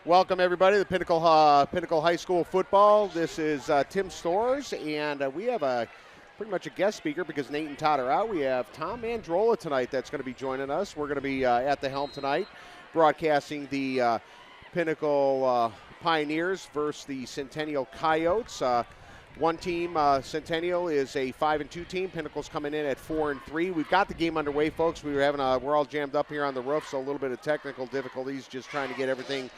Welcome, everybody, to Pinnacle High School football. This is Tim Storrs, and we have pretty much a guest speaker because Nate and Todd are out. We have Tom Mandrola tonight that's going to be joining us. We're going to be at the helm tonight, broadcasting the Pinnacle Pioneers versus the Centennial Coyotes. One team, Centennial, is a 5-2 team. Pinnacle's coming in at 4-3. We've got the game underway, folks. We're all jammed up here on the roof, so a little bit of technical difficulties, just trying to get everything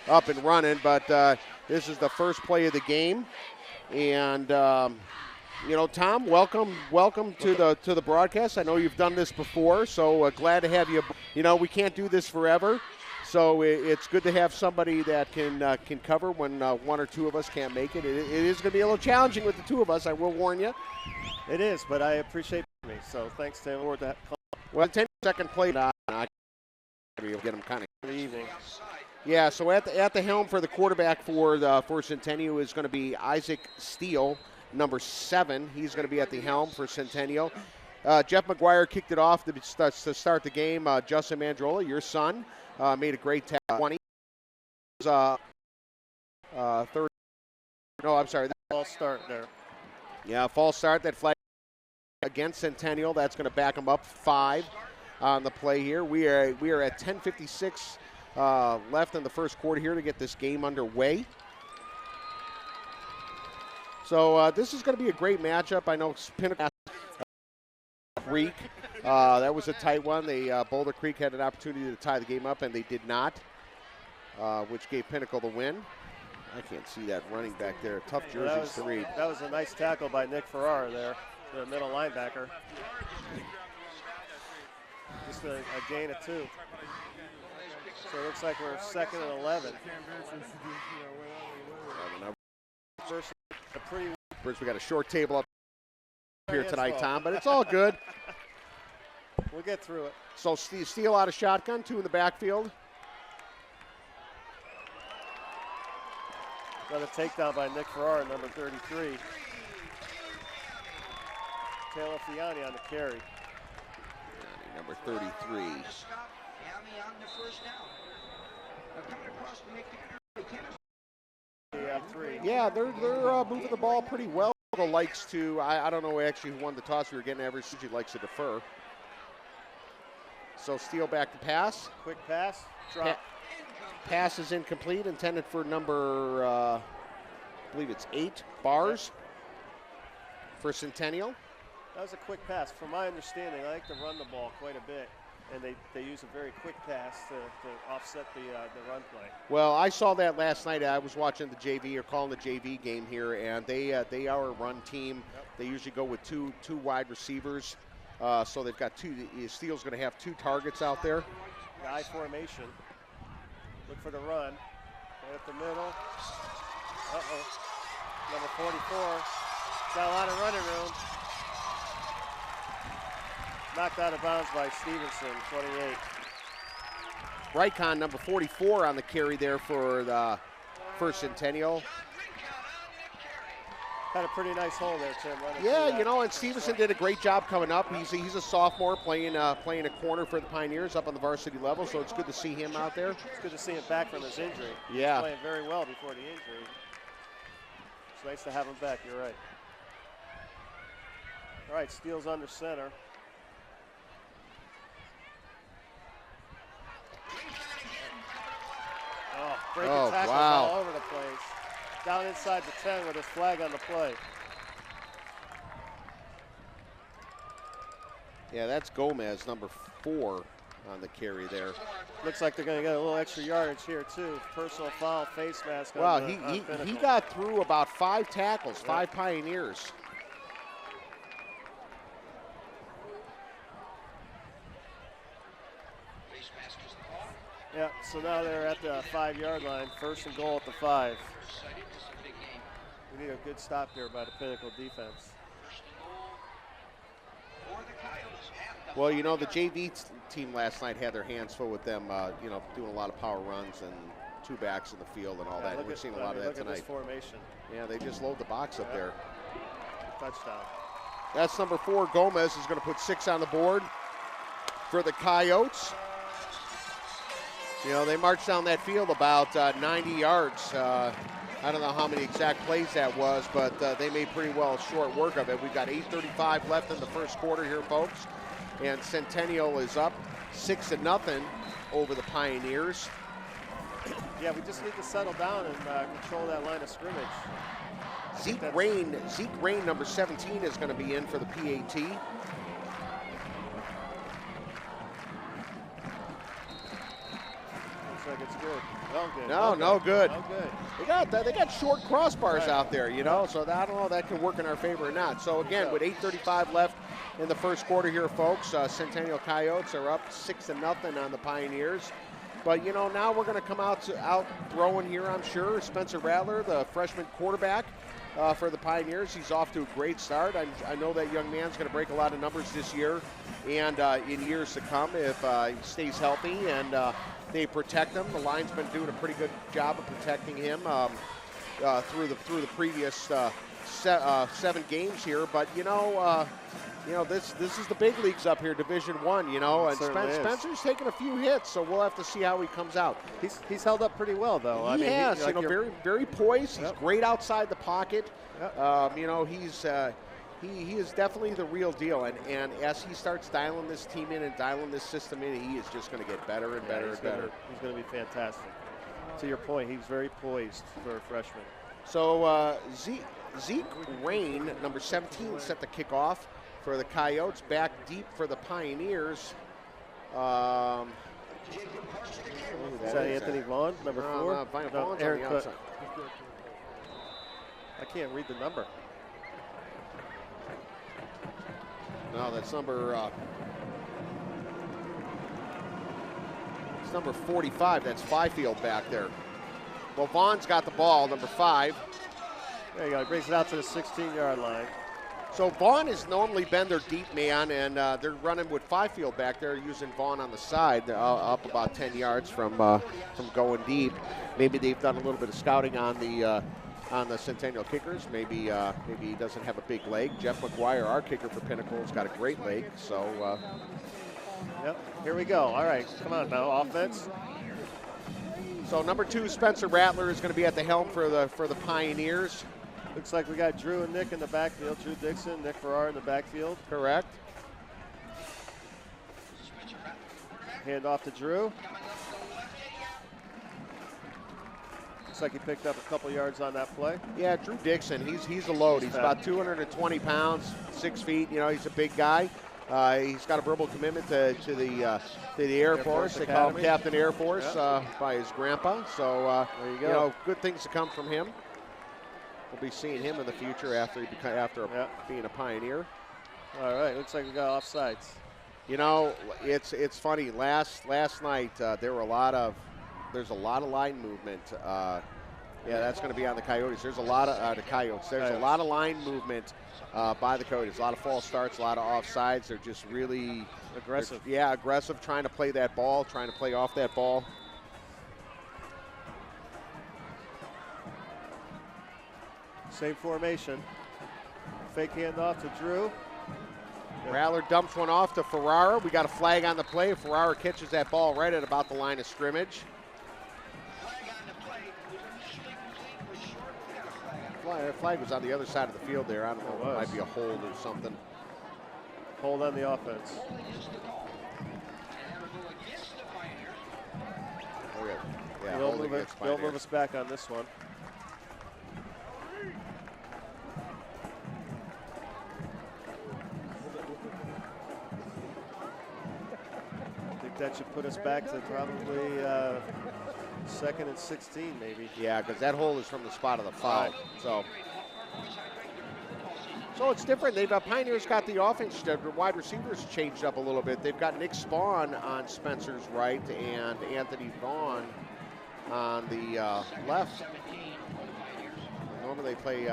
up and running. But this is the first play of the game, and Tom, welcome to the broadcast. I know you've done this before, so glad to have you. We can't do this forever. So it's good to have somebody that can cover when one or two of us can't make it. It is going to be a little challenging with the two of us, I will warn you. It is, but I appreciate me. So thanks to everyone that. Well, 10-second play. We'll get them kind of. Good evening. Yeah. So at the helm for the quarterback for Centennial is going to be Isaac Steele, number 7. He's going to be at the helm for Centennial. Jeff McGuire kicked it off to start the game. Justin Mandrola, your son. Made a great tackle. 20. Third. No, I'm sorry. False start there. Yeah, false start. That flag against Centennial. That's going to back them up 5 on the play here. We are at 10:56 left in the first quarter here to get this game underway. So this is going to be a great matchup. I know Pinnacle Creek. That was a tight one. Boulder Creek had an opportunity to tie the game up, and they did not, which gave Pinnacle the win. I can't see that running back there. Tough jerseys to read. That was a nice tackle by Nick Farrar there, the middle linebacker. Just a gain of 2. So it looks like we're 2nd and 11. First, we got a short table up here tonight, Tom, but it's all good. We'll get through it. So Steele out of shotgun, 2 in the backfield. Another takedown by Nick Farrar, number 33. Taylor Fiani on the carry. Number 33. Yeah, they're moving the ball pretty well. Likes to, I don't know actually who won the toss. We were getting average. He likes to defer. So Steele back to pass. Quick pass. Drop. Pass is incomplete. Intended for number, I believe it's 8, Bars for Centennial. That was a quick pass. From my understanding, I like to run the ball quite a bit, and they use a very quick pass to offset the run play. Well, I saw that last night. I was watching the JV or calling the JV game here, and they are a run team. Yep. They usually go with two wide receivers. So they've got 2. Steele's going to have 2 targets out there. I formation. Look for the run. Right up the middle. Number 44. Got a lot of running room. Knocked out of bounds by Stevenson, 28. Bricon, number 44 on the carry there for the first Centennial. Had a pretty nice hole there, Tim. Yeah, and Stevenson did a great job coming up. He's a sophomore playing a corner for the Pioneers up on the varsity level, so it's good to see him out there. It's good to see him back from his injury. Yeah. He's playing very well before the injury. It's nice to have him back, you're right. All right, Steele's under center. Breaking tackles all over the place. Down inside the 10 with his flag on the play. Yeah, that's Gomez, number 4 on the carry there. Looks like they're going to get a little extra yardage here too. Personal foul, face mask. Wow, he got through about 5 tackles, 5 Pioneers. Yeah, so now they're at the 5-yard line, 1st and goal at the 5. We need a good stop there by the Pinnacle defense. Well, the JV team last night had their hands full with them, doing a lot of power runs and 2 backs in the field and all that. We're seeing a lot of that tonight. Look at this formation. Yeah, they just load the box up there. Touchdown. That's number 4, Gomez, is going to put 6 on the board for the Coyotes. You know, they marched down that field about 90 yards. I don't know how many exact plays that was, but they made pretty well short work of it. We've got 8:35 left in the first quarter here, folks. And Centennial is up 6-0 over the Pioneers. Yeah, we just need to settle down and control that line of scrimmage. Zeke Rain, number 17, is going to be in for the PAT. Looks like it's good. No good. No good. No good. They got short crossbars out there, you know, so I don't know if that can work in our favor or not. So again, with 8:35 left in the first quarter here, folks, Centennial Coyotes are up 6-0 on the Pioneers. But you know, now we're going to come out throwing here, I'm sure. Spencer Rattler, the freshman quarterback for the Pioneers, he's off to a great start. I know that young man's going to break a lot of numbers this year and in years to come if he stays healthy and they protect him. The line's been doing a pretty good job of protecting him through the previous 7 games here. But you know, this is the big leagues up here, Division I. You know, and Spencer's taking a few hits, so we'll have to see how he comes out. He's held up pretty well, though. He has, like, very very poised. He's great outside the pocket. Yep. You know, he is definitely the real deal, and as he starts dialing this team in and dialing this system in, he is just going to get better and better and better. He's going to be fantastic. To your point, he's very poised for a freshman. So Zeke Rain, number 17, set the kickoff for the Coyotes. Back deep for the Pioneers. Is that Anthony Vaughn, number 4? No, Aaron Cook. I can't read the number. No, that's number. It's number 45. That's Fifield back there. Well, Vaughn's got the ball, number 5. There you go. He brings it out to the 16-yard line. So Vaughn has normally been their deep man, and they're running with Fifield back there, using Vaughn on the side, up about 10 yards from going deep. Maybe they've done a little bit of scouting on the Centennial kickers. Maybe he doesn't have a big leg. Jeff McGuire, our kicker for Pinnacle, has got a great leg. So. Yep. Here we go. All right. Come on now, offense. So number 2, Spencer Rattler, is going to be at the helm for the Pioneers. Looks like we got Drew and Nick in the backfield. Drew Dixon, Nick Farrar in the backfield. Correct. Hand off to Drew. Looks like he picked up a couple yards on that play. Yeah, Drew Dixon, he's a load. He's about 220 pounds, 6 feet. You know, he's a big guy. He's got a verbal commitment to the Air Force. They call him Captain Air Force by his grandpa. So there you go. You know, good things to come from him. We'll be seeing him in the future after being a Pioneer. All right, looks like we got offsides. You know, it's funny. Last night there's a lot of line movement. Yeah, that's going to be on the Coyotes. There's a lot of the Coyotes. There's a lot of line movement by the Coyotes. A lot of false starts, a lot of offsides. They're just really aggressive. Yeah, aggressive, trying to play that ball, trying to play off that ball. Same formation. Fake handoff to Drew. Rattler dumps one off to Ferrara. We got a flag on the play. Ferrara catches that ball right at about the line of scrimmage. Flag was on the other side of the field there. I don't know. It might be a hold or something. Hold on the offense. Okay. Yeah, They'll move us back on this one. I think that should put us back to probably 2nd and 16, maybe. Yeah, because that hole is from the spot of the foul. So it's different. They've Pioneers got the offense. The wide receivers changed up a little bit. They've got Nick Spawn on Spencer's right and Anthony Vaughn on the left. Normally they play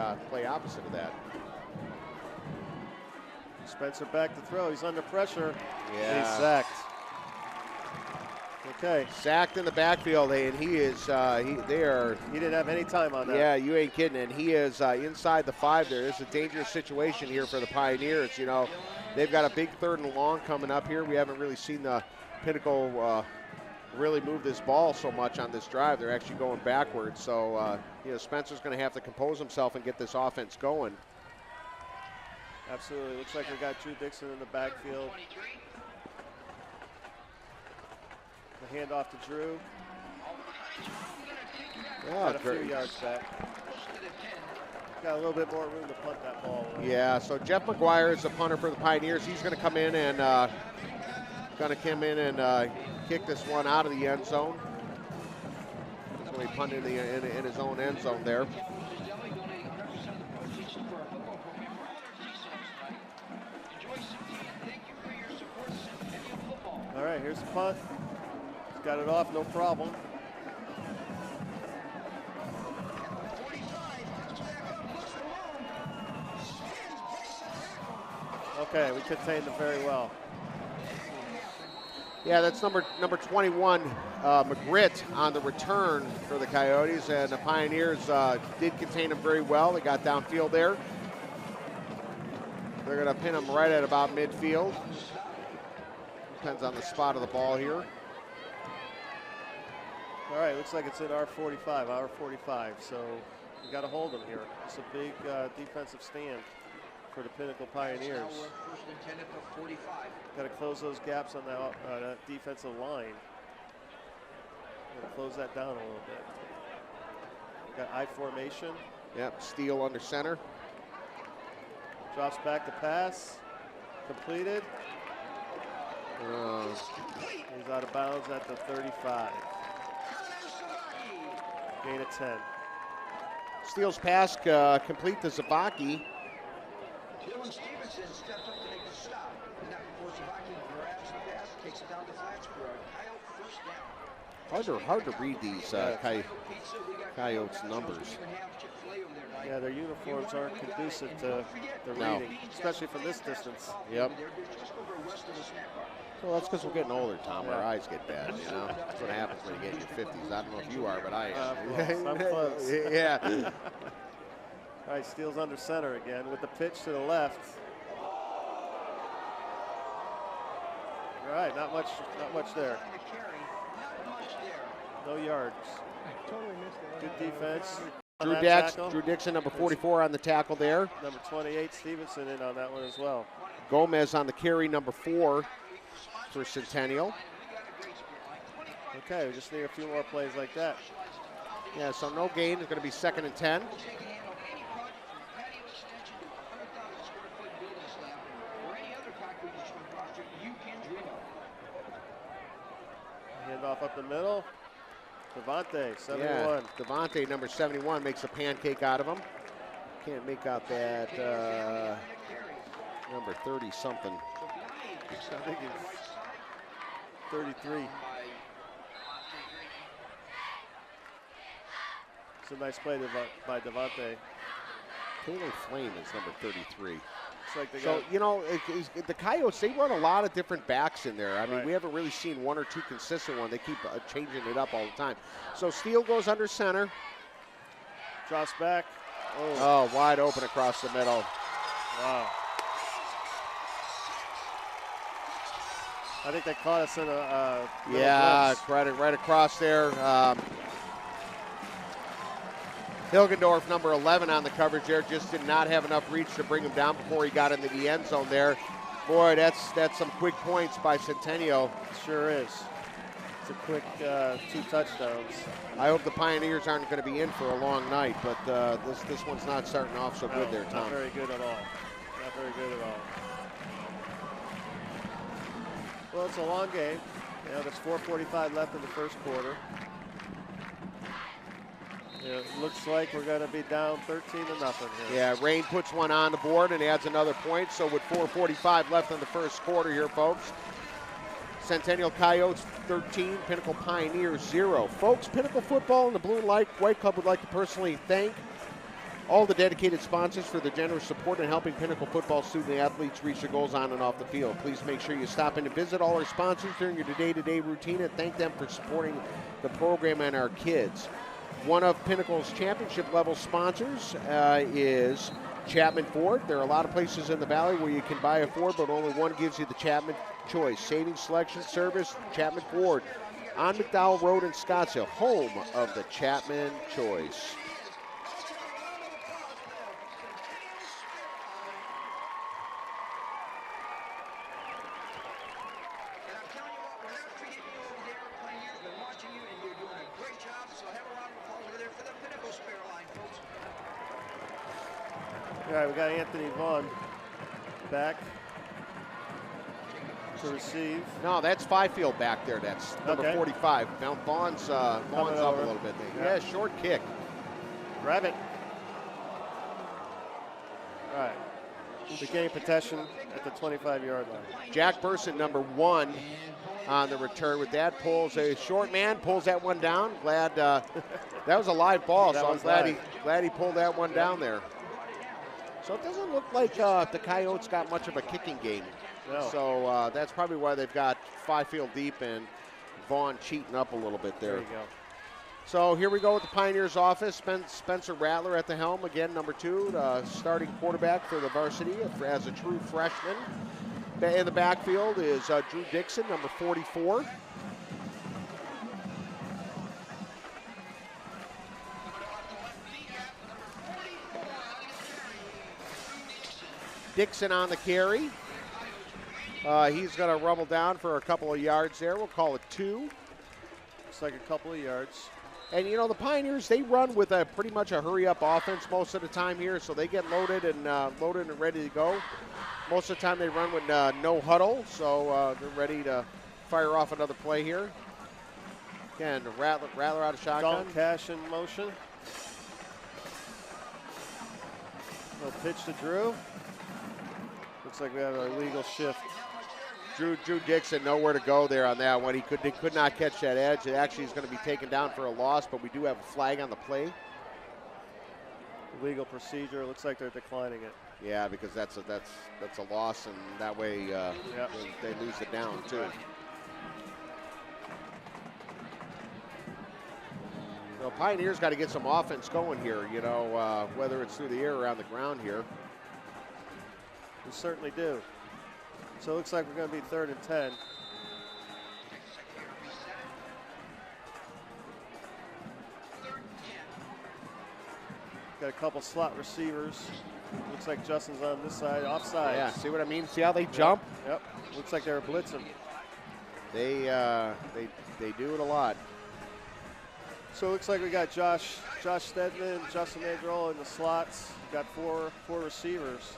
opposite of that. Spencer back to throw. He's under pressure. Yeah. He's sacked. Okay. Sacked in the backfield, and he is, he didn't have any time on that. Yeah, you ain't kidding. And he is inside the 5 there. It's a dangerous situation here for the Pioneers. You know, they've got a big 3rd and long coming up here. We haven't really seen the Pinnacle really move this ball so much on this drive. They're actually going backwards. So, Spencer's going to have to compose himself and get this offense going. Absolutely. Looks like we got Drew Dixon in the backfield. The handoff to Drew. Got a few yards back. Got a little bit more room to punt that ball. Yeah, so Jeff McGuire is the punter for the Pioneers. He's going to come in and kick this one out of the end zone. He's going to be punting in his own end zone there. All right, here's the punt. He's got it off, no problem. Okay, we contained them very well. Yeah, that's number 21, McGritt, on the return for the Coyotes, and the Pioneers did contain him very well. They got downfield there. They're going to pin him right at about midfield. Depends on the spot of the ball here. All right, looks like it's in our 45, so we got to hold them here. It's a big defensive stand for the Pinnacle Pioneers. Got to close those gaps on that defensive line. Got to close that down a little bit. Got I formation. Yep, Steele under center. Drops back to pass. Completed. He's out of bounds at the 35. Gain of 10. Steele's pass complete to Zabaki. Dylan Stevenson steps up to make the stop. And that before Zabaki grabs the pass, takes it down to Flats for a Coyote first down. Hard to read these Coyotes numbers. Yeah, their uniforms aren't conducive to the reading, especially from this distance. Yep. Well, that's because we're getting older, Tom. Our eyes get bad, you know. That's what happens when you get in your 50s. I don't know if you are, but I am. I'm close. Yeah. All right, Steele's under center again with the pitch to the left. All right, not much there. No yards. Good defense. Drew Dixon, number 44 on the tackle there. Number 28, Stevenson, in on that one as well. Gomez on the carry, number 4 for Centennial. Okay, we just need a few more plays like that. Yeah, so no gain. It's going to be 2nd and 10. Handoff up the middle. Devontae, 71. Yeah, Devontae, number 71, makes a pancake out of him. Can't make out that number 30-something. I think it's 33. It's a nice play by Devontae. Taylor Flame is number 33. Like they so, the Coyotes, they run a lot of different backs in there. I mean, we haven't really seen one or two consistent ones. They keep changing it up all the time. So Steele goes under center. Drops back. Oh, wide open across the middle. Wow. I think they caught us in a right across there. Hilgendorf, number 11 on the coverage there, just did not have enough reach to bring him down before he got into the end zone there. Boy, that's some quick points by Centennial. Sure is. It's a quick 2 touchdowns. I hope the Pioneers aren't going to be in for a long night, but this one's not starting off so good there, Tom. Not very good at all. Not very good at all. Well, it's a long game. There's 4:45 left in the first quarter. It looks like we're going to be down 13-0 here. Yeah, Rain puts one on the board and adds another point. So with 4:45 left in the first quarter here, folks, Centennial Coyotes 13, Pinnacle Pioneers 0. Folks, Pinnacle Football and the Blue and White Club would like to personally thank all the dedicated sponsors for their generous support in helping Pinnacle football student athletes reach their goals on and off the field. Please make sure you stop in and visit all our sponsors during your day-to-day routine and thank them for supporting the program and our kids. One of Pinnacle's championship level sponsors is Chapman Ford. There are a lot of places in the valley where you can buy a Ford, but only one gives you the Chapman choice. Saving, selection, service, Chapman Ford. on McDowell Road in Scottsdale, home of the Chapman Choice. All right, we got Anthony Vaughn back to receive. No, that's Fifield back there. That's number 45. Now Vaughn's up a little bit there. Yeah, short kick. Grab it. All right. We gain possession at the 25-yard line. Jack Burson, number 1 on the return with that. Pulls a short man, pulls that one down. Glad that was a live ball, so I'm glad he pulled that one down there. So it doesn't look like the Coyotes got much of a kicking game. No. So that's probably why they've got Fifield deep and Vaughn cheating up a little bit there. There you go. So here we go with the Pioneers offense. Spencer Rattler at the helm again, number 2, starting quarterback for the varsity as a true freshman. In the backfield is Drew Dixon, number 44. Dixon on the carry. He's going to rumble down for a couple of yards there. We'll call it 2. Looks like a couple of yards. And, you know, the Pioneers, they run with a pretty much a hurry-up offense most of the time here, so they get loaded and ready to go. Most of the time they run with no huddle, so they're ready to fire off another play here. Again, Rattler out of shotgun. Dalton Cash in motion. No pitch to Drew. Looks like we have an illegal shift. Drew Dixon nowhere to go there on that one. He could not catch that edge. It actually is going to be taken down for a loss, but we do have a flag on the play. Illegal procedure. Looks like they're declining it. Yeah, because that's a loss, and that way they lose it down too. Right. So Pioneers got to get some offense going here. You know, whether it's through the air or on the ground here. We certainly do. So it looks like we're going to be 3rd and 10. Got a couple slot receivers. Looks like Justin's on this side, offside. Yeah, see what I mean? See how they jump? Yep. Looks like they're blitzing. They do it a lot. So it looks like we got Josh Stedman, Justin Mandrola in the slots. Got four receivers,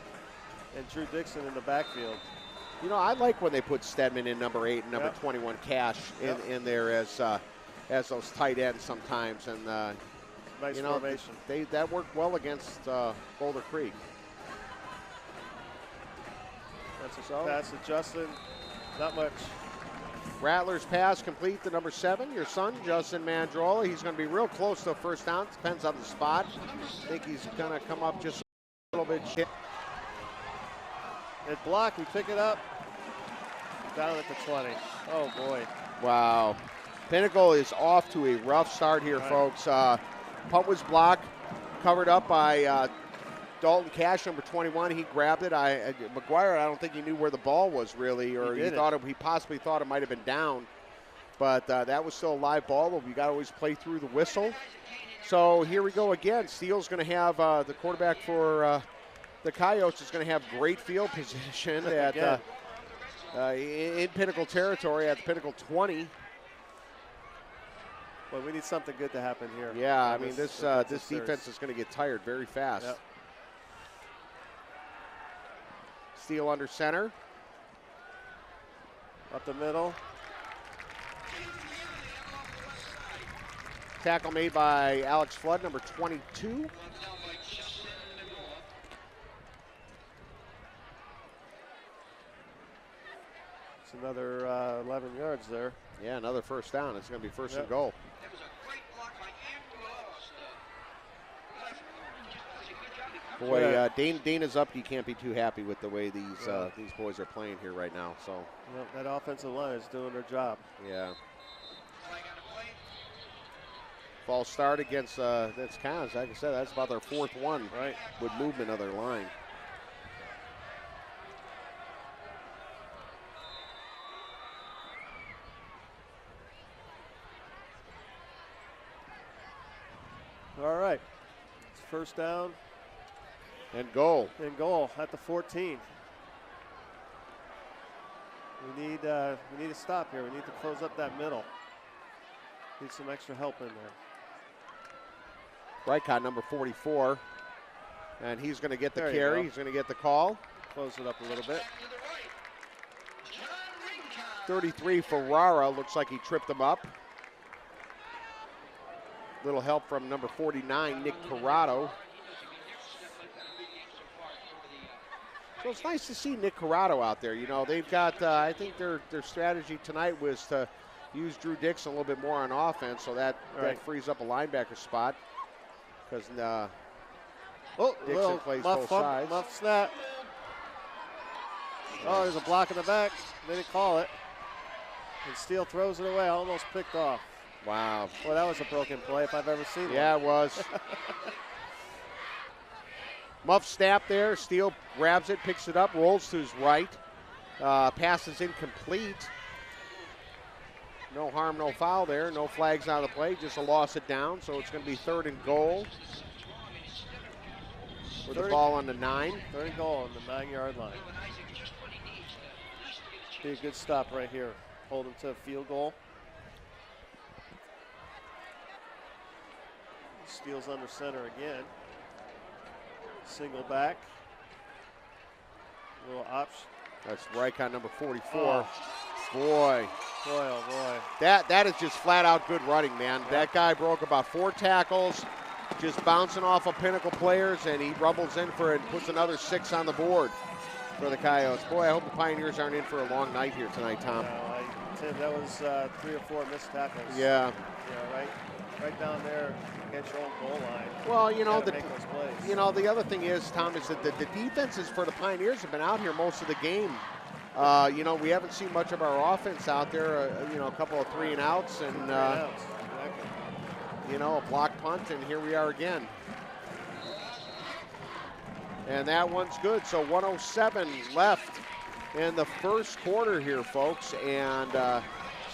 and Drew Dixon in the backfield. You know, I like when they put Stedman in number 8 and number 21 Cash in there as those tight ends sometimes, and nice you know, formation. That worked well against Boulder Creek. That's a pass to Justin. Not much. Rattler's pass complete to number 7, your son, Justin Mandrola. He's going to be real close to a first down. Depends on the spot. I think he's going to come up just a little bit. It blocked, we pick it up. Down at the 20. Oh boy. Wow. Pinnacle is off to a rough start here, folks. Punt was blocked, covered up by Dalton Cash, number 21. He grabbed it. McGuire, I don't think he knew where the ball was really, or he possibly thought it might have been down. But that was still a live ball, but we got to always play through the whistle. So here we go again. Steele's going to have the quarterback for the Coyotes is going to have great field position at in Pinnacle territory at the Pinnacle 20. Well, we need something good to happen here. Yeah, I mean, this defense is going to get tired very fast. Yep. Steele under center. Up the middle. Tackle made by Alex Flood, number 22. It's another 11 yards there. Yeah, another first down. It's going to be first and goal. Boy, Dana's up. You can't be too happy with the way these boys are playing here right now. So that offensive line is doing their job. Yeah. False start against that's kind of, like I said, that's about their 4th one. Right. With movement of their line. All right. It's first down. And goal. And goal at the 14. We need a stop here. We need to close up that middle. Need some extra help in there. Rycott, number 44. And he's going to get the carry. He's going to get the call. Close it up a little bit. 33, Ferrara. Looks like he tripped him up. Little help from number 49, Nick Corrado. So it's nice to see Nick Corrado out there. You know, they've got, I think their strategy tonight was to use Drew Dixon a little bit more on offense, so that frees up a linebacker spot. Because Dixon plays both sides. Muff snap. Oh, there's a block in the back. They didn't call it. And Steele throws it away, almost picked off. Wow. Well, that was a broken play if I've ever seen one. Yeah, it was. Muff snap there. Steele grabs it, picks it up, rolls to his right. Pass is incomplete. No harm, no foul there. No flags out of the play. Just a loss it down. So it's going to be 3rd and goal. With the ball on the 9. 3rd and goal on the 9-yard line. Be a good stop right here. Hold him to a field goal. Steele's under center again. Single back. Little option. That's Rycott, number 44. Boy, oh boy. That is just flat out good running, man. Yeah. That guy broke about 4 tackles, just bouncing off of Pinnacle players, and he rumbles in for it and puts another 6 on the board for the Coyotes. Boy, I hope the Pioneers aren't in for a long night here tonight, Tom. Tim, that was 3 or 4 missed tackles. Yeah. Right down there against your own goal line. Well, you know, the other thing is, Tom, is that the defenses for the Pioneers have been out here most of the game. You know, we haven't seen much of our offense out there. You know, a couple of 3 and outs, and you know, a block punt, and here we are again. And that one's good. So 1:07 left in the first quarter here, folks, and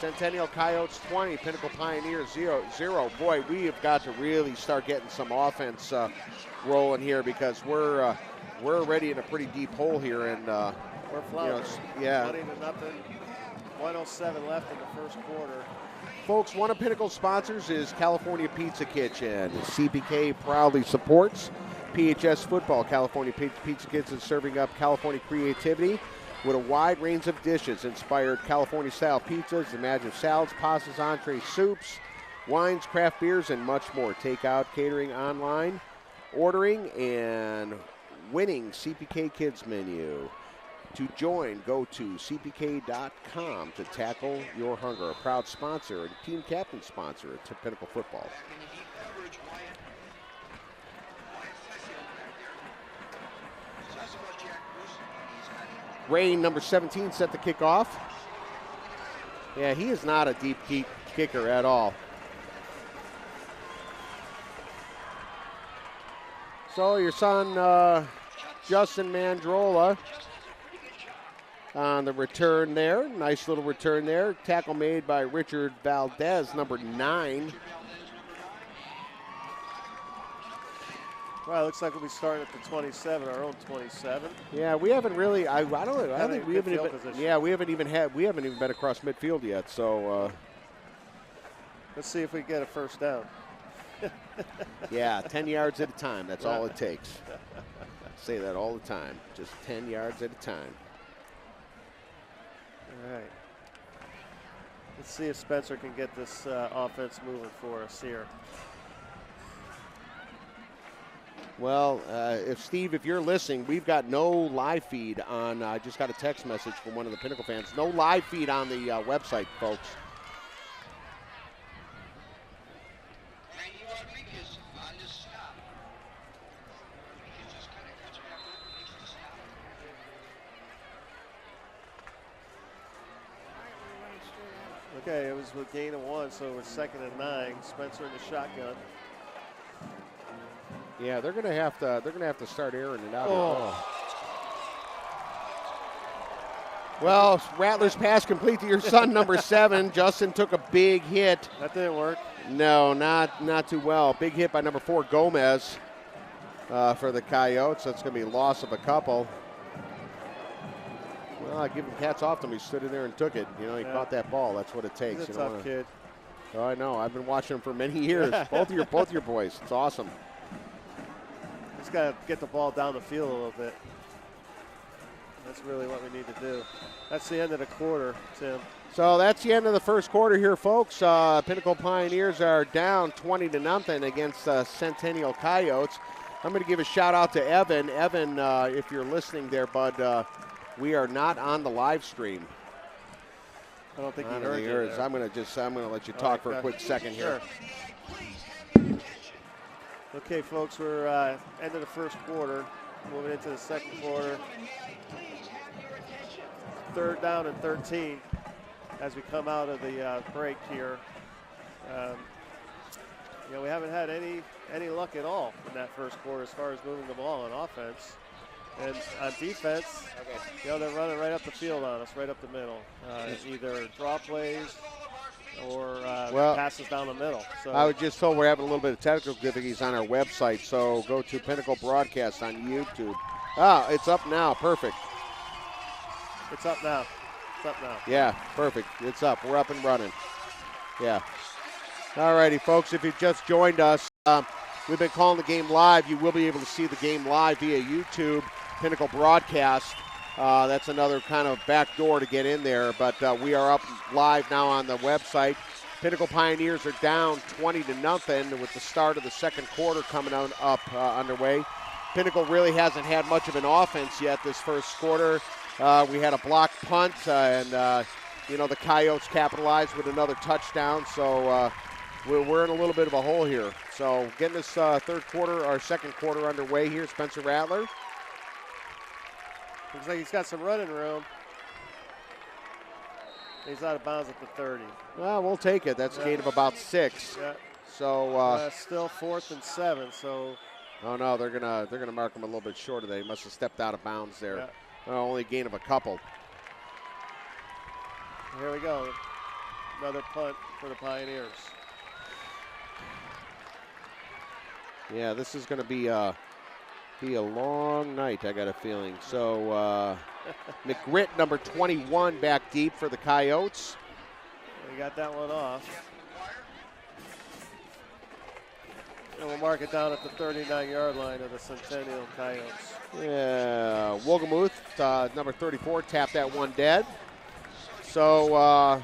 Centennial Coyotes 20, Pinnacle Pioneers 0. Boy, we have got to really start getting some offense rolling here, because we're already in a pretty deep hole here, and we're floundering. Yeah. 20-0. 1:07 left in the first quarter. Folks, one of Pinnacle's sponsors is California Pizza Kitchen. CPK proudly supports PHS football. California Pizza Kitchen is serving up California creativity with a wide range of dishes, inspired California-style pizzas, imagine salads, pastas, entrees, soups, wines, craft beers, and much more. Takeout, catering, online, ordering, and winning CPK Kids menu. To join, go to cpk.com to tackle your hunger. A proud sponsor and team captain sponsor at Pinnacle Football. Rain, number 17, set the kickoff. Yeah, he is not a deep kicker at all. So your son, Justin Mandrola, on the return there. Nice little return there. Tackle made by Richard Valdez, number 9. Well, it looks like we'll be starting at the 27, our own 27. Yeah, we haven't really. I don't think we haven't even. Position. Yeah, we haven't even been across midfield yet. So let's see if we get a first down. Yeah, 10 yards at a time. That's all it takes. I say that all the time. Just 10 yards at a time. All right. Let's see if Spencer can get this offense moving for us here. Well, if you're listening, we've got no live feed on. I just got a text message from one of the Pinnacle fans. No live feed on the website, folks. Okay, it was with gain of 1, so we're 2nd and 9. Spencer in the shotgun. Yeah, they're gonna have to start airing it out. Well, Rattler's pass complete to your son, number 7. Justin took a big hit. That didn't work. No, not too well. Big hit by number 4, Gomez, for the Coyotes. That's going to be a loss of a couple. Well, I give him hats off to him. He stood in there and took it. You know, he caught that ball. That's what it takes. He's a tough kid. Oh, I know. I've been watching him for many years. both of your boys. It's awesome. Just got to get the ball down the field a little bit. That's really what we need to do. That's the end of the quarter, Tim. So that's the end of the first quarter here, folks. Pinnacle Pioneers are down 20-0 against Centennial Coyotes. I'm going to give a shout out to Evan. Evan, if you're listening there, bud, we are not on the live stream. I don't think he heard you there. I'm going to let you talk for a quick second here. Okay, folks, we're end of the first quarter, moving into the second quarter. 3rd down and 13 as we come out of the break here. You know, we haven't had any luck at all in that first quarter as far as moving the ball on offense. And on defense, you know, they're running right up the field on us, right up the middle. Either draw plays or passes down the middle. So I was just told we're having a little bit of technical difficulties on our website, so go to Pinnacle Broadcast on YouTube. Ah, it's up now. Perfect. It's up now. It's up now. Yeah, perfect. It's up. We're up and running. Yeah. All righty, folks, if you've just joined us, we've been calling the game live. You will be able to see the game live via YouTube, Pinnacle Broadcast. That's another kind of back door to get in there, but we are up live now on the website. Pinnacle Pioneers are down 20-0 with the start of the second quarter coming up underway. Pinnacle really hasn't had much of an offense yet this first quarter. We had a blocked punt, and you know, the Coyotes capitalized with another touchdown, so we're in a little bit of a hole here. So getting this second quarter underway here, Spencer Rattler. Looks like he's got some running room. He's out of bounds at the 30. Well, we'll take it. That's a gain of about 6. Yeah. So still 4th and 7. So. Oh no, they're gonna mark him a little bit short of that. He must have stepped out of bounds there. Yeah. Only a gain of a couple. Here we go. Another punt for the Pioneers. Yeah, this is going to be a long night, I got a feeling. So McGritt, number 21, back deep for the Coyotes. We got that one off. And we'll mark it down at the 39-yard line of the Centennial Coyotes. Yeah, Wolgemuth, number 34, tapped that one dead. So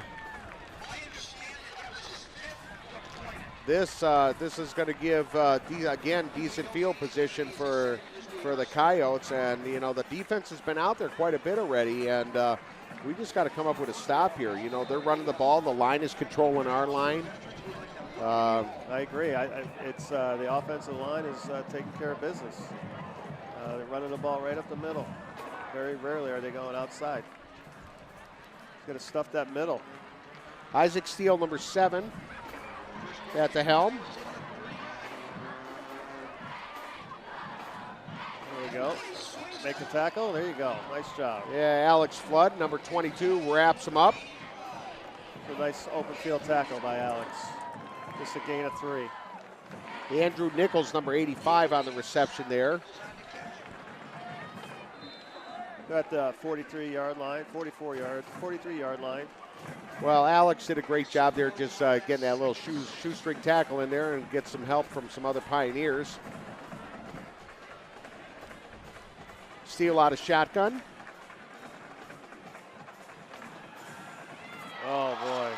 this is going to give again decent field position for the Coyotes, and you know the defense has been out there quite a bit already, and we just got to come up with a stop here. You know, they're running the ball, the line is controlling our line. I agree. It's the offensive line is taking care of business. They're running the ball right up the middle. Very rarely are they going outside. He's going to stuff that middle. Isaac Steele, number 7, at the helm. There we go. Make the tackle. There you go. Nice job. Yeah, Alex Flood, number 22, wraps him up. A nice open field tackle by Alex. Just a gain of 3. Andrew Nichols, number 85, on the reception there. At the 43-yard line, 43-yard line. Well, Alex did a great job there just getting that little shoestring tackle in there and get some help from some other Pioneers. Steele out of shotgun. Oh, boy.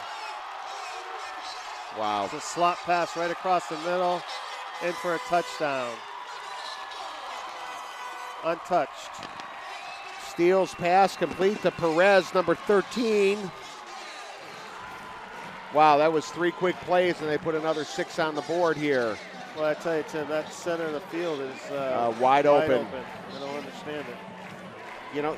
Wow. It's a slot pass right across the middle, in for a touchdown. Untouched. Steele's pass complete to Perez, number 13. Wow, that was 3 quick plays, and they put another 6 on the board here. Well, I tell you, Tim, that center of the field is wide open. I don't understand it. You know,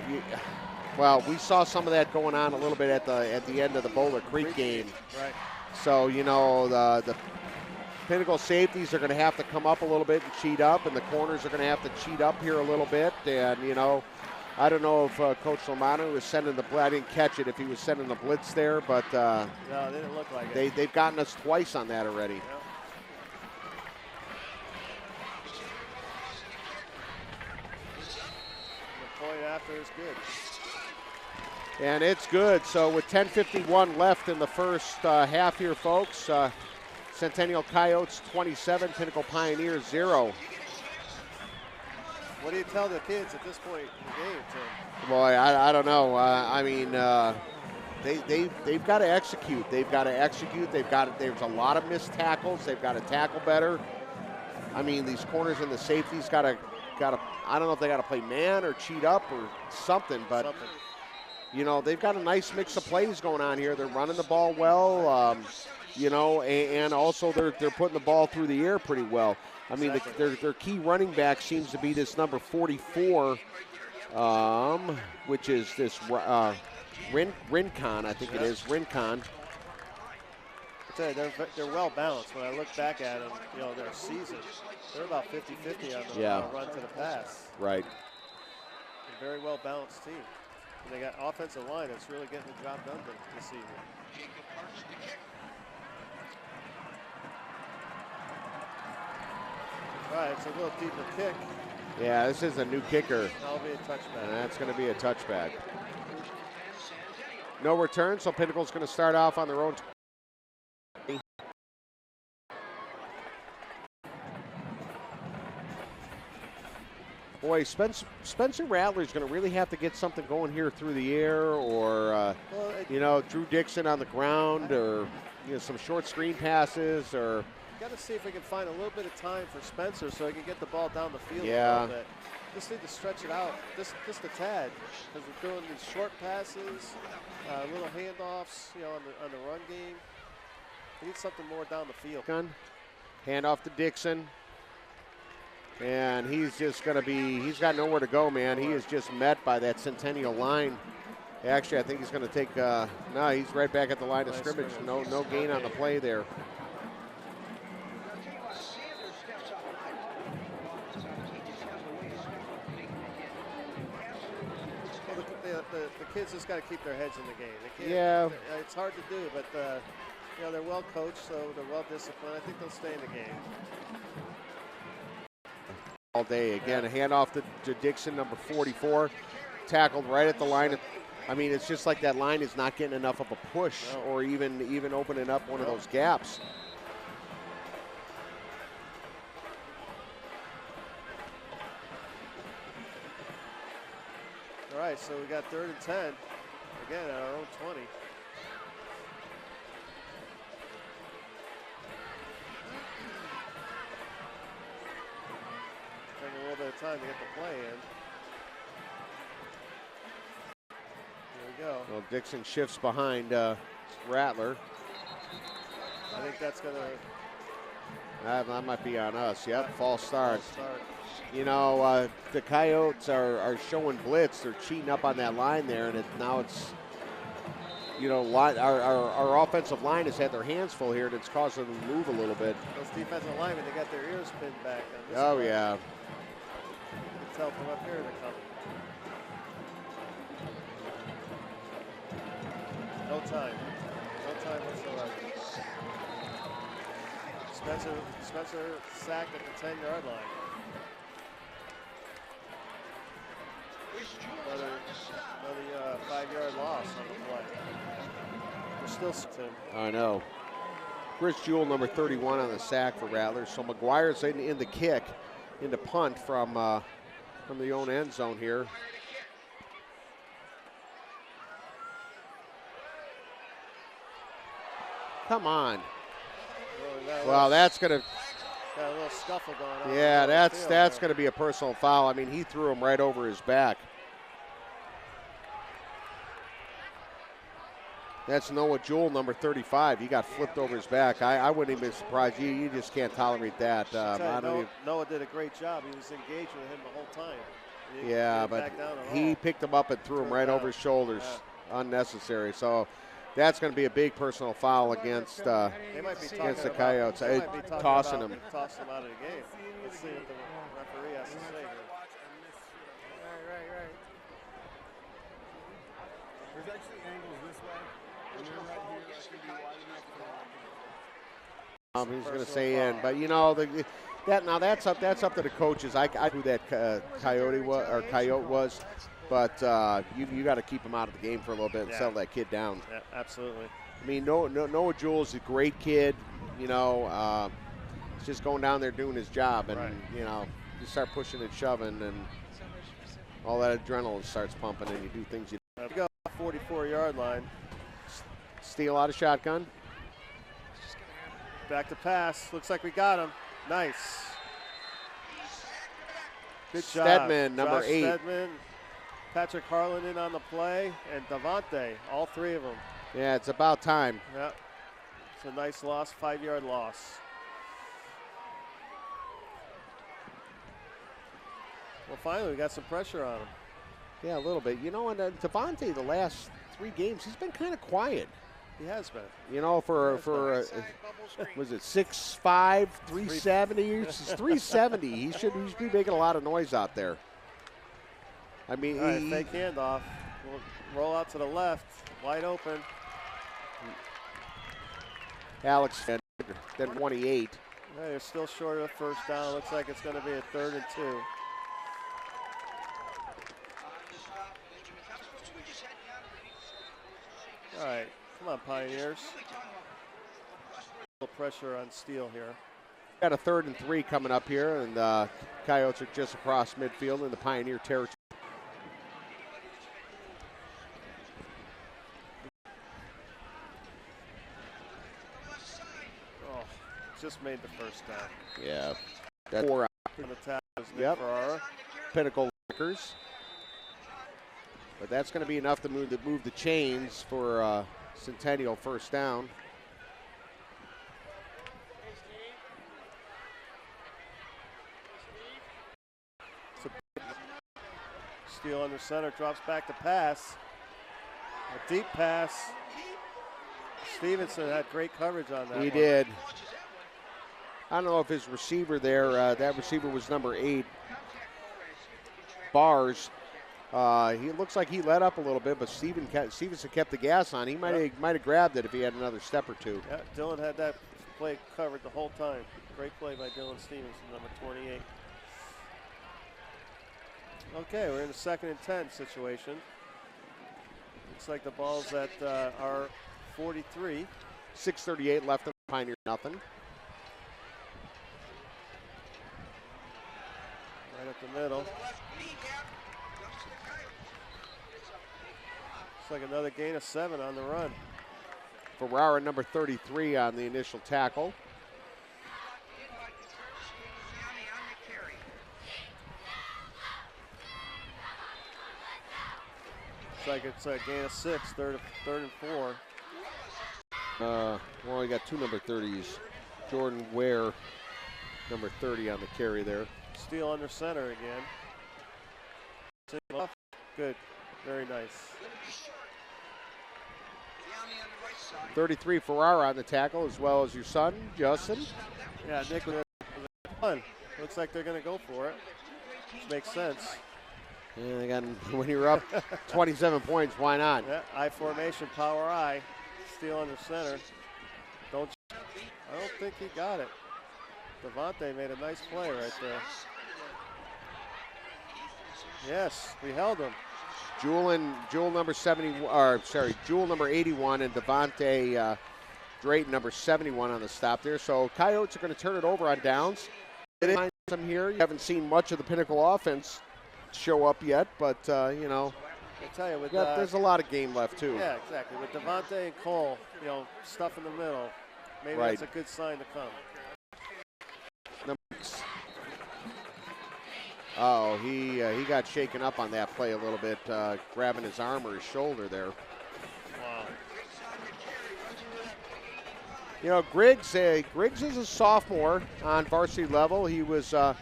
well, we saw some of that going on a little bit at the end of the Boulder Creek game. Right. So, you know, the Pinnacle safeties are going to have to come up a little bit and cheat up, and the corners are going to have to cheat up here a little bit. And, you know, I don't know if Coach Lomano was sending the blitz. I didn't catch it if he was sending the blitz there, but no, they didn't look like it. They've gotten us twice on that already. Yep. The point after is good. And it's good. So with 10:51 left in the first half here, folks, Centennial Coyotes 27, Pinnacle Pioneers 0. What do you tell the kids at this point in the game, Tim? Boy, I don't know. I mean, they've got to execute. They've got to execute. There's a lot of missed tackles. They've got to tackle better. I mean, these corners and the safeties got to. I don't know if they got to play man or cheat up or something, but you know, they've got a nice mix of plays going on here. They're running the ball well, you know, and also they're putting the ball through the air pretty well. I mean, their key running back seems to be this number 44, which is this Rincon, I think it is, Rincon. I tell you, they're well balanced. When I look back at them, you know, their season, they're about 50-50 on the run to the pass. Right. A very well balanced team. And they got offensive line that's really getting the job done this season. All right, it's a little deeper kick. Yeah, this is a new kicker. That'll be a touchback. And that's going to be a touchback. No return, so Pinnacle's going to start off on their own. Boy, Spencer Rattler's going to really have to get something going here through the air, or you know, Drew Dixon on the ground, or you know, some short screen passes, or. Got to see if we can find a little bit of time for Spencer so he can get the ball down the field a little bit. Just need to stretch it out just a tad, because we're doing these short passes, little handoffs, you know, on the run game. We need something more down the field. Hand off to Dixon. And he's just going to be, he's got nowhere to go, man. He is just met by that Centennial line. Actually, I think he's going to take, no, he's right back at the line of scrimmage. No gain on the play there. The kids just got to keep their heads in the game. It's hard to do, but you know, they're well coached, so they're well disciplined. I think they'll stay in the game. All day again, a handoff to Dixon, number 44, tackled right at the line. I mean, it's just like that line is not getting enough of a push, or even opening up one of those gaps. All right, so we got 3rd and 10, again at our own 20. Taking a little bit of time to get the play in. Here we go. Well, Dixon shifts behind Rattler. I think that's going to... That might be on us. Yep, false start. You know, the Coyotes are showing blitz. They're cheating up on that line there, and now it's, you know, our offensive line has had their hands full here, and it's causing them to move a little bit. Those defensive linemen, they got their ears pinned back. On this oh, play. yeah. You can tell from up here they're coming. No time. No time whatsoever. Spencer sacked at the 10-yard line. Another 5-yard loss on the play. We're still Tim. I know. Chris Jewell, number 31 on the sack for Rattler. So McGuire's in the kick, into punt from the own end zone here. Come on. Well, that's going to... Got a little scuffle going on. Yeah, that's going to be a personal foul. I mean, he threw him right over his back. That's Noah Jewell, number 35. He got flipped over his back. I wouldn't even be surprised. You just can't tolerate that. Noah did a great job. He was engaged with him the whole time. Yeah, but he picked him up and threw him right over his shoulders. Yeah. Unnecessary. So that's going to be a big personal foul against the Coyotes. Tossing him. Tossing him out of the game. Let's see what the referee has to say here. There's actually angles this way, and then right here, that should be wide enough for He's going to say in, but you know that's up to the coaches. I who that coyote was, but you got to keep him out of the game for a little bit and settle that kid down. Yeah, absolutely. I mean, Noah Jewell's a great kid. You know, he's just going down there doing his job, and you know, you start pushing and shoving, and all that adrenaline starts pumping, and you do things you. Go 44-yard line. Steal out of shotgun. Back to pass. Looks like we got him. Nice. Good job. Stedman, number Josh 8. Stedman, Patrick Harlan in on the play, and Devontae, all 3 of them. Yeah, it's about time. Yeah. It's a nice loss, 5-yard loss. Well, finally, we got some pressure on him. Yeah, a little bit. You know, and Devontae, the last 3 games, he's been kind of quiet. He has been. You know, was it 6'5", 370? He's 370. He should be making a lot of noise out there. I mean, all right, fake handoff. We'll roll out to the left, wide open. Alex, then 28. They're still short of the first down. Looks like it's going to be a 3rd and 2. All right, come on, Pioneers. A little pressure on Steele here. Got a 3rd and 3 coming up here, and the Coyotes are just across midfield in the Pioneer territory. Oh, just made the first down. Yeah, that's 4 out. On the tap is Nick Ferrara. Pinnacle Lakers. But that's going to be enough to move the chains for Centennial first down. Steele under center, drops back to pass. A deep pass. Stevenson had great coverage on that. He did. I don't know if his receiver there, that receiver was number 8, Bars. He looks like he let up a little bit, but Stevenson kept the gas on. He might have grabbed it if he had another step or 2. Yeah, Dylan had that play covered the whole time. Great play by Dylan Stevenson, number 28. Okay, we're in a 2nd and 10 situation. Looks like the ball's at our 43. 6:38 left in Pioneer, nothing. Right up the middle. Looks like another gain of 7 on the run. Ferrara, number 33 on the initial tackle. Looks like it's a gain of 6, third and 4. Well, we got 2 number 30s. Jordan Ware, number 30 on the carry there. Steele under center again. Good, very nice. 33 Ferrara on the tackle, as well as your son, Justin. Yeah, Nick was fun. Looks like they're going to go for it, which makes sense. And again, when you're up 27 points, why not? Yeah, I formation, power I. Steele under center. I don't think he got it. Devontae made a nice play right there. Yes, we held him. Jewel number 70, or sorry, Jewel number 81 and Devontae Drayton number 71 on the stop there. So Coyotes are going to turn it over on downs. Some here. You haven't seen much of the Pinnacle offense show up yet, but you know, I tell you, there's a lot of game left too. Yeah, exactly. With Devontae and Cole, you know, stuff in the middle, maybe that's a good sign to come. Oh, he got shaken up on that play a little bit, grabbing his arm or his shoulder there. Wow. You know, Griggs is a sophomore on varsity level. He was a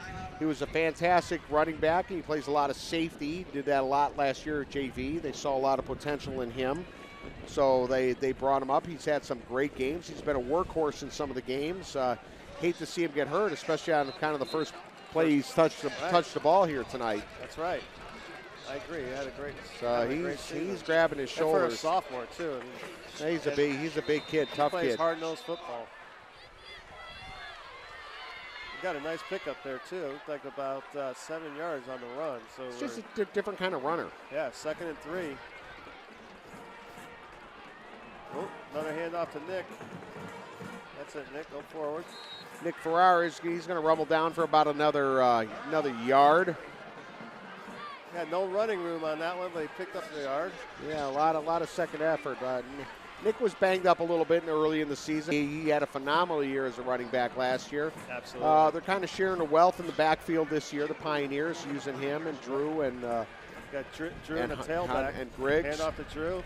fantastic running back. He plays a lot of safety. Did that a lot last year at JV. They saw a lot of potential in him, so they brought him up. He's had some great games. He's been a workhorse in some of the games. Hate to see him get hurt, especially on kind of the first play he's touched the ball here tonight. That's right. I agree. He had a great. He's grabbing his And shoulders. for a sophomore too. I mean, He's a big kid, tough plays kid. hard-nosed football. He got a nice pickup there too. Looked like about 7 yards on the run. So It's just a different kind of runner. yeah, 2nd and 3. Oh, another handoff to Nick. That's it, Nick. Go forward. Nick Ferrara he's going to rumble down for about another yard. Yeah, no running room on that one, but he picked up the yard. Yeah, a lot of second effort. Nick was banged up a little bit early in the season. He had a phenomenal year as a running back last year. Absolutely. They're kind of sharing the wealth in the backfield this year. The Pioneers using him and Drew and got Drew and the tailback. and Griggs. Hand off to Drew.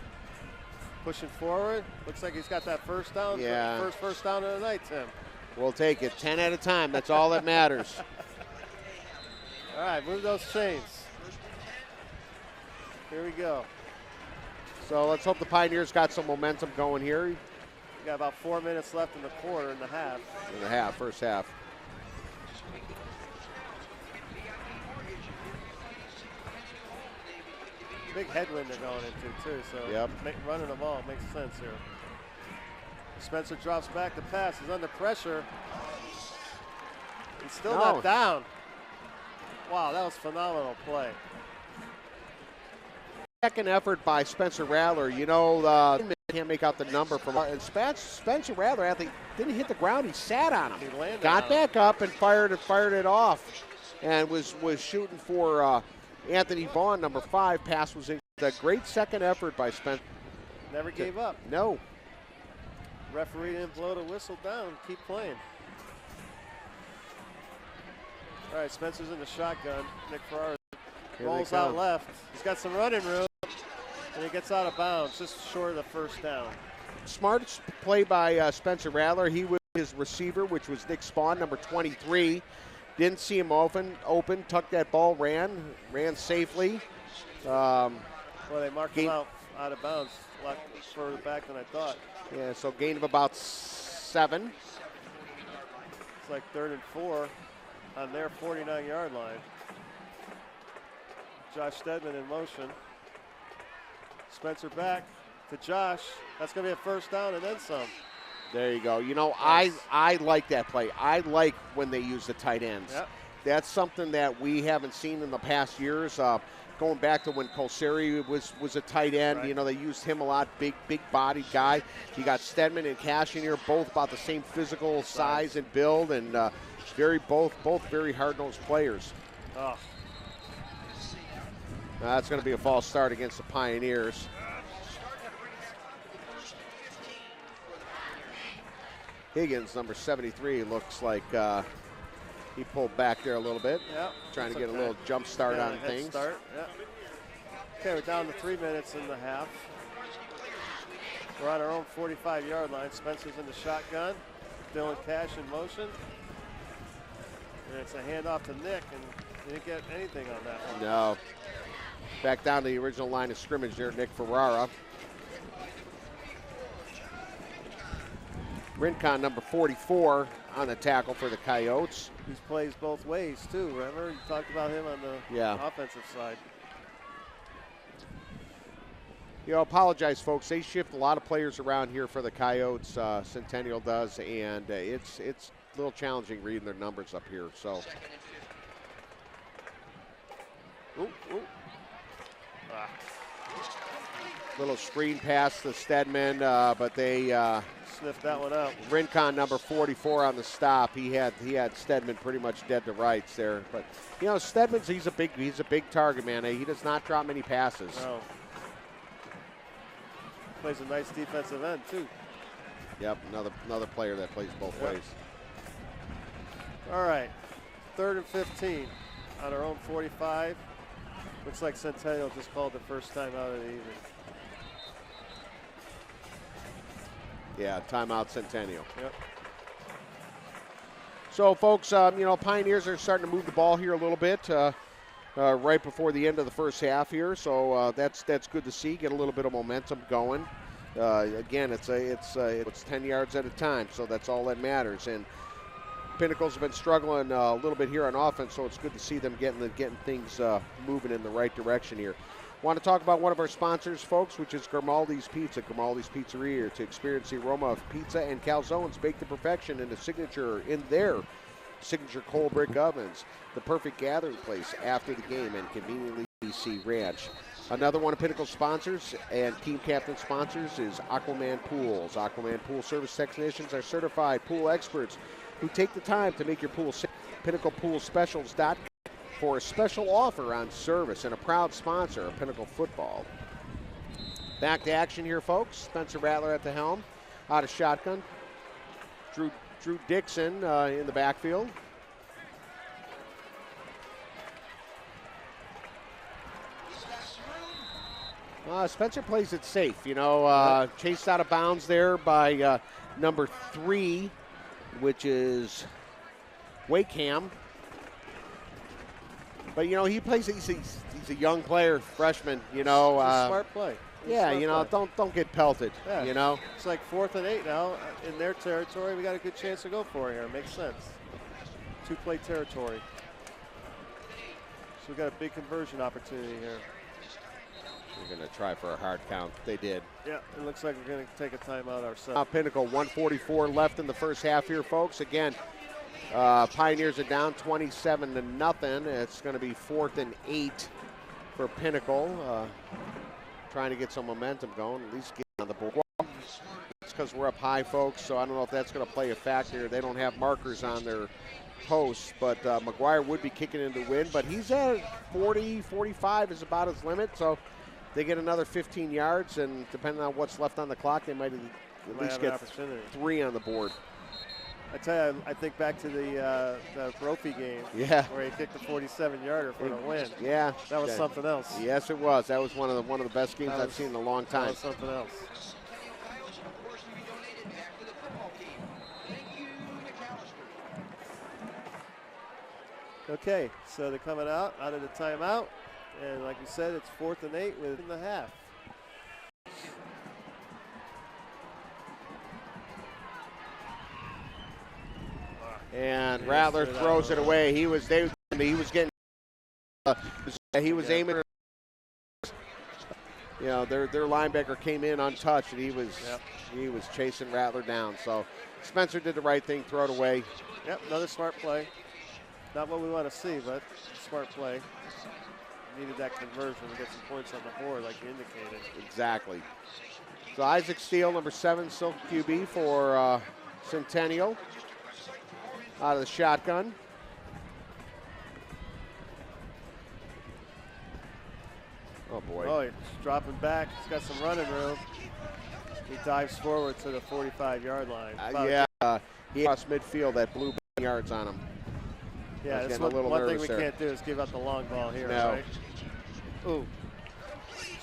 Pushing forward. Looks like he's got that first down. Yeah. First down of the night, Tim. We'll take it 10 at a time. That's all that matters. All right, move those chains. Here we go. So let's hope the Pioneers got some momentum going here We got about 4 minutes left in the quarter and a half. first half. Big headwind they're going into too, so Yep. running the ball makes sense here. Spencer drops back to pass. He's under pressure. He's still not down. Wow, that was phenomenal play. Second effort by Spencer Rattler. Can't make out the number from Spencer Rattler. I think didn't hit the ground. He sat on him. He landed Got on back up and fired it off, and was shooting for Anthony Vaughn, number 5. Pass was in. A great second effort by Spencer. Never gave up. No. Referee didn't blow the whistle down. Keep playing. All right, Spencer's in the shotgun. Nick Ferrara rolls out left. He's got some running room, and he gets out of bounds, just short of the first down. Smart play by Spencer Rattler. He was his receiver, which was Nick Spawn, number 23. Didn't see him open, tucked that ball, ran safely. Well, they marked him out of bounds a lot further back than I thought. Yeah, so gain of about 7. It's like 3rd and 4 on their 49-yard line. Josh Stedman in motion. Spencer back to Josh. That's going to be a first down and then some. There you go. Nice. I like that play. I like when they use the tight ends. Yep. That's something that we haven't seen in the past years. Going back to when Colseri was a tight end, right. They used him a lot. Big bodied guy. You got Stedman and Cash in here, both about the same physical size and build, and both very hard-nosed players. Oh. That's going to be a false start against the Pioneers. Higgins, number 73, looks like he pulled back there a little bit. Yep. Trying to get a little jump start on things. Start. Yep. Okay, we're down to 3 minutes in the half. We're on our own 45-yard line. Spencer's in the shotgun. Dylan Cash in motion. And it's a handoff to Nick, and he didn't get anything on that one. No. Back down to the original line of scrimmage there, Nick Ferrara. Rincon, number 44, on the tackle for the Coyotes. He plays both ways, too. Remember? You talked about him on the offensive side. Apologize, folks. They shift a lot of players around here for the Coyotes. Centennial does, and it's a little challenging reading their numbers up here. So, little screen pass to Stedman, but they sniffed that one out. Rincon, number 44, on the stop. He had Stedman pretty much dead to rights there. But Stedman's he's a big target, man. He does not drop many passes. No. Plays a nice defensive end too. Yep, another player that plays both ways. All right, 3rd and 15 on our own 45. Looks like Centennial just called the first time out of the evening. Yeah, timeout Centennial. Yep. So, folks, Pioneers are starting to move the ball here a little bit right before the end of the first half here. So that's good to see. Get a little bit of momentum going. Again, it's 10 yards at a time, so that's all that matters. And Pinnacle's been struggling a little bit here on offense, so it's good to see them getting things moving in the right direction here. Want to talk about one of our sponsors, folks, which is Grimaldi's Pizza, Grimaldi's Pizzeria, to experience the aroma of pizza and calzones baked to perfection in their signature coal brick ovens. The perfect gathering place after the game and conveniently BC Ranch. Another one of Pinnacle's sponsors and team captain sponsors is Aquaman Pools. Aquaman Pool Service Technicians are certified pool experts who take the time to make your pool safe. PinnaclePoolSpecials.com for a special offer on service and a proud sponsor of Pinnacle football. Back to action here, folks. Spencer Rattler at the helm, out of shotgun. Drew Dixon in the backfield. Spencer plays it safe, chased out of bounds there by number 3, which is Wakeham. But, he plays, he's a young player, freshman, It's a smart play. Don't get pelted, Yeah. It's like 4th and 8 now in their territory. We got a good chance to go for it here. Makes sense. 2-play territory. So we got a big conversion opportunity here. We're going to try for a hard count. They did. Yeah, it looks like we're going to take a timeout ourselves. Pinnacle, 1:44 left in the first half here, folks. Again, Pioneers are down 27-0. It's going to be 4th and 8 for Pinnacle. Trying to get some momentum going, at least get on the board. It's because we're up high, folks, so I don't know if that's going to play a factor. They don't have markers on their posts, but McGuire would be kicking in to win, but he's at 40, 45 is about his limit, so they get another 15 yards, and depending on what's left on the clock, they might at least get 3 on the board. I tell you, I think back to the Brophy game, where he kicked the 47-yarder for the win. Yeah, that was something else. Yes, it was. That was one of the best games I've seen in a long time. That was something else. Okay, so they're coming out of the timeout, and like you said, it's 4th and 8 within the half. And Rattler throws it away. He was getting. He was aiming. Their linebacker came in untouched, and he was chasing Rattler down. So Spencer did the right thing, throw it away. Yep, another smart play. Not what we want to see, but smart play. Needed that conversion to get some points on the board, like you indicated. Exactly. So Isaac Steele, number 7, Silk QB for Centennial. Out of the shotgun. Oh, boy. Oh, he's dropping back. He's got some running room. He dives forward to the 45-yard line. He crossed midfield. That blew yards on him. Yeah, that's one thing we can't do is give up the long ball here, right? Ooh.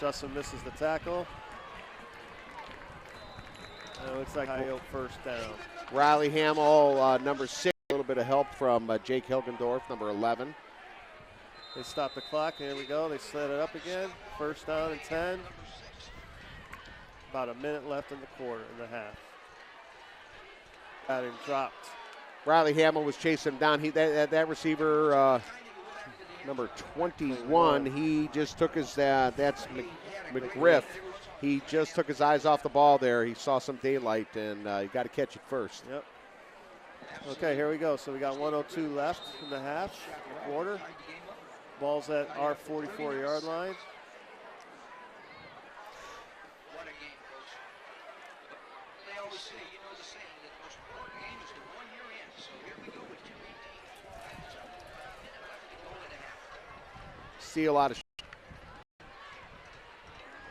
Justin misses the tackle. And it looks like Coyote first down. Riley Hamill, number 6. A little bit of help from Jake Hilgendorf, number 11. They stop the clock. Here we go. They set it up again. First down and 10. About a minute left in the half. Got him dropped. Riley Hamill was chasing him down. That receiver, number 21, he just took his, that's McGriff. He just took his eyes off the ball there. He saw some daylight, and you got to catch it first. Yep. Okay, here we go. So we got 1:02 left in the half, quarter. Ball's at our 44-yard line. What a game, Coach. They always say, the saying that the most important game is the one you're in. So here we go with 2:18. Steal out of.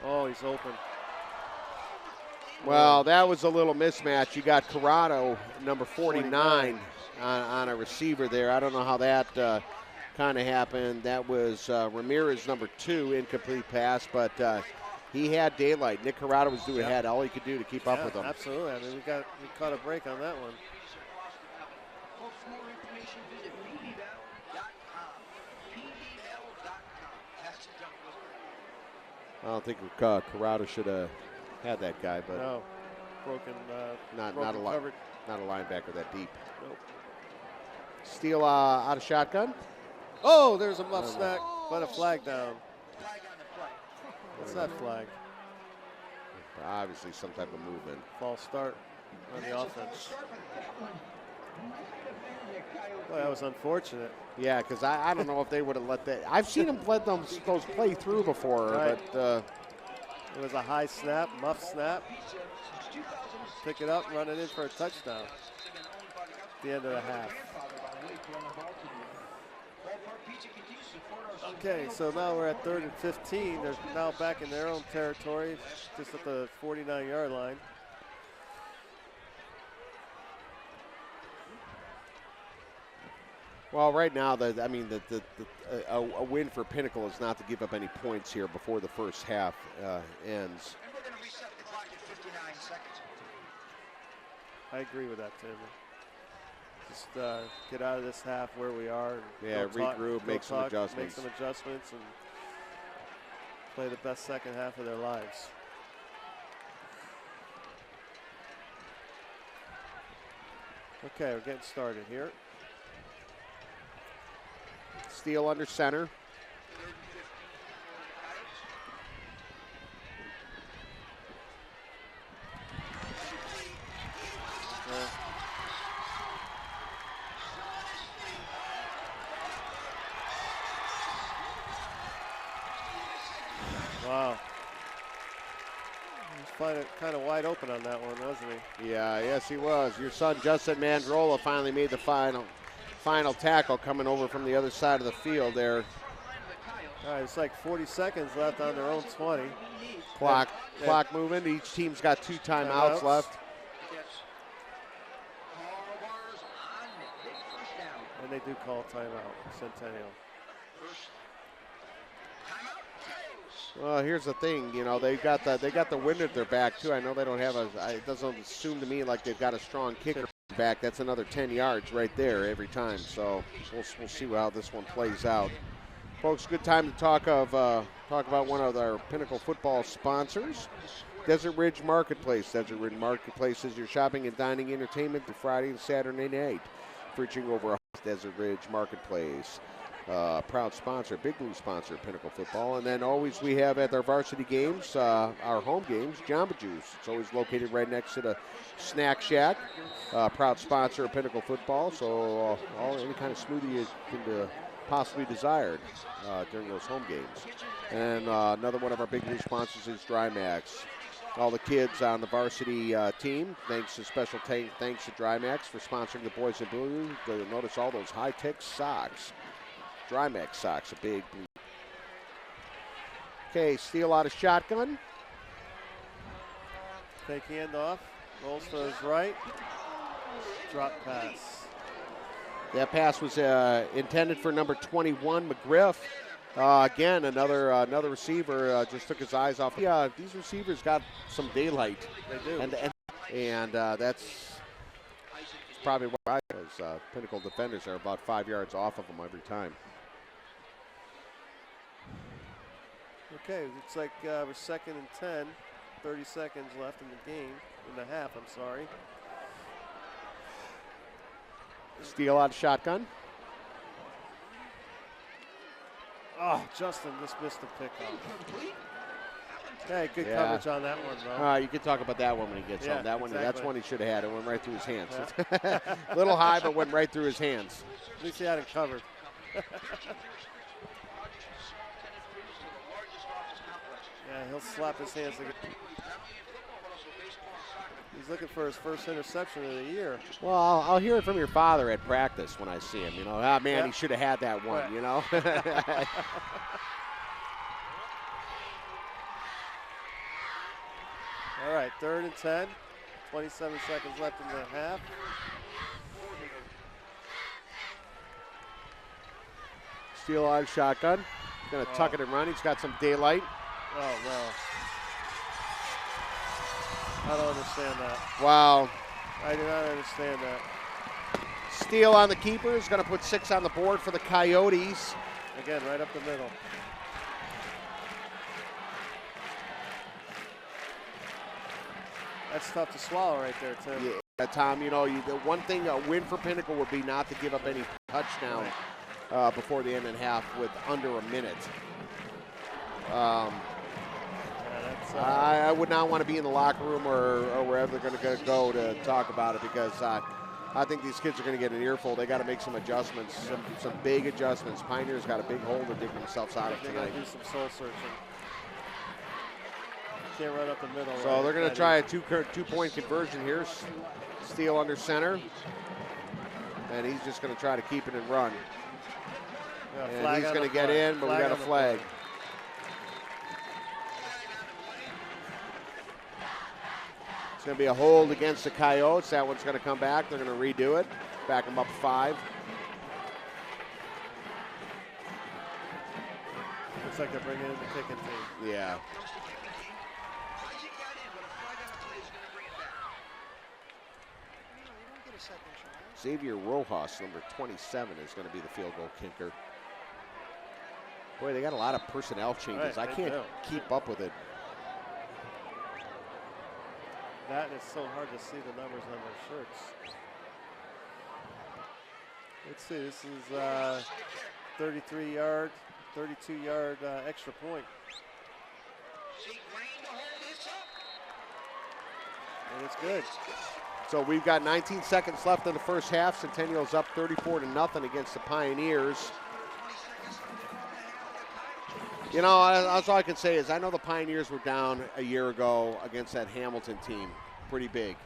Oh, he's open. Well, that was a little mismatch. You got Corrado, number 49, on a receiver there. I don't know how that kind of happened. That was Ramirez, number 2, incomplete pass, but he had daylight. Nick Corrado was doing had all he could do to keep up with him. Absolutely. I mean, we caught a break on that one. For more information, visit pbbell.com. pbbell.com. That's the jump whisper. I don't think Corrado should have had that guy, but no, broken. not a linebacker that deep. Nope. Steal out of shotgun. Oh, there's a muff snack, but a flag down. Flag on the play. What's that flag? Obviously some type of movement. False start on the offense. Boy, that was unfortunate. Yeah, because I don't know if they would have let that. I've seen them let those play through before, Right. but It was a high snap, muff snap. Pick it up, run it in for a touchdown at the end of the half. Okay, so now we're at 3rd and 15. They're now back in their own territory, just at the 49-yard line. well, right now, a win for Pinnacle is not to give up any points here before the first half ends. And we're going to reset the clock at 59 seconds. I agree with that, Tim. Just get out of this half where we are. And Yeah, regroup, make some adjustments. Make some adjustments and play the best second half of their lives. Okay, we're getting started here. Steal under center. Wow. He was kind of wide open on that one, wasn't he? Yeah, yes, he was. Your son, Justin Mandrola, finally made the final tackle coming over from the other side of the field there. All right, it's like 40 seconds left on their own 20. Clock moving. Each team's got 2 timeouts left. And they do call timeout, Centennial. Well, here's the thing. You know, they got the wind at their back too. I know they don't have it doesn't seem to me like they've got a strong kicker back. That's another 10 yards right there every time. So we'll see how this one plays out. Folks, good time to talk about one of our Pinnacle football sponsors, Desert Ridge Marketplace. Desert Ridge Marketplace is your shopping and dining entertainment through Friday and Saturday night, featuring over Desert Ridge Marketplace. Proud sponsor, Big Blue sponsor, Pinnacle football. And then always we have at our varsity games, our home games, Jamba Juice. It's always located right next to the Snack Shack. Proud sponsor of Pinnacle football. So any kind of smoothie you can possibly desired during those home games. And another one of our Big Blue sponsors is Drymax. All the kids on the varsity team, thanks to Drymax for sponsoring the boys in blue. You'll notice all those high-tech socks. Drymax socks, a big blue. Okay, steal out of shotgun. Fake handoff, rolls to his right, drop pass. That pass was intended for number 21, McGriff. Again, another receiver just took his eyes off. Yeah, these receivers got some daylight. They do. And that's probably why Pinnacle defenders are about 5 yards off of them every time. Okay, looks like we're 2nd and 10. 30 seconds left in the game, in the half, I'm sorry. Steal out of shotgun. Oh, Justin just missed the pickoff. Hey, good coverage on that one, though. You can talk about that one when he gets home. That one, exactly. That's one he should have had. It went right through his hands. Yeah. A little high, but went right through his hands. At least he had it covered. Yeah, he'll slap his hands. He's looking for his first interception of the year. Well, I'll hear it from your father at practice when I see him. You know, man, he should have had that one, you know. All right, 3rd and 10. 27 seconds left in the half. Steal out of shotgun. He's going to tuck it and run. He's got some daylight. Oh, no. I don't understand that. Wow. I do not understand that. Steal on the keeper. He's going to put 6 on the board for the Coyotes. Again, right up the middle. That's tough to swallow right there, Tim. Yeah. Tom, you know, the one thing, a win for Pinnacle would be not to give up any touchdown before the end of the half with under a minute. I would not want to be in the locker room or wherever they're going to go to talk about it, because I think these kids are going to get an earful. They got to make some adjustments, some big adjustments. Pioneers got a big hole to dig themselves out of tonight. They got to do some soul searching. Can't run up the middle. So they're going to try a two-point conversion here. Steele under center, and he's just going to try to keep it and run. And he's going to get in, but we got a flag. It's going to be a hold against the Coyotes. That one's going to come back. They're going to redo it. Back them up 5. Looks like they're bringing in the kicking team. Yeah. Xavier Rojas, number 27, is going to be the field goal kicker. Boy, they got a lot of personnel changes. I can't keep up with it. That is so hard to see the numbers on their shirts. Let's see, this is 33-yard, 32-yard extra point. And it's good. So we've got 19 seconds left in the first half. Centennial's up 34-0 against the Pioneers. You know, that's all I can say is I know the Pioneers were down a year ago against that Hamilton team, pretty big.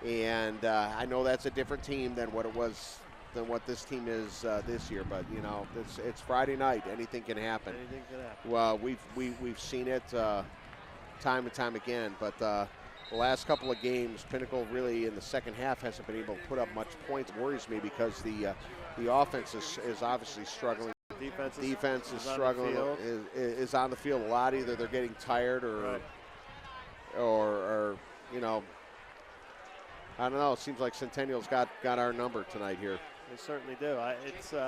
And I know that's a different team than what it was, than what this team is this year. But, you know, it's Friday night. Anything can happen. Anything can happen. Well, we've seen it time and time again. But the last couple of games, Pinnacle really in the second half hasn't been able to put up much points. It worries me because the offense is obviously struggling. Defense is struggling, is on the field a lot. Either they're getting tired or you know, I don't know. It seems like Centennial's got our number tonight here. They certainly do. It's you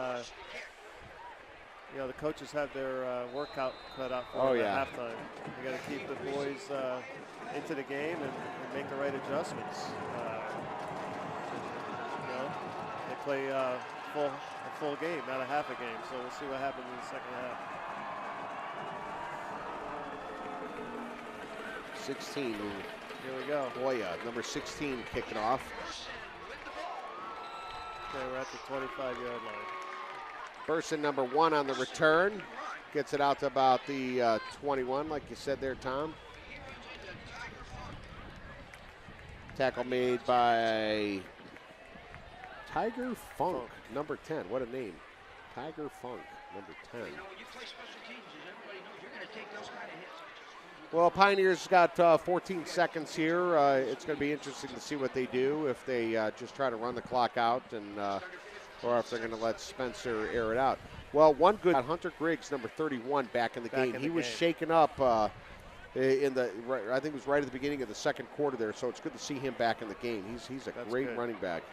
know, the coaches have their workout cut out for them at halftime. They got to keep the boys into the game and make the right adjustments. You know, they play a full game, not a half a game. So we'll see what happens in the second half. 16. Here we go. Boya, number 16, kicking off. Okay, we're at the 25-yard line. Person number 1 on the return. Gets it out to about the 21, like you said there, Tom. Tackle made by Tiger Funk, number 10. What a name. Tiger Funk, number 10. Well, Pioneers got 14 seconds here. It's going to be interesting to see what they do, if they just try to run the clock out, and or if they're going to let Spencer air it out. Well, one good, Hunter Griggs, number 31, back in the game. He was shaken up in the, I think it was right at the beginning of the second quarter there, so it's good to see him back in the game. He's a great running back.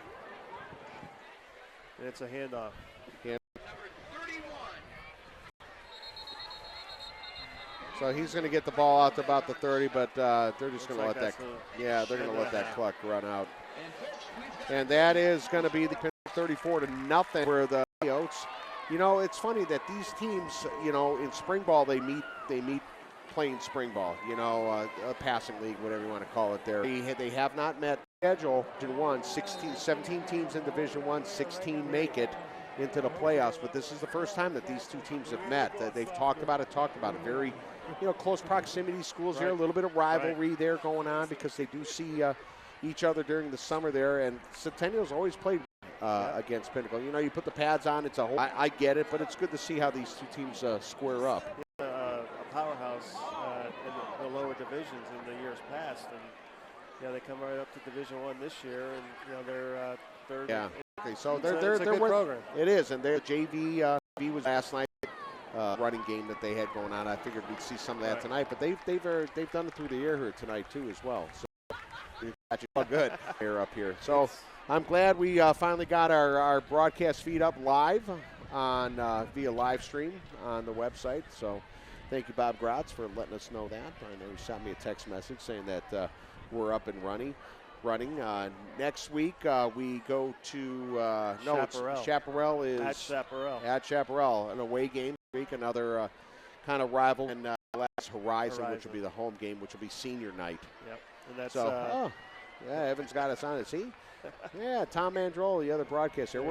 And it's a handoff. So he's going to get the ball out to about the 30, but they're just going to let that. Yeah, they're going to let that clock run out. And that is going to be the 34-0 for the Coyotes. You know, it's funny that these teams, you know, in spring ball they meet playing spring ball. You know, a passing league, whatever you want to call it. There, they have not met schedule. Division 1, 17 teams in Division 1, 16 make it into the playoffs. But this is the first time that these two teams have met. That they've talked about it. Very, you know, close proximity schools here. A little bit of rivalry there going on because they do see each other during the summer there. And Centennial's always played against Pinnacle. You know, you put the pads on. It's a whole. I get it, but it's good to see how these two teams square up. A powerhouse in the lower divisions in the years past, and yeah, they come right up to Division 1 this year, and you know they're third. Yeah. Okay, so they're a good program. It is, and their JV was last night running game that they had going on. I figured we'd see some of that tonight, but they've done it through the air here tonight too as well. So they've got you all good here up here. So I'm glad we finally got our broadcast feed up live on via live stream on the website. So thank you, Bob Grotz, for letting us know that. I know he sent me a text message saying that we're up and running. running. Next week we go to Chaparral. Chaparral is At Chaparral. At Chaparral, an away game. Week another kind of rival, and last Horizon, which will be the home game, which will be senior night. Yep, and that's so. Yeah, Evan's got us on it. See, yeah, Tom Mandrola, the other broadcaster.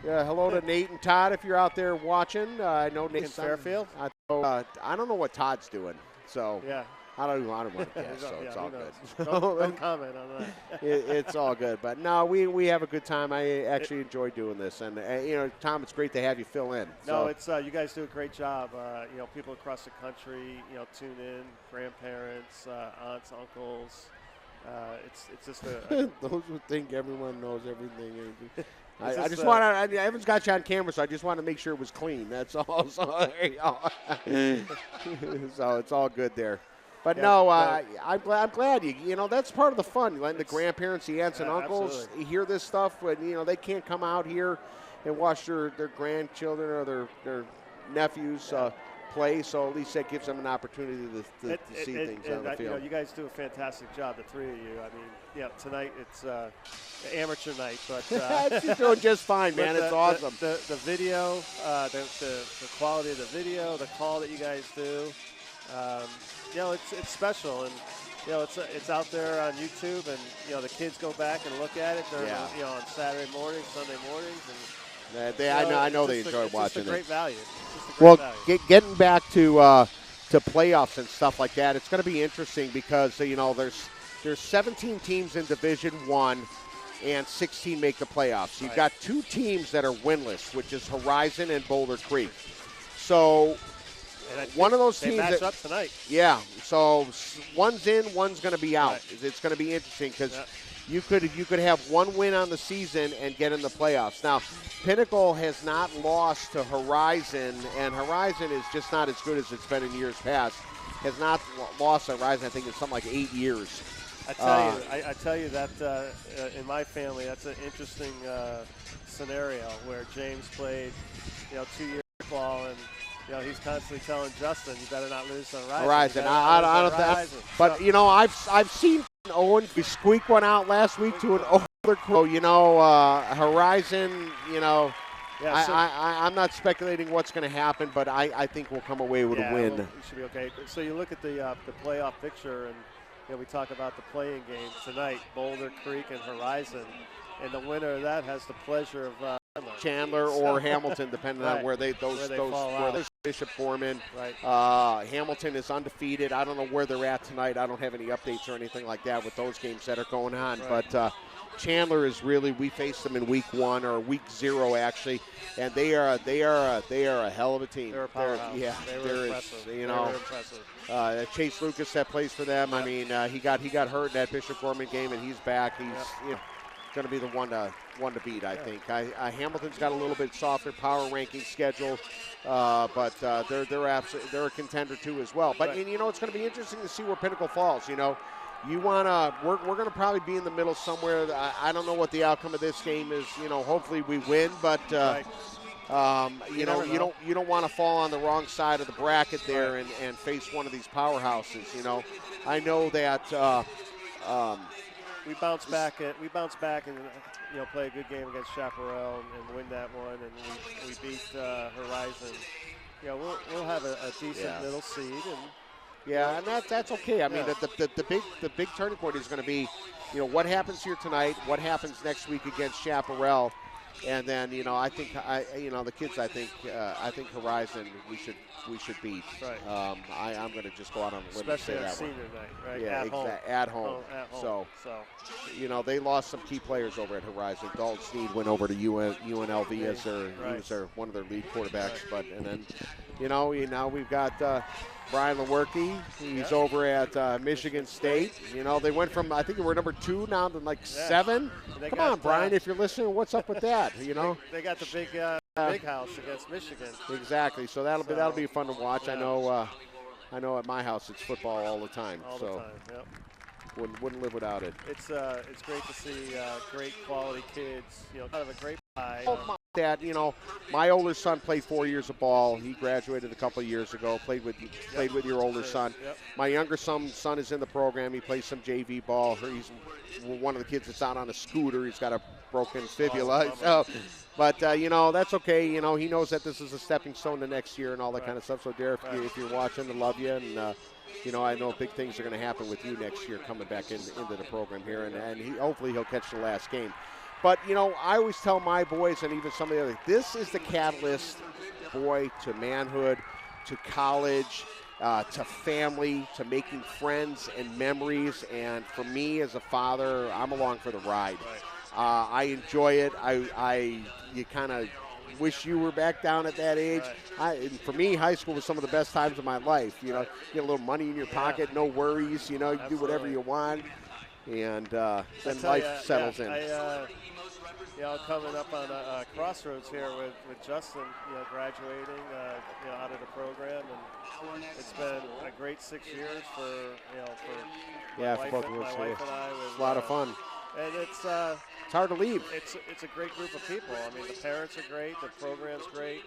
Yeah, hello to Nate and Todd if you're out there watching. I know Nate in Fairfield. I don't know what Todd's doing, so yeah. I don't want to guess, so it's all good. Don't comment on that. It's all good, but no, we have a good time. I actually enjoy doing this, and Tom, it's great to have you fill in. No, it's you guys do a great job. People across the country, tune in, grandparents, aunts, uncles. It's just those who think everyone knows everything. I just want to. Evan's got you on camera, so I just want to make sure it was clean. That's all. So there you go. So it's all good there. But no, I'm glad you that's part of the fun. Letting the grandparents, the aunts and uncles hear this stuff when they can't come out here and watch their grandchildren or their nephews play. So at least that gives them an opportunity to see things on the field. You guys do a fantastic job, the three of you. I mean, tonight it's amateur night, but you're doing just fine, man. It's awesome. The video, the quality of the video, the call that you guys do. It's special, and it's out there on YouTube, and the kids go back and look at it. They're on Saturday mornings, Sunday mornings, and I know they enjoy watching it. It's just a great value. Getting back to playoffs and stuff like that, it's going to be interesting because there's 17 teams in Division I, and 16 make the playoffs. You've got two teams that are winless, which is Horizon and Boulder Creek. So. One of those teams match up tonight. Yeah, so one's in, one's going to be out. Right. It's going to be interesting because you could have one win on the season and get in the playoffs. Now, Pinnacle has not lost to Horizon, and Horizon is just not as good as it's been in years past. Has not lost to Horizon, I think, in something like 8 years. I tell you that in my family, that's an interesting scenario where James played, 2 years football, and he's constantly telling Justin, "You better not lose to Horizon." I don't think. But I've seen Owen squeak one out last week to an older crew. Horizon. I'm not speculating what's going to happen, but I think we'll come away with a win. Well, we should be okay. So you look at the playoff picture, and we talk about the playing game tonight: Boulder Creek and Horizon, and the winner of that has the pleasure of. Chandler or Hamilton, depending on where they Bishop Gorman. Right. Hamilton is undefeated. I don't know where they're at tonight. I don't have any updates or anything like that with those games that are going on. Right. But Chandler is really, we faced them in week 1 or week 0 actually, and they are a hell of a team. They're a powerhouse. They were impressive. Chase Lucas that plays for them. Yep. I mean, he got hurt in that Bishop Gorman game, and he's back. He's going to be the one to beat, I think. Hamilton's got a little bit softer power ranking schedule, but they're a contender too as well. But it's going to be interesting to see where Pinnacle falls. We're going to probably be in the middle somewhere. I don't know what the outcome of this game is. Hopefully we win, but you don't want to fall on the wrong side of the bracket there and face one of these powerhouses. I know that. We bounce back and play a good game against Chaparral and win that one, and we beat Horizon. We'll have a decent middle seed, and and that's okay. I mean, the big turning point is going to be, what happens here tonight, what happens next week against Chaparral, and then I think the kids I think Horizon we should beat. Right. I'm going to just go out on a limb and say that senior one. night, right? Yeah, at home. So they lost some key players over at Horizon. Dalton Sneed went over to UNLV as he was one of their lead quarterbacks. But and then now we've got Brian Lewerke. He's over at Michigan State. They went from, I think they were number 2 now to 7. Come on, Brian, if you're listening, what's up with that? They got the big house against Michigan. Exactly. So that'll be fun to watch. Yeah. I know at my house it's football all the time. All the time. Yep. Wouldn't live without it. It's great to see great quality kids. Kind of a great pie. Oh that, my older son played 4 years of ball. He graduated a couple of years ago, played with your older son. Yep. My younger son is in the program. He plays some JV ball. He's one of the kids that's out on a scooter. He's got a broken fibula. But, that's okay. He knows that this is a stepping stone to next year and all that kind of stuff. So, Derek, if you're watching, I love you. And, I know big things are going to happen with you next year coming back into the program here. And hopefully he'll catch the last game. But, I always tell my boys and even some of the others, this is the catalyst, boy, to manhood, to college, to family, to making friends and memories. And for me as a father, I'm along for the ride. I enjoy it. You kind of wish you were back down at that age. For me, high school was some of the best times of my life. You get a little money in your pocket, no worries. You do whatever you want, and then life settles in. Coming up on a crossroads here with Justin, graduating, out of the program, and it's been a great 6 years for my wife and I. It's a lot of fun. And it's hard to leave. It's a great group of people. I mean, the parents are great. The program's great.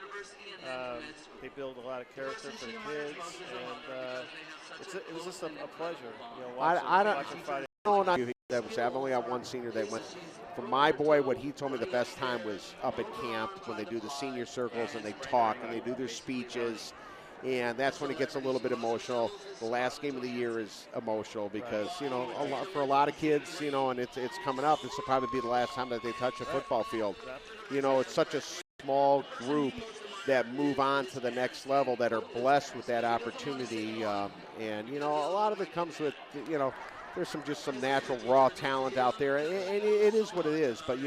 They build a lot of character for the kids, and it was just a pleasure. Watching Friday. I've only got one senior that went. For my boy, what he told me the best time was up at camp when they do the senior circles and they talk and they do their speeches. And that's when it gets a little bit emotional. The last game of the year is emotional because, for a lot of kids, and it's coming up. This will probably be the last time that they touch a football field. It's such a small group that move on to the next level that are blessed with that opportunity. And a lot of it comes with, there's some natural raw talent out there, and it is what it is. But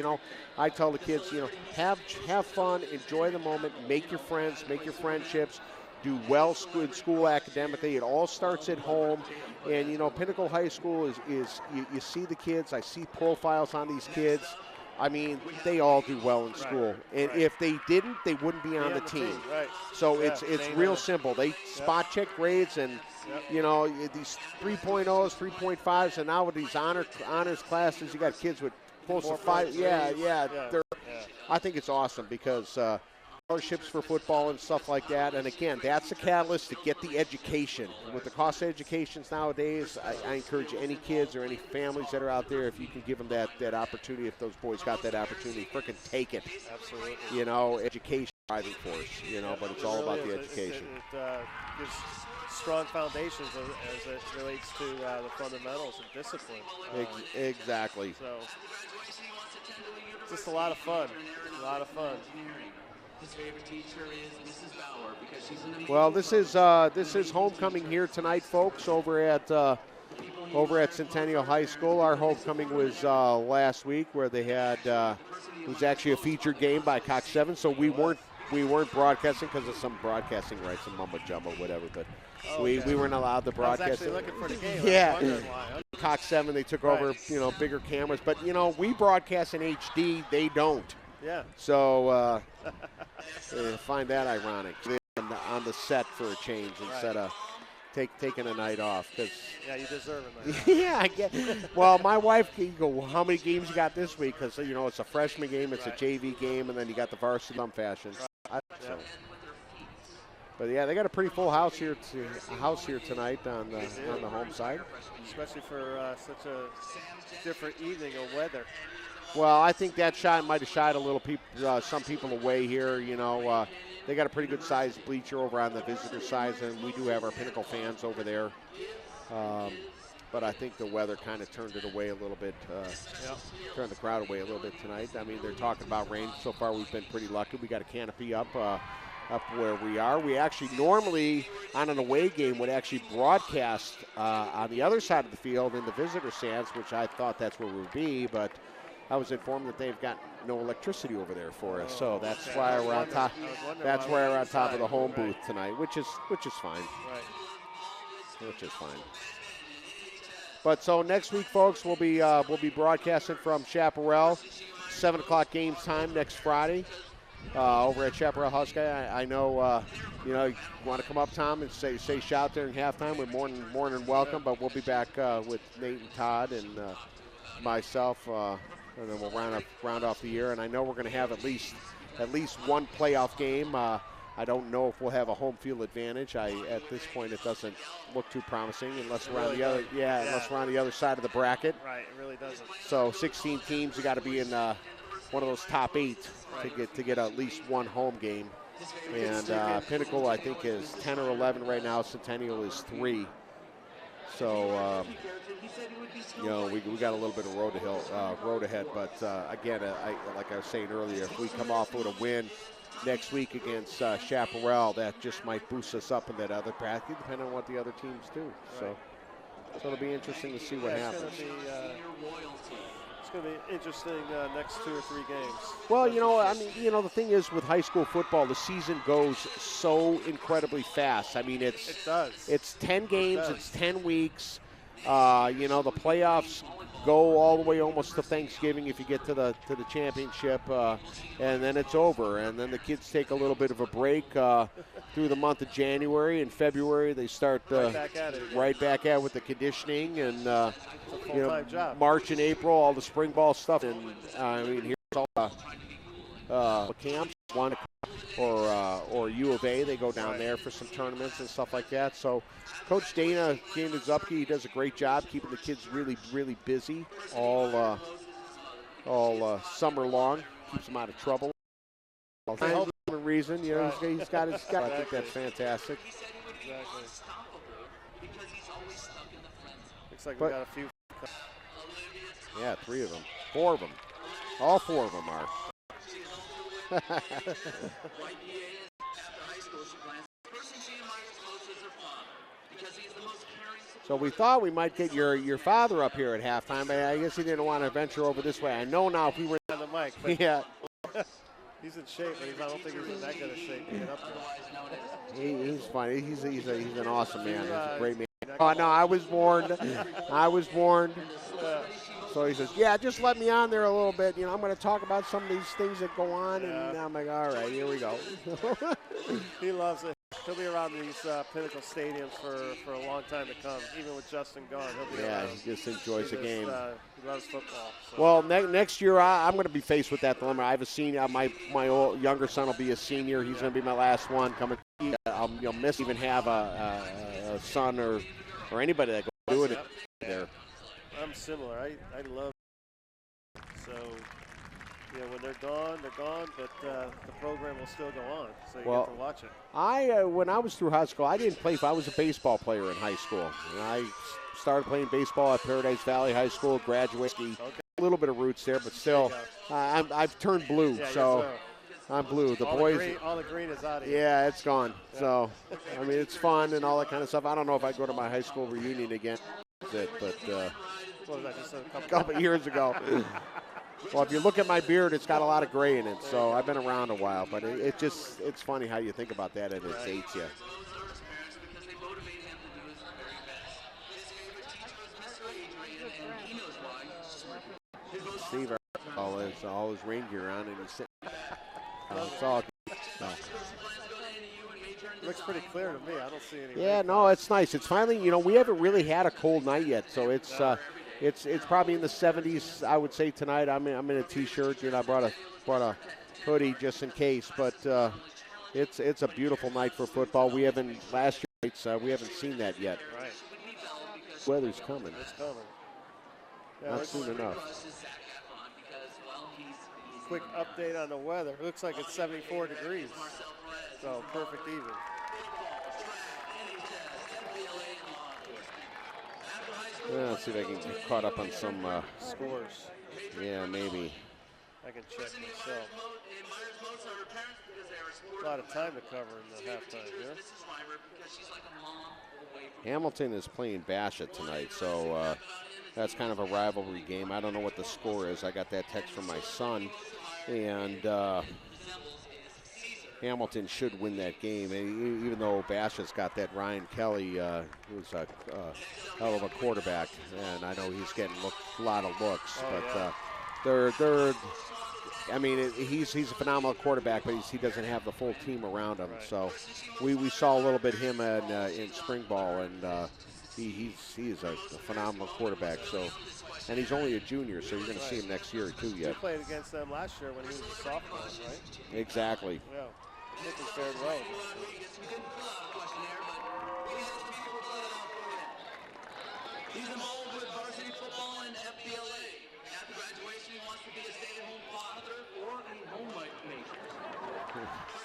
I tell the kids, have fun, enjoy the moment, make your friends, make your friendships. Do well in school academically. It all starts at home. And, Pinnacle High School is you see the kids. I see profiles on these kids. I mean, they all do well in school. And if they didn't, they wouldn't be on the team. Right. So it's real simple. They spot check grades and, these 3.0s, 3.5s, and now with these honors classes, you got kids with close to 5. I think it's awesome because scholarships for football and stuff like that. And again, that's the catalyst to get the education. With the cost of educations nowadays, I encourage any kids or any families that are out there, if you can give them that opportunity, if those boys got that opportunity, frickin' take it. Absolutely. Education driving force, but it's all about the education. It gives strong foundations as it relates to the fundamentals and discipline. Exactly. So it's just a lot of fun. His favorite teacher is Mrs. Bauer because she's an Well, this is homecoming here tonight, folks, over at Centennial High School. Our homecoming was last week, where they had it was actually a featured game by Cox 7, so we weren't broadcasting because of some broadcasting rights, some mumbo jumbo, whatever. But we weren't allowed to broadcast. I was actually looking for the game. Yeah, Cox 7, they took over bigger cameras, but we broadcast in HD, they don't. Yeah. So I find that ironic. On the set for a change instead of taking a night off. Yeah, you deserve it. Yeah, I get. Well, my wife, you go, well, how many games you got this week? Because it's a freshman game, it's a JV game, and then you got the varsity some fashion. So. But yeah, they got a pretty full house here tonight on the home side. Especially for such a different evening of weather. Well, I think that shot might have shied a little some people away here. They got a pretty good sized bleacher over on the visitor side, and we do have our Pinnacle fans over there. But I think the weather kind of turned it away a little bit, turned the crowd away a little bit tonight. I mean, they're talking about rain. So far, we've been pretty lucky. We got a canopy up where we are. We actually normally, on an away game, would actually broadcast on the other side of the field in the visitor stands, which I thought that's where we would be, but I was informed that they've got no electricity over there for us, so that's why we're on top. That's why we're on top of the home booth tonight, which is fine. Right. Which is fine. But so next week, folks, we'll be broadcasting from Chaparral, 7 o'clock games time next Friday, over at Chaparral Husky. I know you want to come up, Tom, and say shout during halftime. We're more than welcome. But we'll be back with Nate and Todd and myself. and then we'll round off the year. And I know we're going to have at least one playoff game. I don't know if we'll have a home field advantage. At this point, it doesn't look too promising unless we're on the other. Unless we're on the other side of the bracket. Right, it really doesn't. So 16 teams, you got to be in one of those top 8 to get at least one home game. And Pinnacle, I think, is 10 or 11 right now. Centennial is 3. So we got a little bit of road ahead. But again, like I was saying earlier, if we come off with a win next week against Chaparral, that just might boost us up in that other bracket, depending on what the other teams do. So it'll be interesting to see what happens. It's going to be interesting next 2 or 3 games. Well, the thing is with high school football, the season goes so incredibly fast. I mean, it does. It's 10 games. It's 10 weeks. The playoffs go all the way almost to Thanksgiving if you get to the championship, and then it's over. And then the kids take a little bit of a break through the month of January. And February they start right back at it with the conditioning and job. March and April, all the spring ball stuff. And here's all the camps. One or U of A, they go down there for some tournaments and stuff like that. So Coach Dana Zupke, he does a great job keeping the kids really, really busy all summer long. Keeps them out of trouble. For reason, he's got his I think that's fantastic. Exactly. Looks like we got a few. Yeah, 3 of them, 4 of them, all 4 of them are. So we thought we might get your father up here at halftime, but I guess he didn't want to venture over this way. I know now if we were on the mic, but yeah, he's in shape, but I don't think he's in that good of shape to get up there. He's fine. He's an awesome man. He's a great man. Oh no, I was warned. So he says, yeah, just let me on there a little bit. I'm going to talk about some of these things that go on. Yeah. And I'm like, all right, here we go. He loves it. He'll be around these Pinnacle stadiums for a long time to come. Even with Justin gone, he'll be around. He just enjoys the game. He loves football. So. Well, next year I'm going to be faced with that dilemma. I have a senior. My old younger son will be a senior. He's going to be my last one coming. I'll miss even have a son or anybody that goes doing it there. I'm similar. I love it. So, when they're gone, but the program will still go on. So you get to watch it. When I was through high school, I didn't play. I was a baseball player in high school. And I started playing baseball at Paradise Valley High School, graduated. Okay. A little bit of roots there, but still, I've turned blue. Yeah, so I'm blue. The boys. All the green is out of here. Yeah, it's gone. Yeah. So, it's fun and all that kind of stuff. I don't know if I go to my high school reunion again. But what was that, just a couple years ago. Well, if you look at my beard, it's got a lot of gray in it, so I've been around a while. But it's funny how you think about that and it dates you. Steve all his rain gear on, and he's sitting. It's all good. Looks pretty clear to me. I don't see any. Yeah, no, it's nice. It's finally, we haven't really had a cold night yet, so it's probably in the 70s. I would say tonight. I'm in a t-shirt. I brought a hoodie just in case, but it's a beautiful night for football. We haven't we haven't seen that yet. Right. Weather's coming. It's coming. Yeah, not soon enough. Quick update on the weather. It looks like it's 74 degrees. So perfect even. Yeah, let's see if I can get caught up on some scores. Yeah, maybe. I can check myself. A lot of time to cover in the halftime here. Hamilton is playing Bassett tonight, so that's kind of a rivalry game. I don't know what the score is. I got that text from my son, and Hamilton should win that game, even though Bassett's got that Ryan Kelly, who's a hell of a quarterback, and I know he's getting a lot of looks. They're he's a phenomenal quarterback, but he doesn't have the full team around him. Right. So we saw a little bit of him in spring ball, and He is a phenomenal quarterback. So, and he's only a junior, so you're going to see him next year too. We Yet. played against them last year when he was a sophomore, right? Exactly. Yeah. I think we fared well. He's involved with varsity football and FBLA. After graduation, he wants to be a stay-at-home father or a homemaker.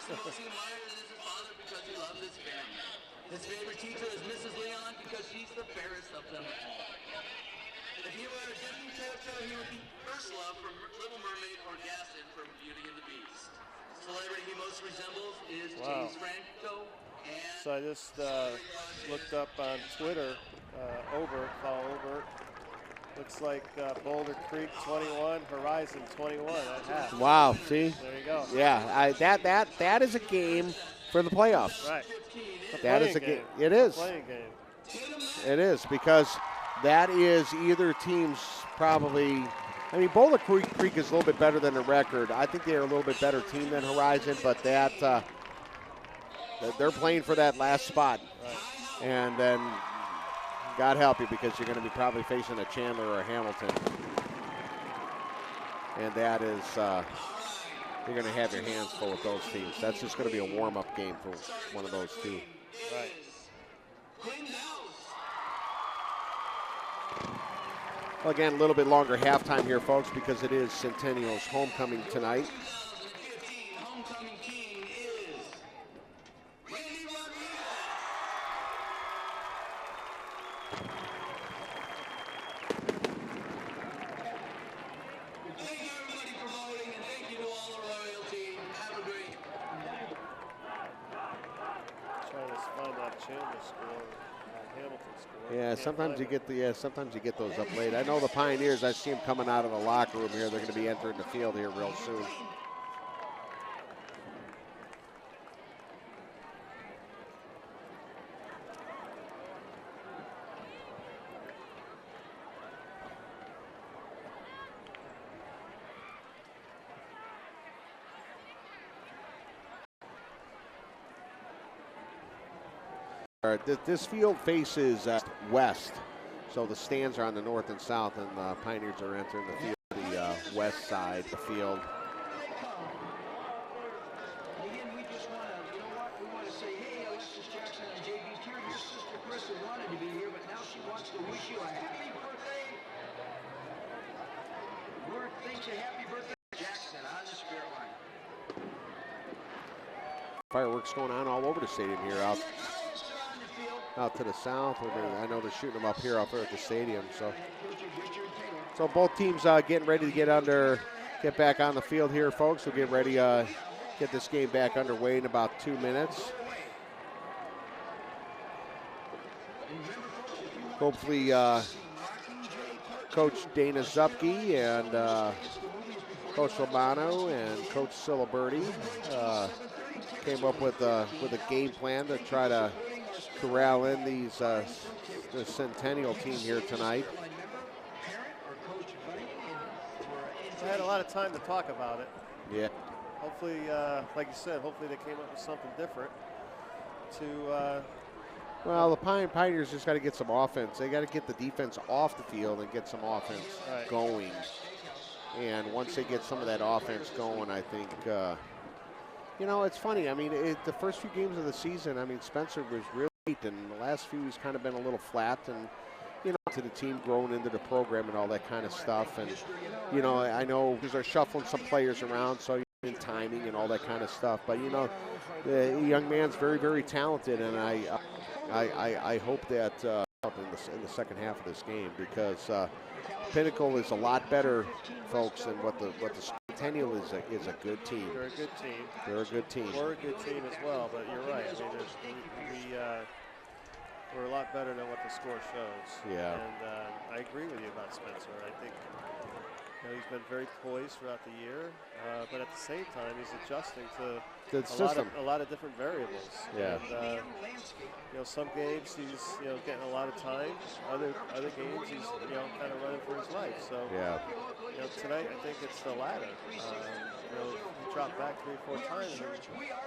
Personally, he admires his father because he loves his family. His favorite teacher is Mrs. Leon because she's the fairest of them all. If he were a Disney character, he would be Ursula from Little Mermaid or Gaston from Beauty and the Beast. The celebrity he most resembles is James Franco. So I just looked up on Twitter, follow Obert. Looks like Boulder Creek 21, Horizon 21 at half. Wow, see? There you go. Yeah, that is a game for the playoffs. Right. That is a game. It is. Playing game. It is, because that is either team's probably. I mean, Boulder Creek is a little bit better than the record. I think they're a little bit better team than Horizon, but that they're playing for that last spot. Right. And then God help you, because you're going to be probably facing a Chandler or a Hamilton. And that is, you're going to have your hands full with those teams. That's just going to be a warm-up game for one of those two. Right. Well, again, a little bit longer halftime here, folks, because it is Centennial's homecoming tonight. Yeah, sometimes you get those up late. I know the Pioneers, I see them coming out of the locker room here. They're going to be entering the field here real soon. This field faces west, so the stands are on the north and south, and the Pioneers are entering the field, the west side of the field. Again, we just want to, you know what? We want to say, hey, Alexis Jackson and JB's here. Your sister Krista wanted to be here, but now she wants to wish you a happy birthday. Word thinks a happy birthday, Jackson, on the spirit line. Fireworks going on all over the stadium here, out to the south. I know they're shooting them up here at the stadium. So both teams getting ready to get back on the field here, folks. We'll get ready get this game back underway in about 2 minutes. Hopefully, Coach Dana Zupke and Coach Romano and Coach Siliberti came up with a game plan to try to corral in the Centennial team here tonight. I had a lot of time to talk about it. Yeah. Hopefully, like you said, hopefully they came up with something different to. Well, the Pioneers just got to get some offense. They got to get the defense off the field and get some offense going. And once they get some of that offense going, I think, you know, it's funny. I mean, the first few games of the season, I mean, Spencer was really great, and the last few he's kind of been a little flat, and, you know, to the team growing into the program and all that kind of stuff. And, you know, I know because they're shuffling some players around, so in timing and all that kind of stuff. But, you know, the young man's very, very talented, and I hope that in the second half of this game, because Pinnacle is a lot better, folks, than what the Centennial is a good team. They're a good team. They're a good team. We're a good team as well, but you're right. I mean, we're a lot better than what the score shows. Yeah. And I agree with you about Spencer. I think, you know, he's been very poised throughout the year, but at the the same time, he's adjusting to The system. a lot of different variables. Yeah. And, some games he's getting a lot of time. Other games he's kind of running for his life. So Yeah. Tonight I think it's the latter. He dropped back 3 or 4 times, and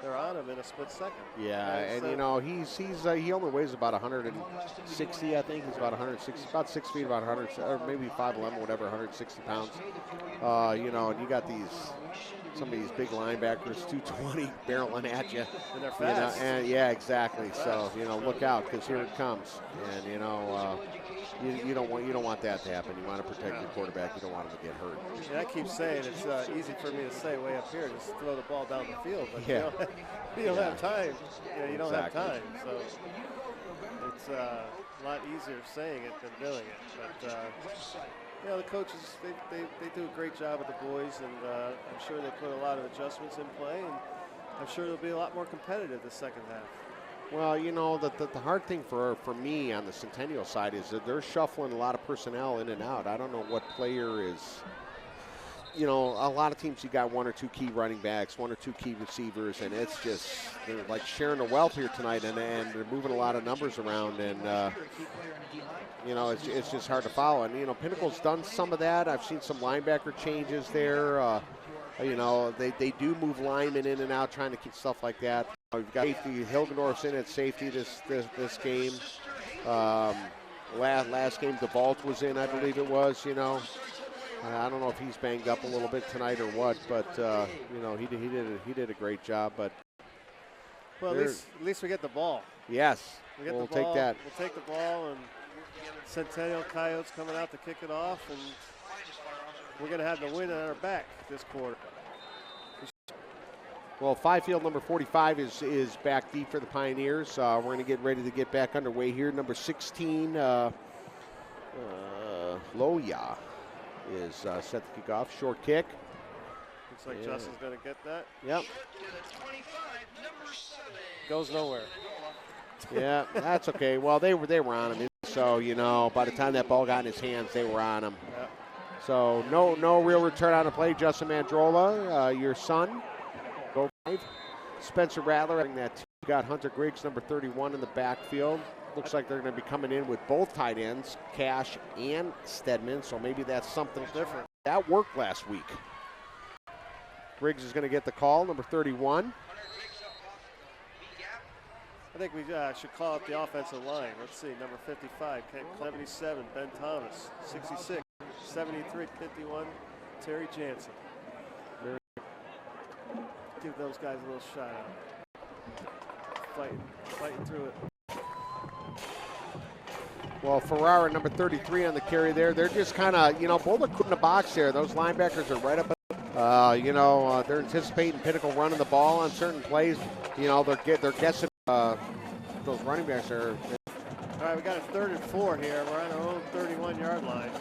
they're on him in a split second. Yeah, and he only weighs about 160, I think. He's about 160, about 6 feet, about 100, or maybe 5'11", whatever, 160 pounds. And you got some of these big linebackers, 220, barreling at you. And they're fast. And yeah, exactly. So look out, because here it comes. And you don't want that to happen. You want to protect your quarterback. You don't want him to get hurt. And I keep saying it's easy for me to say way up here, just throw the ball down the field, but Yeah. you don't have time. You don't Exactly. have time. So it's a lot easier saying it than doing it. But the coaches they do a great job with the boys, and I'm sure they put a lot of adjustments in play, and I'm sure they'll be a lot more competitive the second half. Well, the hard thing for me on the Centennial side is that they're shuffling a lot of personnel in and out. I don't know what player is. A lot of teams, you got 1 or 2 key running backs, 1 or 2 key receivers, and it's just, they're like sharing the wealth here tonight, and they're moving a lot of numbers around, and it's just hard to follow. And Pinnacle's done some of that. I've seen some linebacker changes there. They do move linemen in and out, trying to keep stuff like that. We've got safety. Hilgendorf's in at safety this game. Last game, DeVault was in, I believe it was. I don't know if he's banged up a little bit tonight or what, but he did a great job. But well, at least we get the ball. Yes, We'll take that. We'll take the ball, and Centennial Coyotes coming out to kick it off, and we're going to have the win on our back this quarter. Well, field number 45 is back deep for the Pioneers. We're going to get ready to get back underway here. Number 16, Loya, is set to kick off. Short kick. Looks like Justin's going to get that. Yep. Goes nowhere. Yeah, that's okay. Well, they were on him. So, by the time that ball got in his hands, they were on him. Yep. So, no real return on the play. Justin Mandrola, your son. Go 5. Spencer Rattler. That got Hunter Griggs, number 31, in the backfield. Looks like they're going to be coming in with both tight ends, Cash and Stedman. So maybe that's something different. That worked last week. Griggs is going to get the call, number 31. I think we should call up the offensive line. Let's see, number 55, 77, Ben Thomas, 66, 73, 51, Terry Jansen. Give those guys a little shout out. Fighting through it. Well, Ferrara, number 33 on the carry there. They're just kind of, both are in the box there. Those linebackers are right up. They're anticipating Pinnacle running the ball on certain plays. They're guessing those running backs are. All right, we got a 3rd and 4 here. We're on our own 31-yard line.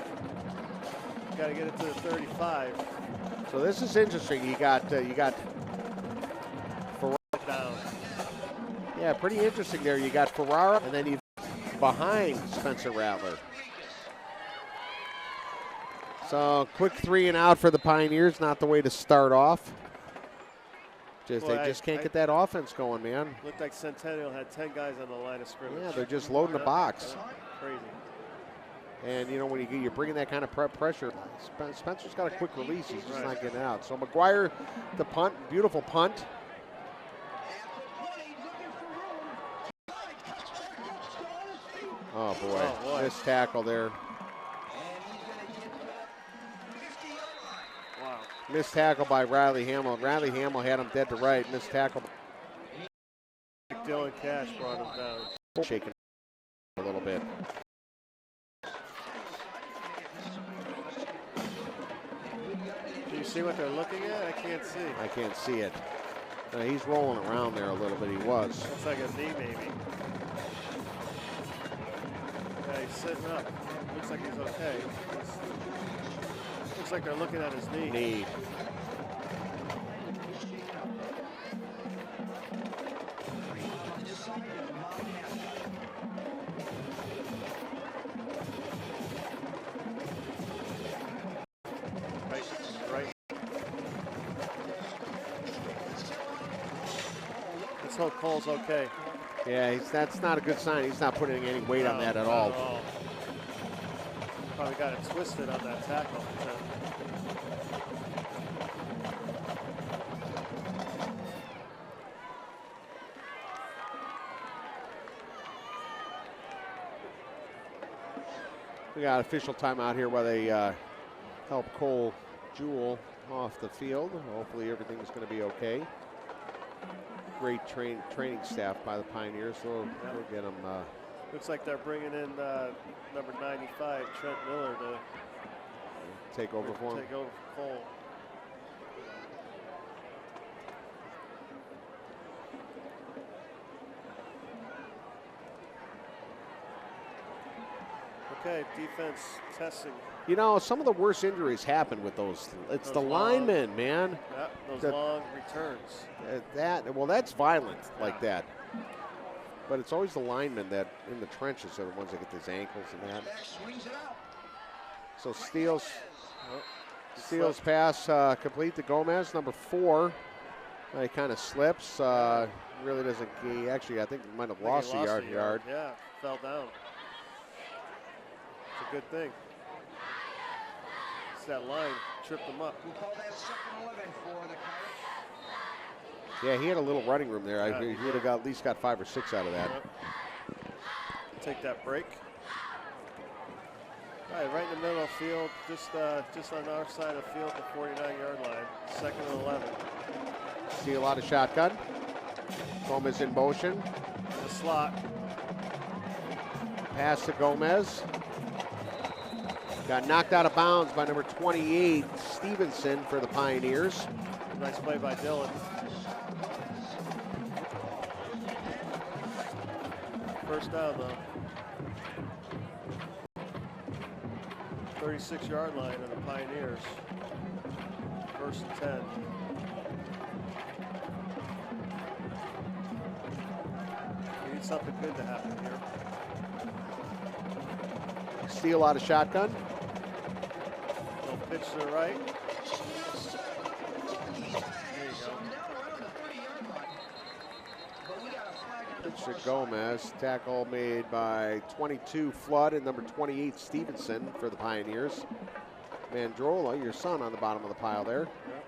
Got to get it to the 35. So this is interesting. You got Ferrara down. Yeah, pretty interesting there. You got Ferrara, and then you behind Spencer Rattler. So quick 3 and out for the Pioneers. Not the way to start off. They just can't get that offense going, man. Looked like Centennial had 10 guys on the line of scrimmage. Yeah, they're just loading the box. Crazy. And, when you're bringing that kind of pressure, Spencer's got a quick release. He's just not getting out. So McGuire, the punt, beautiful punt. Oh, boy. Missed tackle there. Wow. Missed tackle by Riley Hamill. Riley Hamill had him dead to right. Missed tackle. Dylan Cash brought him down. Shaking a little bit. Do you see what they're looking at? I can't see. I can't see it. He's rolling around there a little bit. He was. Looks like a knee, maybe. Yeah, he's sitting up. Looks like he's okay. Looks like they're looking at his knee. Let's hope Cole's okay. Yeah, that's not a good sign. He's not putting any weight on that at all. Probably got it twisted on that tackle. We got official timeout here while they help Cole Jewell off the field. Hopefully everything's going to be okay. Great training staff by the Pioneers. So we'll get them. Looks like they're bringing in number 95, Trent Miller, to take over for him. Take over for Cole. Okay, defense testing. You know, some of the worst injuries happen with those. It's those the linemen, man. Yeah, those long returns. That's violent like that. But it's always the linemen that in the trenches are the ones that get these ankles and that. So Steele's pass complete to Gomez, number 4. He kind of slips. Really doesn't. Actually, I think he might have lost a yard. Yeah, fell down. It's a good thing. It's that line tripped him up. We'll call that 2nd 11 for the Coyotes. Yeah, he had a little running room there. He would have at least got 5 or 6 out of that. Take that break. All right, right in the middle of the field, just on our side of the field, the 49-yard line. 2nd and 11. Steele out of shotgun. Gomez in motion. In the slot. Pass to Gomez. Got knocked out of bounds by number 28, Stevenson, for the Pioneers. Nice play by Dylan. First down, though. 36-yard line of the Pioneers. 1st and 10. We need something good to happen here. Steele out of shotgun. Pitch to the right. There you go. Pitch to Gomez. Tackle made by 22 Flood and number 28 Stevenson for the Pioneers. Mandrola, your son, on the bottom of the pile there. Yep.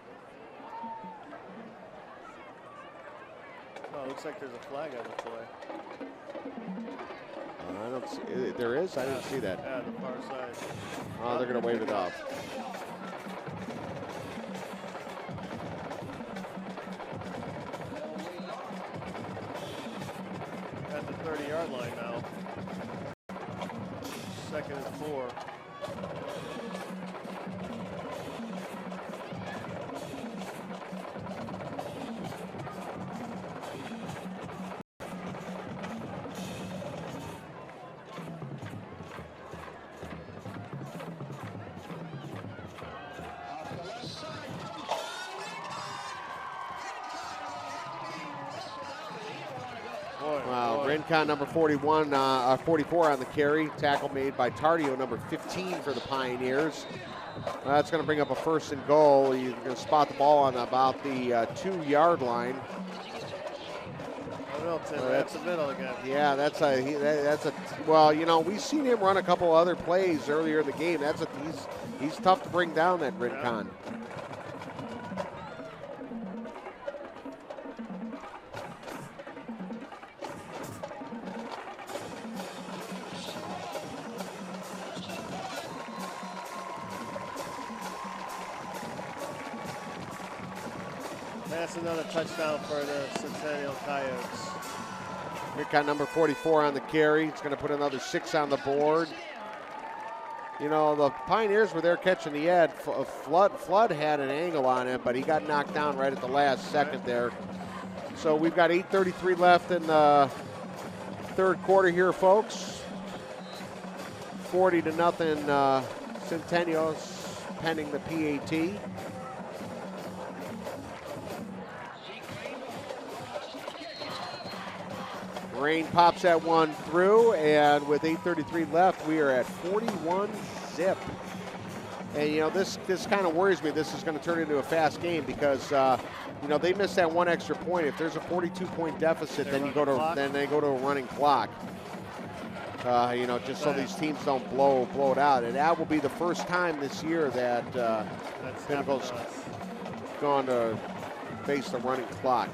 Oh, looks like there's a flag on the play. I don't see. There is? I didn't see that. Yeah, the far side. Oh, they're going to wave it off. At the 30-yard line now. 2nd and 4. Rincon, number 41, 44 on the carry. Tackle made by Tardio, number 15 for the Pioneers. That's going to bring up a 1st and goal. You're going to spot the ball on about the 2-yard line. Oh, no, Tim, that's the middle again. Yeah, that's a. Well, you know, we've seen him run a couple other plays earlier in the game. He's tough to bring down, that Rincon. Yeah. That's another touchdown for the Centennial Coyotes. Rincon, number 44 on the carry. It's going to put another 6 on the board. You know, the Pioneers were there catching the edge. Flood had an angle on it, but he got knocked down right at the last second there. So we've got 8:33 left in the 3rd quarter here, folks. 40-0 Centennial pending the PAT. Rain pops that one through, and with 8:33 left, we are at 41-zip. And, you know, this kind of worries me. This is going to turn into a fast game because, you know, they missed that one extra point. If there's a 42-point deficit, then they go to a running clock. You know, just so these teams don't blow it out. And that will be the first time this year that Pinnacle's gone to face the running clock.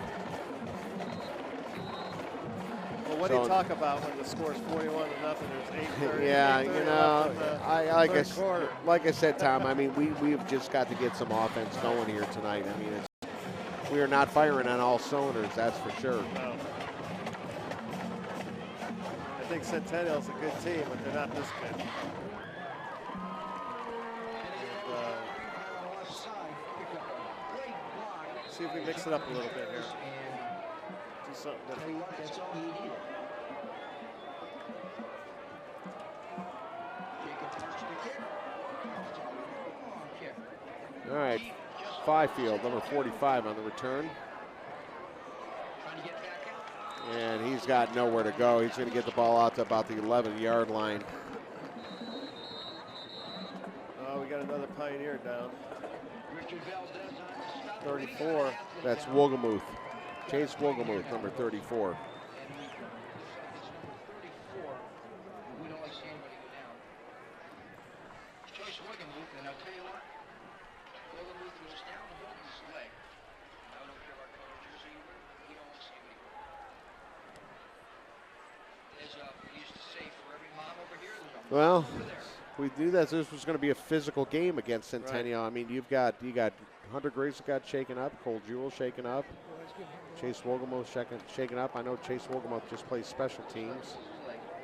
Well, what do you talk about when the score's 41-0? There's 8:30. Yeah, you know, like I said, Tom. I mean, we've just got to get some offense going here tonight. I mean, we are not firing on all cylinders. That's for sure. No. I think Centennial's a good team, but they're not this good. See if we mix it up a little bit here. Do something different. That's all he needed. All right, Fifield, number 45 on the return. And he's got nowhere to go. He's going to get the ball out to about the 11-yard line. Oh, we got another Pioneer down. 34. That's Woolgamuth. Chase Woolgamuth, number 34. Well, we knew that this was going to be a physical game against Centennial. Right. I mean, you got Hunter Griggs got shaken up, Cole Jewell shaken up, Chase Woolgamuth shaken up. I know Chase Woolgamuth just plays special teams.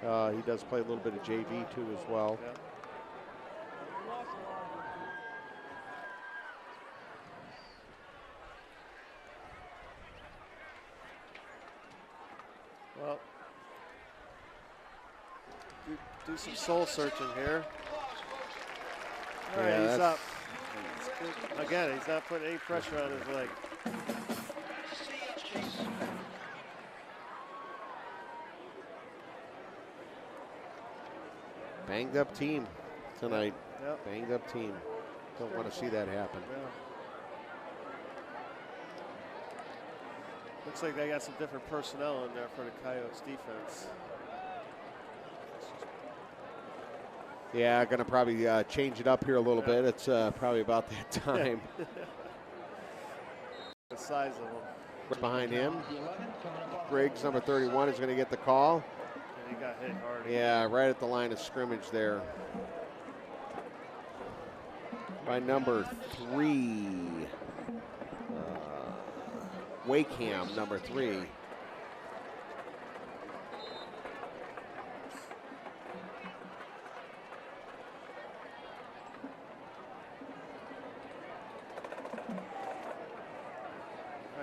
He does play a little bit of JV too as well. Yeah. Well, do some soul searching here. All right, he's up. Again, he's not putting any pressure on his leg. Banged up team tonight. Yep. Banged up team. Don't want to see that happen. Yeah. Looks like they got some different personnel in there for the Coyotes defense. Yeah, going to probably change it up here a little bit. It's probably about that time. The size of him. Behind him, Griggs, number 31, is going to get the call. And he got hit hard. Yeah, right at the line of scrimmage there. By number 3, Wakeham, number 3.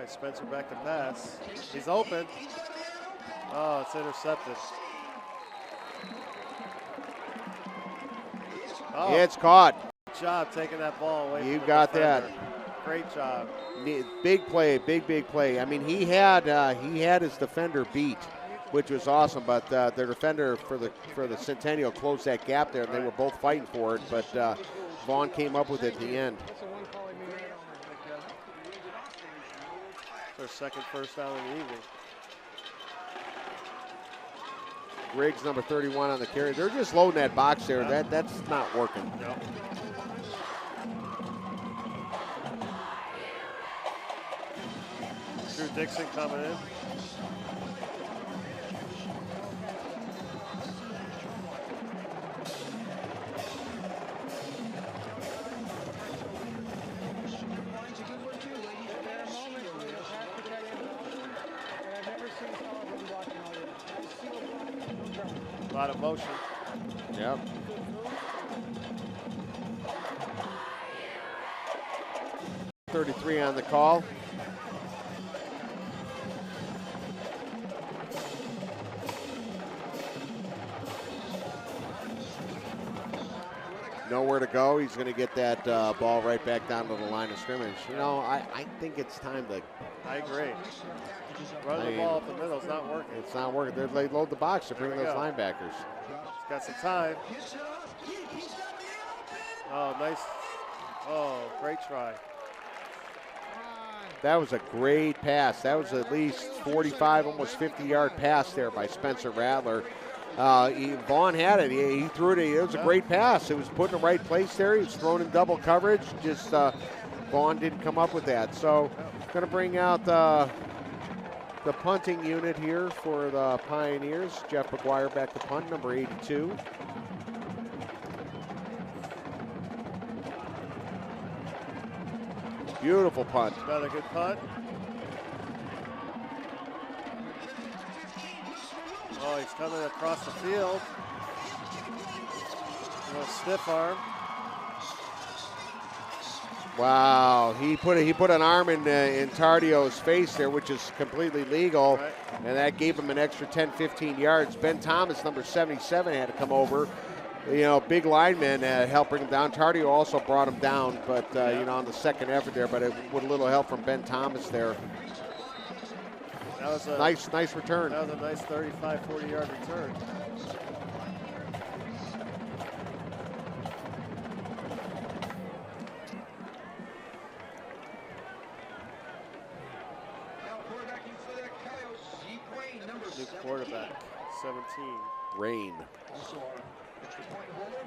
Spencer back to pass. He's open. Oh, it's intercepted. Oh, It's caught. Good job taking that ball away. You got that. Great job. Big play, big play. I mean, he had his defender beat, which was awesome. But the defender for the Centennial closed that gap there, and they were both fighting for it. But Vaughn came up with it at the end. Their second first down in the evening. Griggs, number 31 on the carry. They're just loading that box there. Yeah. That's not working. No. Drew Dixon coming in. A lot of motion. Yep. .33 on the call. Nowhere to go. He's going to get that ball right back down to the line of scrimmage. You know, I think it's time to. I agree. Running the ball up the middle is not working. It's not working. They load the box to bring those linebackers. Got some time. Oh, nice Oh, great try. That was a great pass. That was at least 45, almost 50-yard pass there by Spencer Rattler. Vaughn had it. He threw it. It was a great pass. It was put in the right place there. He was thrown in double coverage. Just Vaughn didn't come up with that. So going to bring out the punting unit here for the Pioneers. Jeff McGuire back to punt, number 82. Beautiful punt. Another good punt. Oh, he's coming across the field. A little stiff arm. Wow, he put an arm in Tardio's face there, which is completely legal, Right. and that gave him an extra 10, 15 yards. Ben Thomas, number 77, had to come over. You know, big lineman helped bring him down. Tardio also brought him down, but you know, on the second effort there, but with a little help from Ben Thomas there. That was a Nice return. That was a nice 35, 40-yard return. New quarterback, 17. Rain. Also our extra point holder.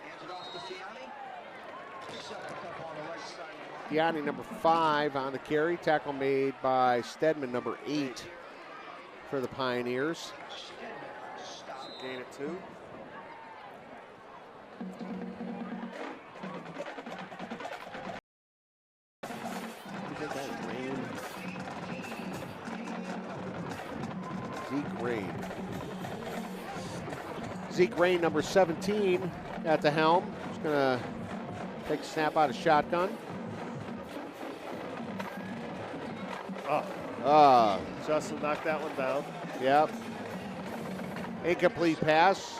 Hands it off to Fiani. Picks up a couple on the right side. Gianni, number 5 on the carry. Tackle made by Stedman, number 8 for the Pioneers. Gain of 2. Zeke Rain, number 17 at the helm. He's going to take a snap out of shotgun. Justin knocked that one down. Yep. Incomplete pass.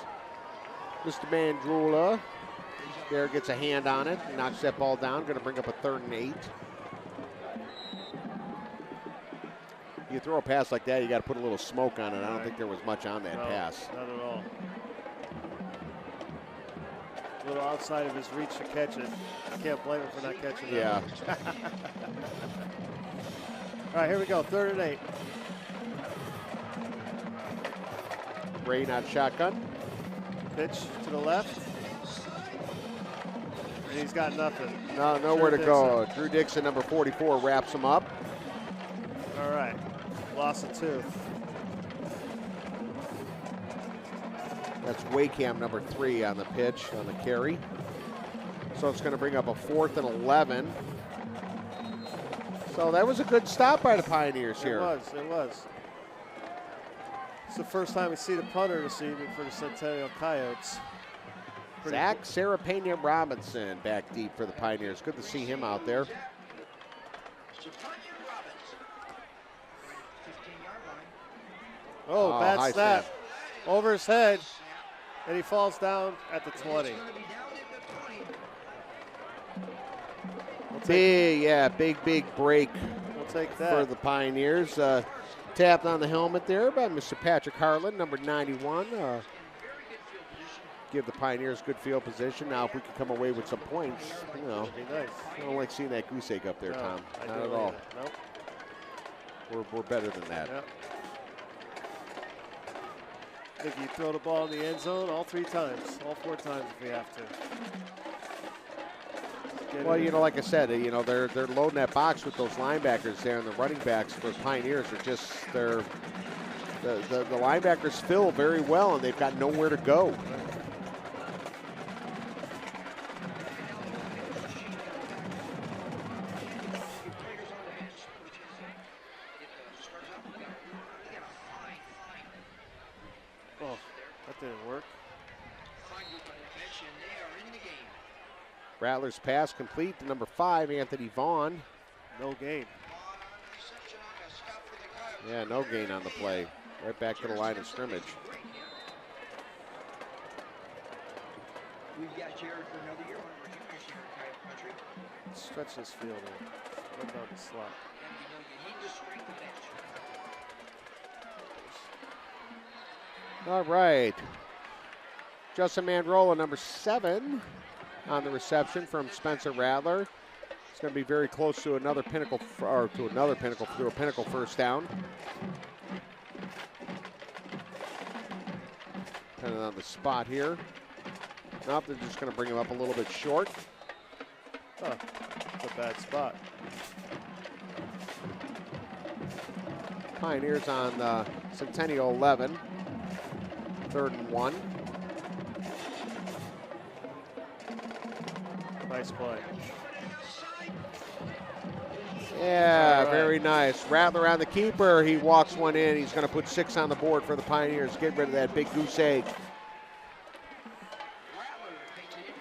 Mr. Mandrula there gets a hand on it. Knocks that ball down. Going to bring up a 3rd and 8. You throw a pass like that, you got to put a little smoke on it. I don't think there was much on that pass. Not at all. A little outside of his reach to catch it. I can't blame him for not catching it. Yeah. All right, here we go. 3rd and 8. Rain out shotgun. Pitch to the left. And he's got nothing. No, nowhere to go. Drew Dixon, number 44, wraps him up. All right. Loss of 2. That's Waycam, number 3 on the pitch, on the carry. So it's going to bring up a 4th and 11. So that was a good stop by the Pioneers here. It was. It's the first time we see the punter this evening for the Centennial Coyotes. Zach Serapena Robinson back deep for the Pioneers. Good to see him out there. Oh, bad high snap. Over his head, and he falls down at the 20. Big break We'll take for that. the Pioneers. Tapped on the helmet there by Mr. Patrick Harlan, number 91. Give the Pioneers good field position. Now, if we can come away with some points, you know, Be nice. I don't like seeing that goose egg up there, No, Tom. I Not don't at all. either. Nope. We're better than that. Yep. I think you throw the ball in the end zone all 3 times, all 4 times if we have to. Well, you know, like I said, you know, they're loading that box with those linebackers there, and the running backs for Pioneers are just the linebackers fill very well, and they've got nowhere to go. Oh, that didn't work. Rattler's pass complete to number 5, Anthony Vaughn. No gain. Yeah, no gain on the play. Right back to the line of scrimmage. We've got Jared for another year. One more juniors here in Coyote Country. Stretch this field in. Run down the slot. And you know you need the strength of that. All right. Justin Mandrola, number 7, on the reception from Spencer Rattler. It's going to be very close to another Pinnacle, to a Pinnacle first down. Depending on the spot here. Nope, they're just going to bring him up a little bit short. Oh, that's a bad spot. Pioneers on Centennial 11. 3rd and 1. Nice play. Yeah, right. very nice. Rattler on the keeper. He walks one in. He's going to put 6 on the board for the Pioneers. Get rid of that big goose egg.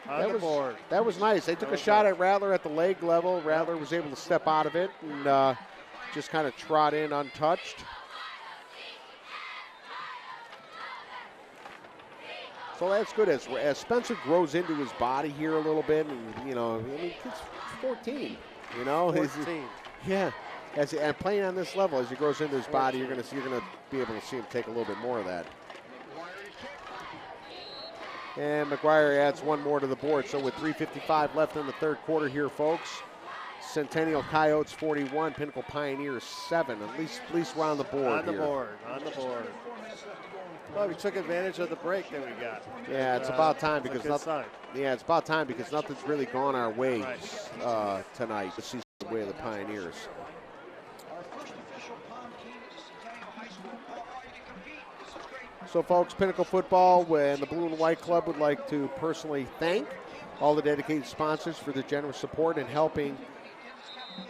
On the board. That was nice. They took a shot at Rattler at the leg level. Rattler was able to step out of it and just kind of trot in untouched. So that's good. As Spencer grows into his body here a little bit, and, you know, I mean, he's 14. You know, 14. Yeah. And playing on this level, as he grows into his body, you're gonna be able to see him take a little bit more of that. And McGuire adds one more to the board. So with 3:55 left in the 3rd quarter here, folks, Centennial Coyotes 41, Pinnacle Pioneers 7. At least we're on the board. On the board. Well, we took advantage of the break that we got. Yeah, it's about time because it's about time because nothing's really gone our way tonight. This is the way of the Pioneers. So, folks, Pinnacle Football and the Blue and White Club would like to personally thank all the dedicated sponsors for their generous support in helping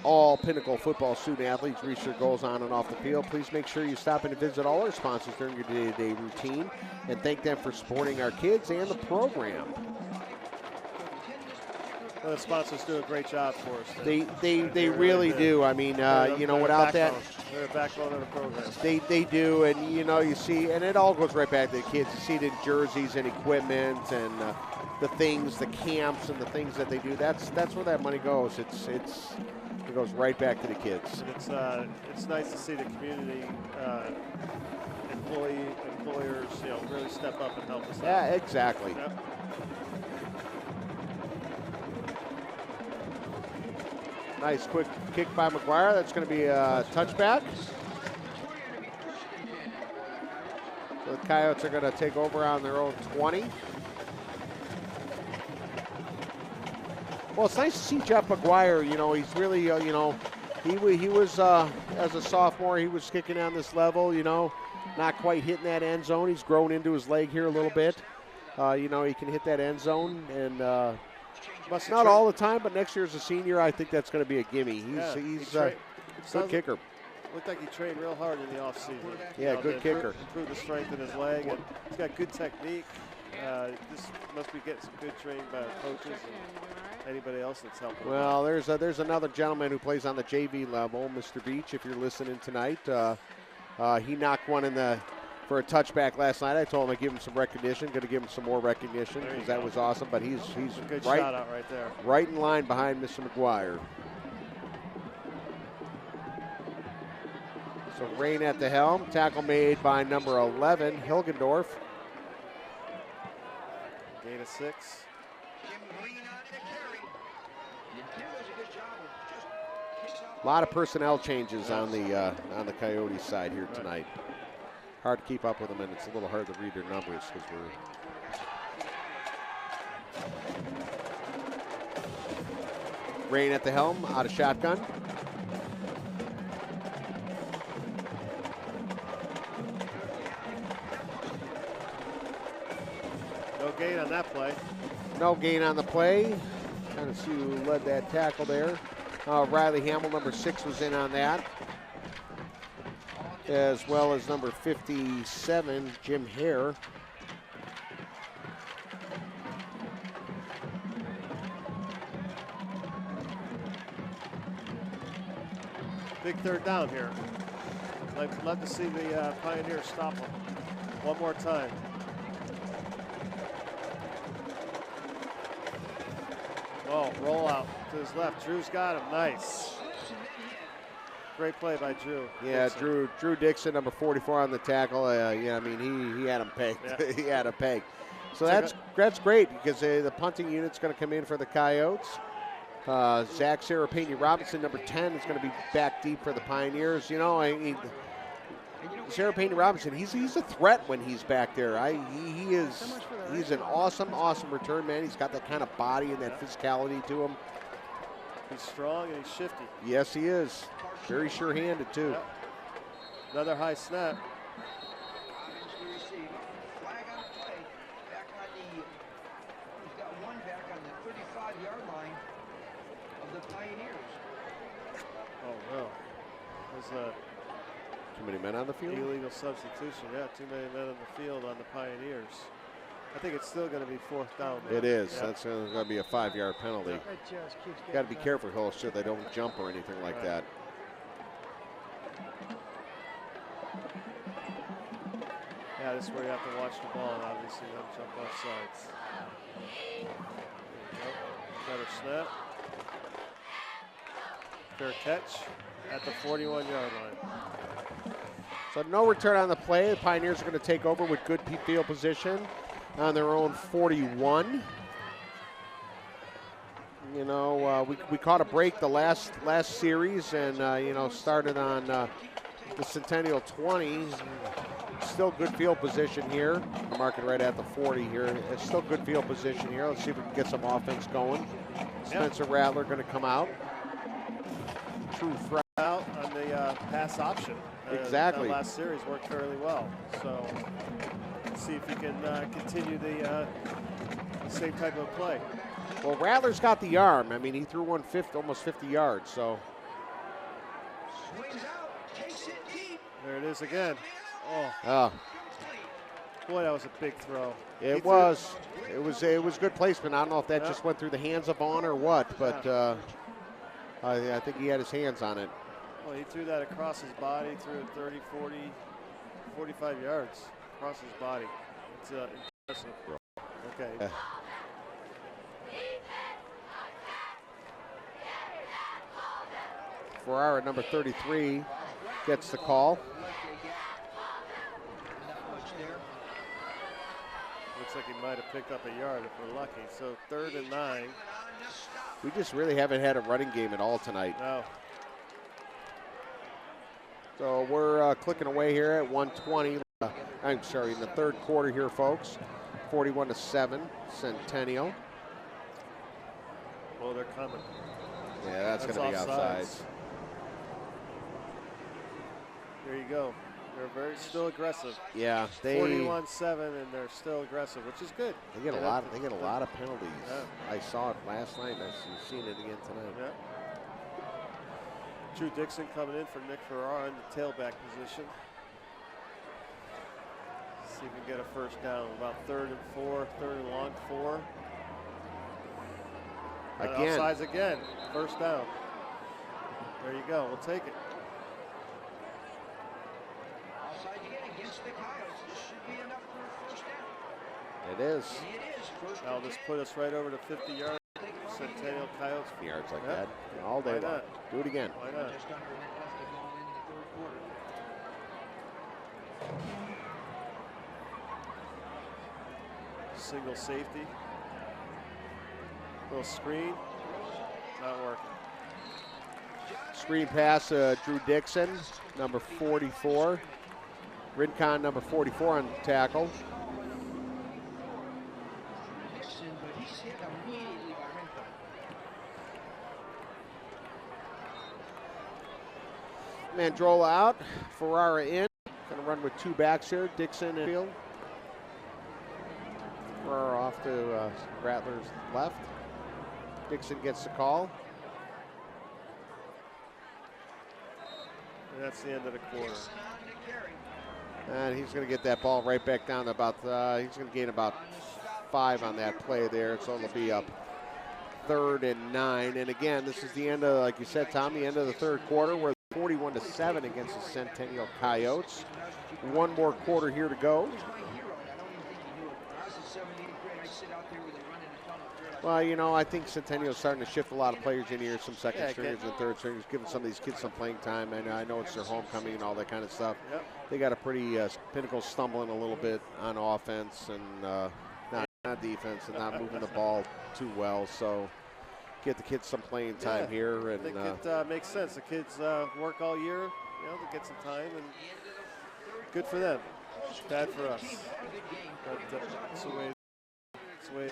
all Pinnacle football student athletes reach their goals on and off the field. Please make sure you stop in and visit all our sponsors during your day-to-day routine and thank them for supporting our kids and the program. Well, the sponsors do a great job for us. They really do. I mean, you know, without that, they're a backbone of the program. They do, and you know, you see, and it all goes right back to the kids. You see it in jerseys and equipment and the things, the camps and the things that they do. That's where that money goes. It goes right back to the kids. And it's nice to see the community, employers, you know, really step up and help us out. Yeah, exactly. Yep. Nice quick kick by McGuire. That's going to be a touchback. So the Coyotes are going to take over on their own 20. Well, it's nice to see Jeff McGuire. You know, he's really, you know, he was, as a sophomore, he was kicking on this level, you know, not quite hitting that end zone. He's grown into his leg here a little bit. You know, he can hit that end zone, and not all the time, but next year as a senior, I think that's going to be a gimme. He's a good kicker. Looked like he trained real hard in the offseason. Yeah, good kicker. Improved the strength in his leg, and he's got good technique. This must be getting some good training by coaches and anybody else that's helping. Well, there's another gentleman who plays on the JV level, Mr. Beach, if you're listening tonight. He knocked one for a touchback last night. I told him I'd give him some recognition. Going to give him some more recognition because that was awesome. But he's a good right, shout out right there. Right in line behind Mr. McGuire. So Rain at the helm. Tackle made by number 11, Hilgendorf. Gain of 6. A lot of personnel changes on the Coyotes side here tonight. Hard to keep up with them, and it's a little hard to read their numbers because we're Rain at the helm, out of shotgun. No gain on that play. No gain on the play. Trying to see who led that tackle there. Riley Hamill, number 6, was in on that, as well as number 57, Jim Hare. Big 3rd down here. I'd love to see the Pioneers stop them one more time. Oh, roll out to his left. Drew's got him. Nice. Great play by Drew. Yeah, Dixon. Drew Dixon, number 44 on the tackle. Yeah, I mean, he had him pegged. Yeah. He had him pegged. So that's great because the punting unit's going to come in for the Coyotes. Zach Serapini Robinson, number 10, is going to be back deep for the Pioneers. You know, Serapini Robinson, he's a threat when he's back there. He's an awesome return man. He's got that kind of body and that physicality to him. He's strong and he's shifty. Yes, he is. Very sure-handed, too. Yep. Another high snap. Flag on the play. Back on he's got one back on the 35-yard line of the Pioneers. Oh, no. There's Too many men on the field? illegal substitution. Yeah, too many men on the field on the Pioneers. I think it's still going to be 4th down. It is. Yeah. That's going to be a 5-yard penalty. Got to be careful, Hill, so they don't jump or anything like that. Yeah, this is where you have to watch the ball and obviously don't jump off sides. Better snap. Fair catch at the 41-yard line. So no return on the play. The Pioneers are going to take over with good field position on their own 41. You know, we caught a break the last series and, you know, started on the Centennial 20. Still good field position here. Mark it right at the 40 here. It's still good field position here. Let's see if we can get some offense going. Spencer Rattler going to come out. True threat. Out on the pass option. Exactly. That last series worked fairly well. So let's see if he can continue the same type of play. Well, Rattler's got the arm. I mean, he threw one almost 50 yards. So Swings out, takes it deep. There it is again. Oh. Boy, that was a big throw. It was good placement. I don't know if that just went through the hands of On or what, but I think he had his hands on it. Well, he threw that across his body, threw it 30, 40, 45 yards across his body. It's impressive. Okay. Ferrara, number 33, gets the call. Looks like he might have picked up a yard if we're lucky. So 3rd and 9. We just really haven't had a running game at all tonight. No. So we're clicking away here at 1:20. I'm sorry, in the 3rd quarter here, folks. 41-7, Centennial. Oh, they're coming. Yeah, that's going to be offsides. There you go. They're still aggressive. Yeah, 41-7, and they're still aggressive, which is good. They get a lot of penalties. Yeah. I saw it last night. I've seen it again tonight. Yeah. Drew Dixon coming in for Nick Ferrara in the tailback position. See if we can get a 1st down. About 3rd and 4, 3rd and long 4. Again. Offsides again. 1st down. There you go. We'll take it. Offside again against the Coyotes. This should be enough for a 1st down. It is. And it is. That'll just put us right over to 50 yards. Centennial Coyotes. Yards like that. All day long. Do it again. Why not? Just under a minute left to go in the 3rd quarter. Single safety. Little screen. Not working. Screen pass, Drew Dixon, number 44. Rincon, number 44 on the tackle. Nixon, but he's hit immediately by Rincon. Mandrola out, Ferrara in. Going to run with 2 backs here, Dixon and field. Ferrara off to Rattler's left. Dixon gets the call. And that's the end of the quarter. And he's going to get that ball right back down to about, he's going to gain about 5 on that play there. So it'll be up 3rd and 9. And again, this is the end of, like you said, Tom, the end of the 3rd quarter. We're 41-7 against the Centennial Coyotes. 1 more quarter here to go. Well, you know, I think Centennial's starting to shift a lot of players in here, some second stringers and third stringers, giving some of these kids some playing time. And I know it's their homecoming and all that kind of stuff. Yep. They got a pretty Pinnacle stumbling a little bit on offense and on defense and not moving the ball too well. So get the kids some playing time here. And I think it makes sense. The kids work all year, to get some time, and good for them. Bad for us. But it's the way. It's the way.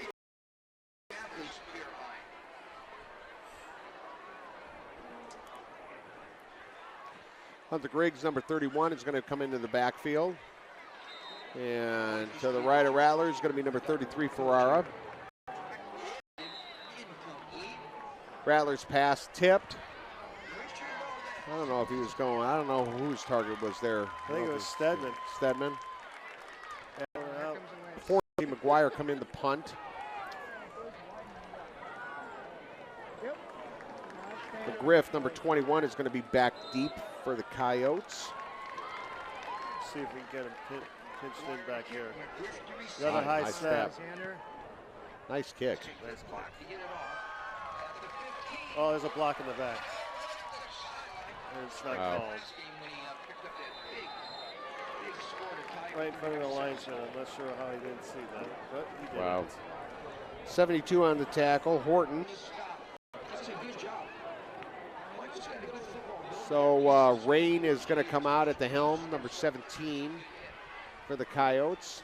Hunter Griggs, number 31, is going to come into the backfield. And to the right of Rattler is going to be number 33, Ferrara. Rattler's pass tipped. I don't know if he was going. I don't know whose target was there. I think it was Stedman. Stedman. 14, McGuire come in the punt. McGriff, number 21, is going to be back deep for the Coyotes. See if we can get him pinched in back here. Another high snap. Nice kick. Nice kick. Oh, there's a block in the back. And it's not called. Right in front of the linesman. I'm not sure how he didn't see that, but he did. Wow. 72 on the tackle, Horton. So Rain is going to come out at the helm, number 17 for the Coyotes.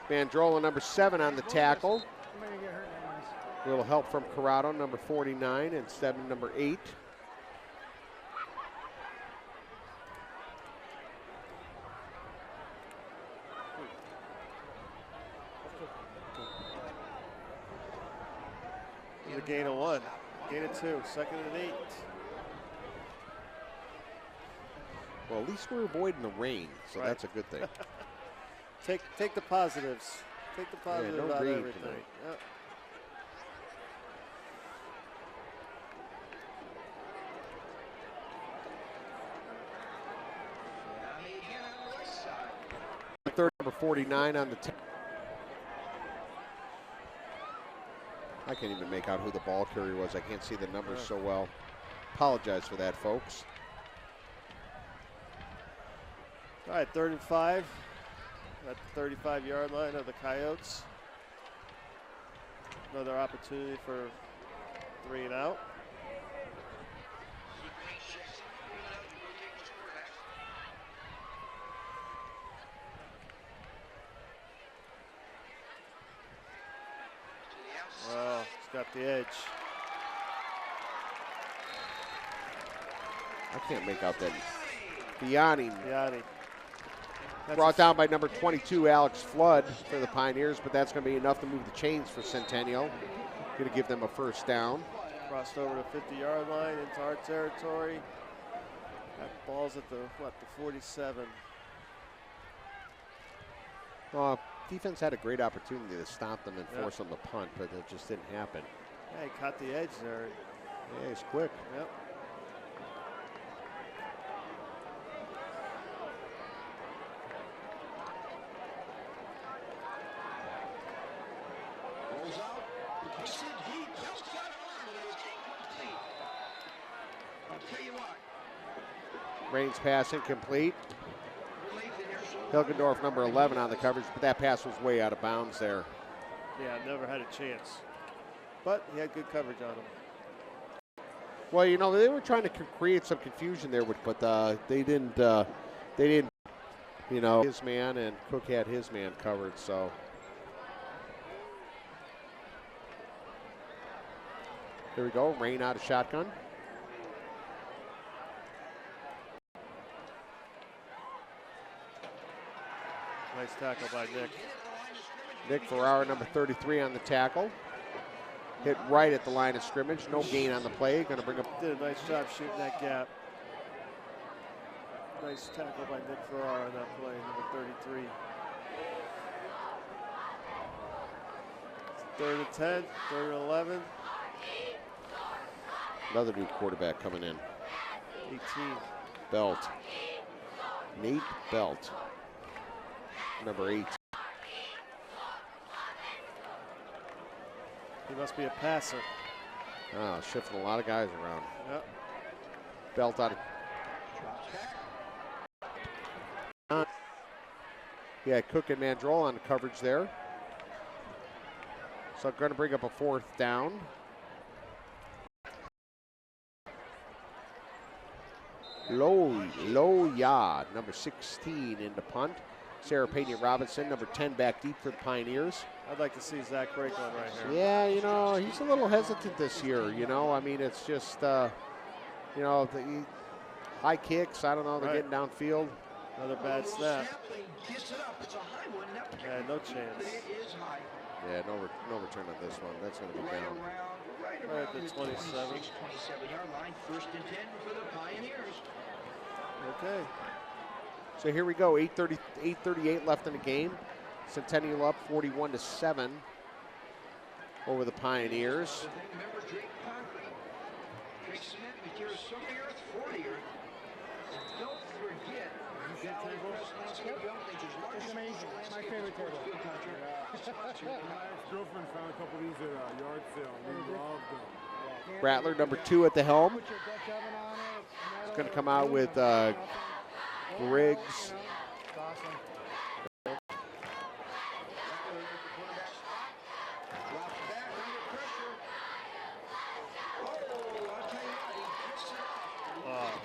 Mandrola, number 7 on the tackle. A little help from Corrado, number 49, and Stedman, number 8. A gain of 1, gain of 2, 2nd and 8. Well, at least we're avoiding the rain, so that's a good thing. Take the positives. Take the positive no out of rain everything. tonight. Yep. Third, number 49 on the I can't even make out who the ball carrier was. I can't see the numbers so well. Apologize for that, folks. All right, 3rd and 5 at the 35-yard line of the Coyotes. Another opportunity for 3 and out. Wow, he's got the edge. I can't make out that. Biani. That's Brought down by number 22, Alex Flood for the Pioneers, but that's going to be enough to move the chains for Centennial. Going to give them a first down. Crossed over the 50-yard line into our territory. That ball's at the 47. Defense had a great opportunity to stop them and force them to punt, but it just didn't happen. Yeah, he caught the edge there. Yeah, he's quick. Yep. Rain's pass incomplete. Hilgendorf, number 11 on the coverage, but that pass was way out of bounds there. Yeah, never had a chance. But he had good coverage on him. Well, they were trying to create some confusion there, but they didn't. His man and Cook had his man covered, so. Here we go, Rain out of shotgun. Nice tackle by Nick. Nick Ferrara, number 33 on the tackle. Hit right at the line of scrimmage. No gain on the play. Going to bring up. Did a nice job shooting that gap. Nice tackle by Nick Ferrara on that play, number 33. 3rd and 10, 3rd and 11. Another new quarterback coming in. 18. Belt. Nate Belt. number 8. He must be a passer. Oh, shifting a lot of guys around. Yep. Belt out of. Yeah, Cook and Mandroll on the coverage there. So going to bring up a 4th down. Loya, number 16 in the punt. Sarah Pena Robinson, number 10 back deep for the Pioneers. I'd like to see Zach Brakeland right here. Yeah, you know, he's a little hesitant this year, you know. I mean, it's just, you know, high kicks. I don't know, they're getting downfield. Another bad snap. Gets it up. It's a high one. Yeah, no chance. It is high. Yeah, no return on this one. That's going to be down. Right Right at the his 27. 27-yard line. 1st and 10 for the Pioneers. Okay. So here we go, 8:38 left in the game. Centennial up 41-7 over the Pioneers. Remember Drake Conklin, Drake Smith, Materis Sumner, 40er. And don't forget, It's amazing. My favorite table. My ex-girlfriend found a couple of these at a yard sale. We loved them. Rattler, number 2 at the helm. It's going to come out with Griggs.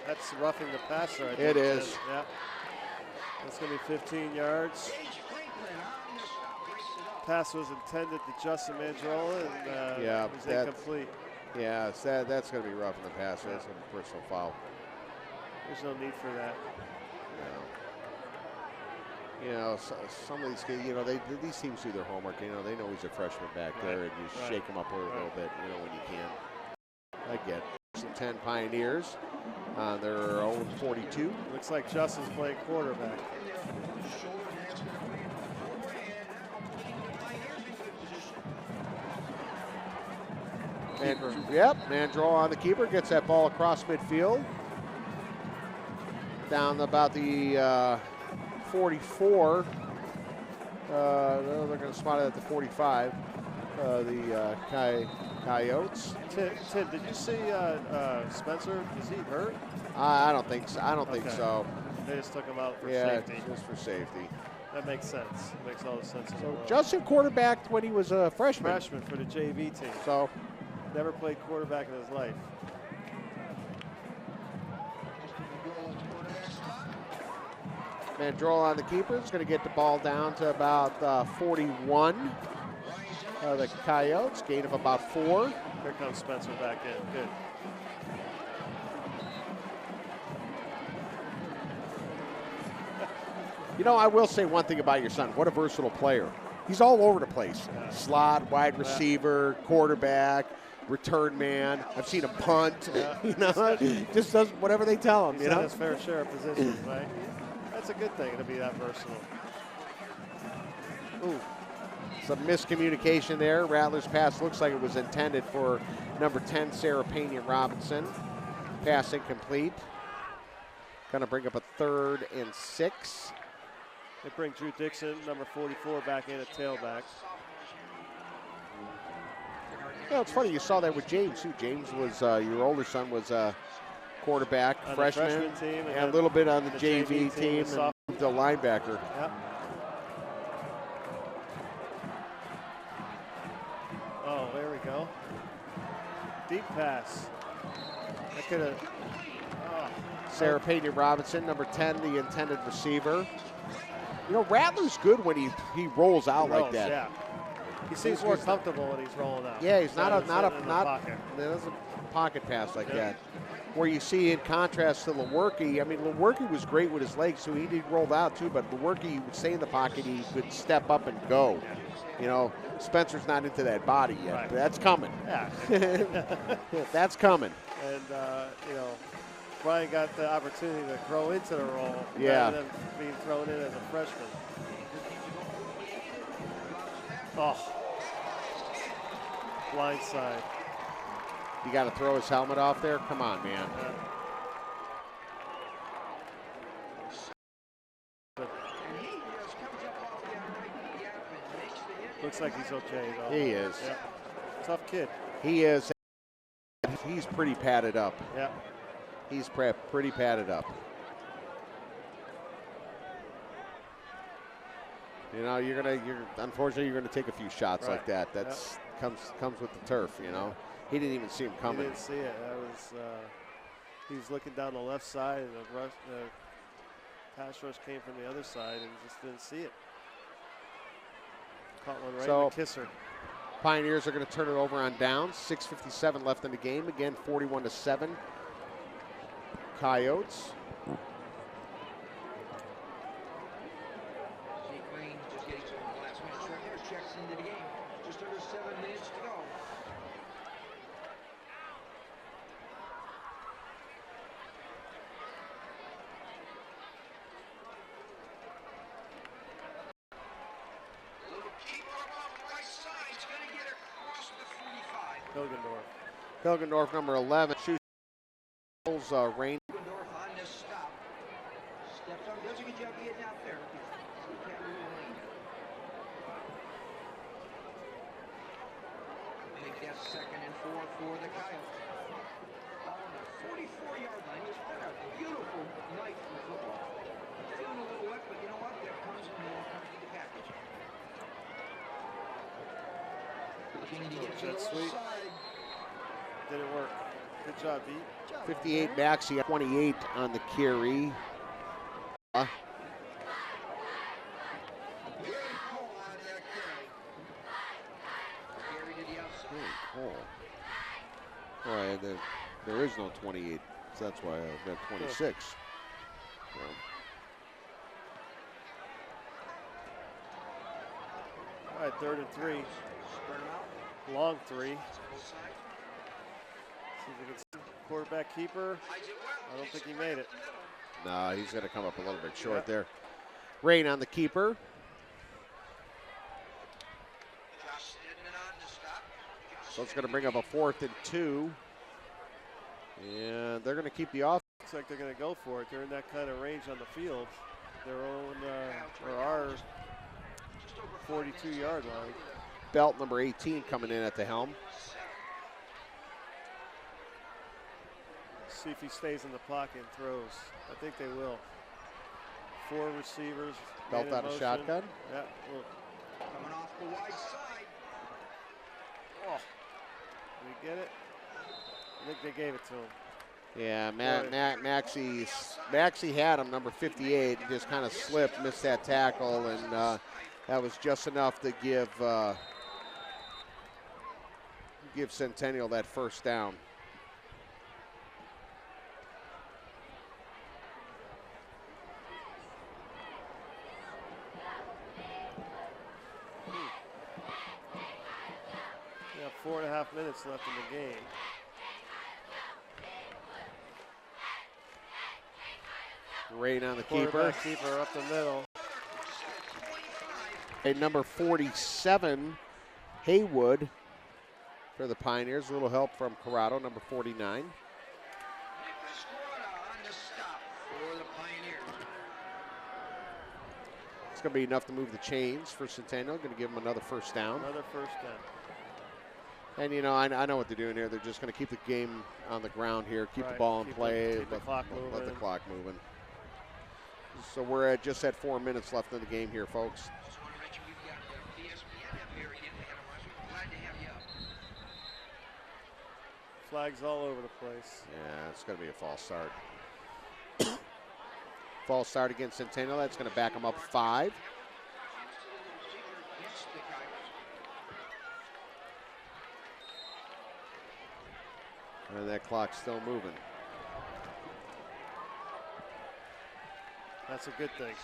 That's roughing the passer. I think. It is. Yeah. That's going to be 15 yards. Pass was intended to Justin Mandrola, and Yeah, it was incomplete. Yeah, that's going to be rough in the passer. That's going to be a personal foul. There's no need for that. You know, some of these kids, you know, these teams do their homework. You know, they know he's a freshman back there, and you shake him up a little bit, you know, when you can. I get it. 10 Pioneers. They're 0-42. Looks like Justin's playing quarterback. Mandroll on the keeper, gets that ball across midfield. Down about the 44. No, they're going to spot it at the 45. The Coyotes. Tim, did you see Spencer? Is he hurt? I don't think so. So. They just took him out for safety. safety. Just for safety. That makes sense. It makes all the sense in the world. Justin quarterbacked when he was a freshman. Freshman for the JV team. So. Never played quarterback in his life. Mandroll on the keeper is going to get the ball down to about 41. The Coyotes, gain of about 4. Here comes Spencer back in. Good. You know, I will say one thing about your son. What a versatile player. He's all over the place. Yeah. Slot, wide receiver, quarterback, return man. I've seen him punt. Yeah. You know, just does whatever they tell him. He's in his fair share of positions, right? That's a good thing to be that versatile. Ooh. Some miscommunication there. Rattler's pass looks like it was intended for number 10, Sarah Pena Robinson. Pass incomplete. Going to bring up a 3rd and 6. They bring Drew Dixon, number 44, back in at tailback. Yeah, it's funny. You saw that with James, too. James was, your older son was a quarterback, On freshman, the freshman team, and a little bit on the JV team, and and the linebacker. Yep. Oh, there we go. Deep pass. That could have. Oh. Sarah Pena Robinson, number 10, the intended receiver. You know, Rattler's good when he rolls out like that. Yeah. He seems more comfortable when he's rolling out. Yeah, he's not a pocket. There's a pocket pass like that. Where you see, in contrast to Lewerke, I mean, Lewerke was great with his legs, so he rolled out too. But Lewerke would stay in the pocket, he could step up and go. Yeah. You know, Spencer's not into that body yet, Right. but that's coming. Yeah. That's coming. And you know, Brian got the opportunity to grow into the role rather than being thrown in as a freshman. Oh. Blind side. You got to throw his helmet off there? Come on, man. Looks like he's okay, though. He is. Yeah. Tough kid. He is. He's pretty padded up. Yeah. He's pretty padded up. You know, unfortunately you're gonna take a few shots like that. That's comes with the turf. You know, he didn't even see him coming. He didn't see it. That was he was looking down the left side, and the pass rush came from the other side, and just didn't see it. Caught one right in the kisser. Pioneers are going to turn it over on downs. 6:57 left in the game. Again, 41-7. Coyotes. Green just getting some last minute short there. Checks into the game. Just under 7 minutes to go. Hilgendorf, number 11. Shoots Rain. Hilgendorf on this stop. Steps up, does a good job getting out there. He can't really lean. Make that 2nd and 4 for the Coyotes. On the 44-yard line. It's been a beautiful night for football. Feeling a little wet, but you know what? That comes in the package. Looking to get to the left side. Didn't work. Good job, Pete. 58 Maxey, 28 on the carry. Well, there is no 28, so that's why I've got 26. All right, 3rd and 3. Long 3. See if we can see quarterback keeper. I don't think he made it. No, he's going to come up a little bit short there. Rain on the keeper. So it's going to bring up a 4th and 2. And they're going to keep the offense. Looks like they're going to go for it. They're in that kind of range on the field. Their own, or our 42-yard line. Belt, number 18, coming in at the helm. See if he stays in the pocket and throws. I think they will. 4 receivers. Belt out of shotgun. Yeah. Coming off the wide side. Oh. Did he get it? I think they gave it to him. Yeah, Maxey had him, number 58, and just kind of slipped, missed that tackle, and that was just enough to give Centennial that first down. Yeah, 4.5 minutes left in the game. Rain on the keeper. Keeper up the middle. A number 47, Haywood, for the Pioneers. A little help from Corrado, number 49. It's going to be enough to move the chains for Centennial. Going to give them another first down. Another first down. And, you know, I know what they're doing here. They're just going to keep the game on the ground here, keep the ball in play, let the clock moving. So we're at just at 4 minutes left in the game here, folks. Flags all over the place. Yeah, it's going to be a false start. False start against Centennial. That's going to back them up 5. And that clock's still moving. That's a good thing.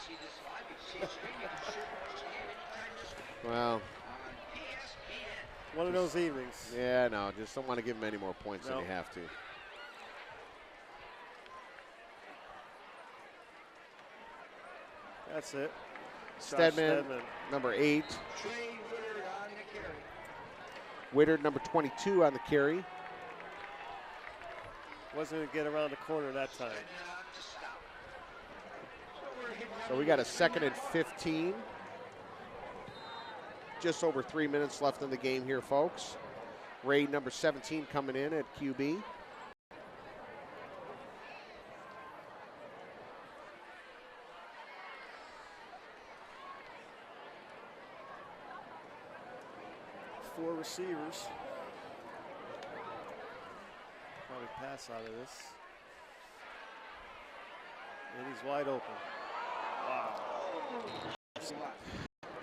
Well, one of those evenings. Yeah, no, just don't want to give them any more points than you have to. That's it. Stedman, number 8. Wittard, number 22 on the carry. Wasn't going to get around the corner that time. So we got a 2nd and 15. just over 3 minutes left in the game here, folks. Ray, number 17, coming in at QB. Four receivers. Probably pass out of this. And he's wide open. Wow.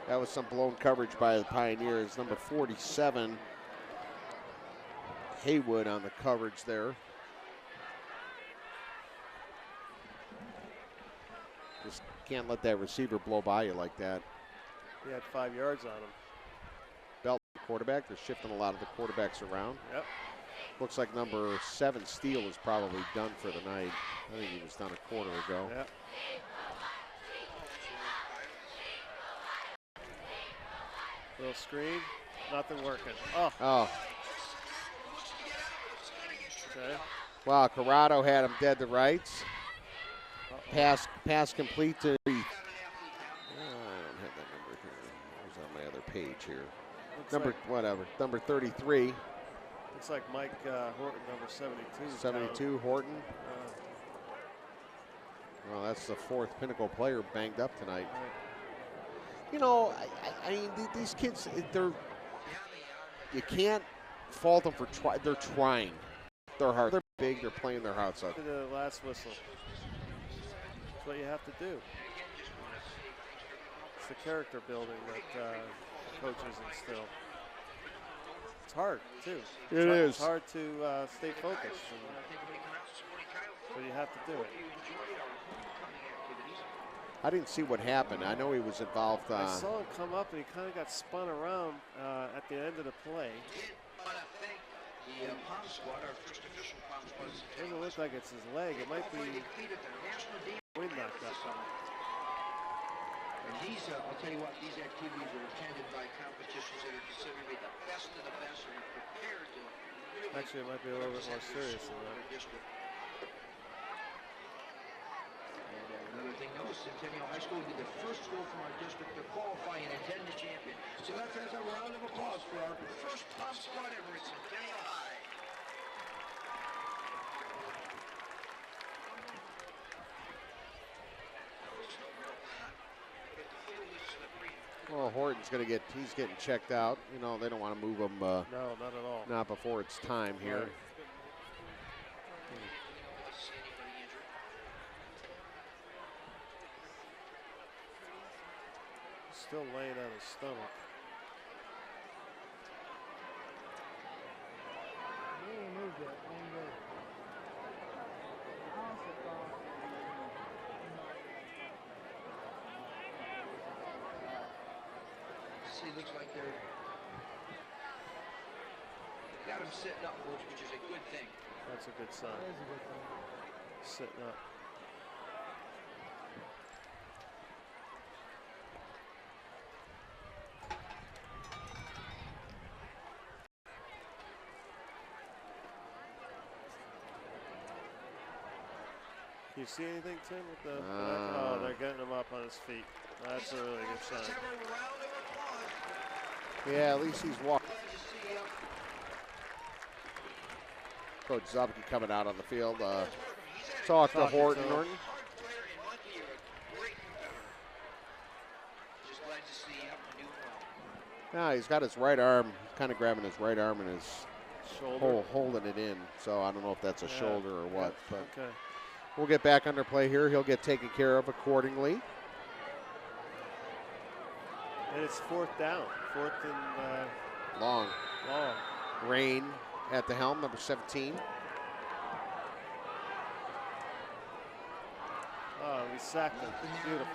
That was some blown coverage by the Pioneers. Number 47, Haywood on the coverage there. Just can't let that receiver blow by you like that. He had 5 yards on him. Belt, quarterback. They're shifting a lot of the quarterbacks around. Yep. Looks like number 7, Steele, is probably done for the night. I think he was done a quarter ago. Yep. Little screen, nothing working. Oh. Okay. Wow, Corrado had him dead to rights. Pass complete to. I don't have that number here. It was on my other page here. Number 33. Looks like Mike Horton, number 72. 72, Horton. Well, that's the 4th Pinnacle player banged up tonight. Right. You know, I mean, these kids, you can't fault them for they're trying. They're hard. They're big. They're playing their hearts out. The last whistle. That's what you have to do. It's the character building that coaches instill. It's hard, too. It's hard to stay focused. But you have to do it. I didn't see what happened. I know he was involved. I saw him come up and he kind of got spun around at the end of the play. It doesn't look like it's his leg. It might be wind knocked up. And these, I'll tell you what, these activities are attended by competitions that are considered to be the best of the best and are prepared to really. Actually, it might be a little bit more serious than that. Another thing, though, Centennial High School will be the first school from our district to qualify and attend the champion. So let's have a round of applause for our first pop squad ever at Centennial High. Well, Horton's he's getting checked out. You know, they don't want to move him. No, not at all. Not before it's time here. Right. Still laying on his stomach. See, looks like they're got him sitting up, which is a good thing. That's a good sign. That is a good thing. Sitting up. Do you see anything, Tim? With the oh, they're getting him up on his feet. That's a really good sign. Yeah, at least he's walking. Coach Zubke coming out on the field. Talk to Horton. Now he's got his right arm, kind of grabbing his right arm and his shoulder, holding it in. So I don't know if that's a shoulder or what. But okay. We'll get back under play here. He'll get taken care of accordingly. And it's 4th down. 4th and long. Rain at the helm, number 17. Oh, we sacked him. Beautiful.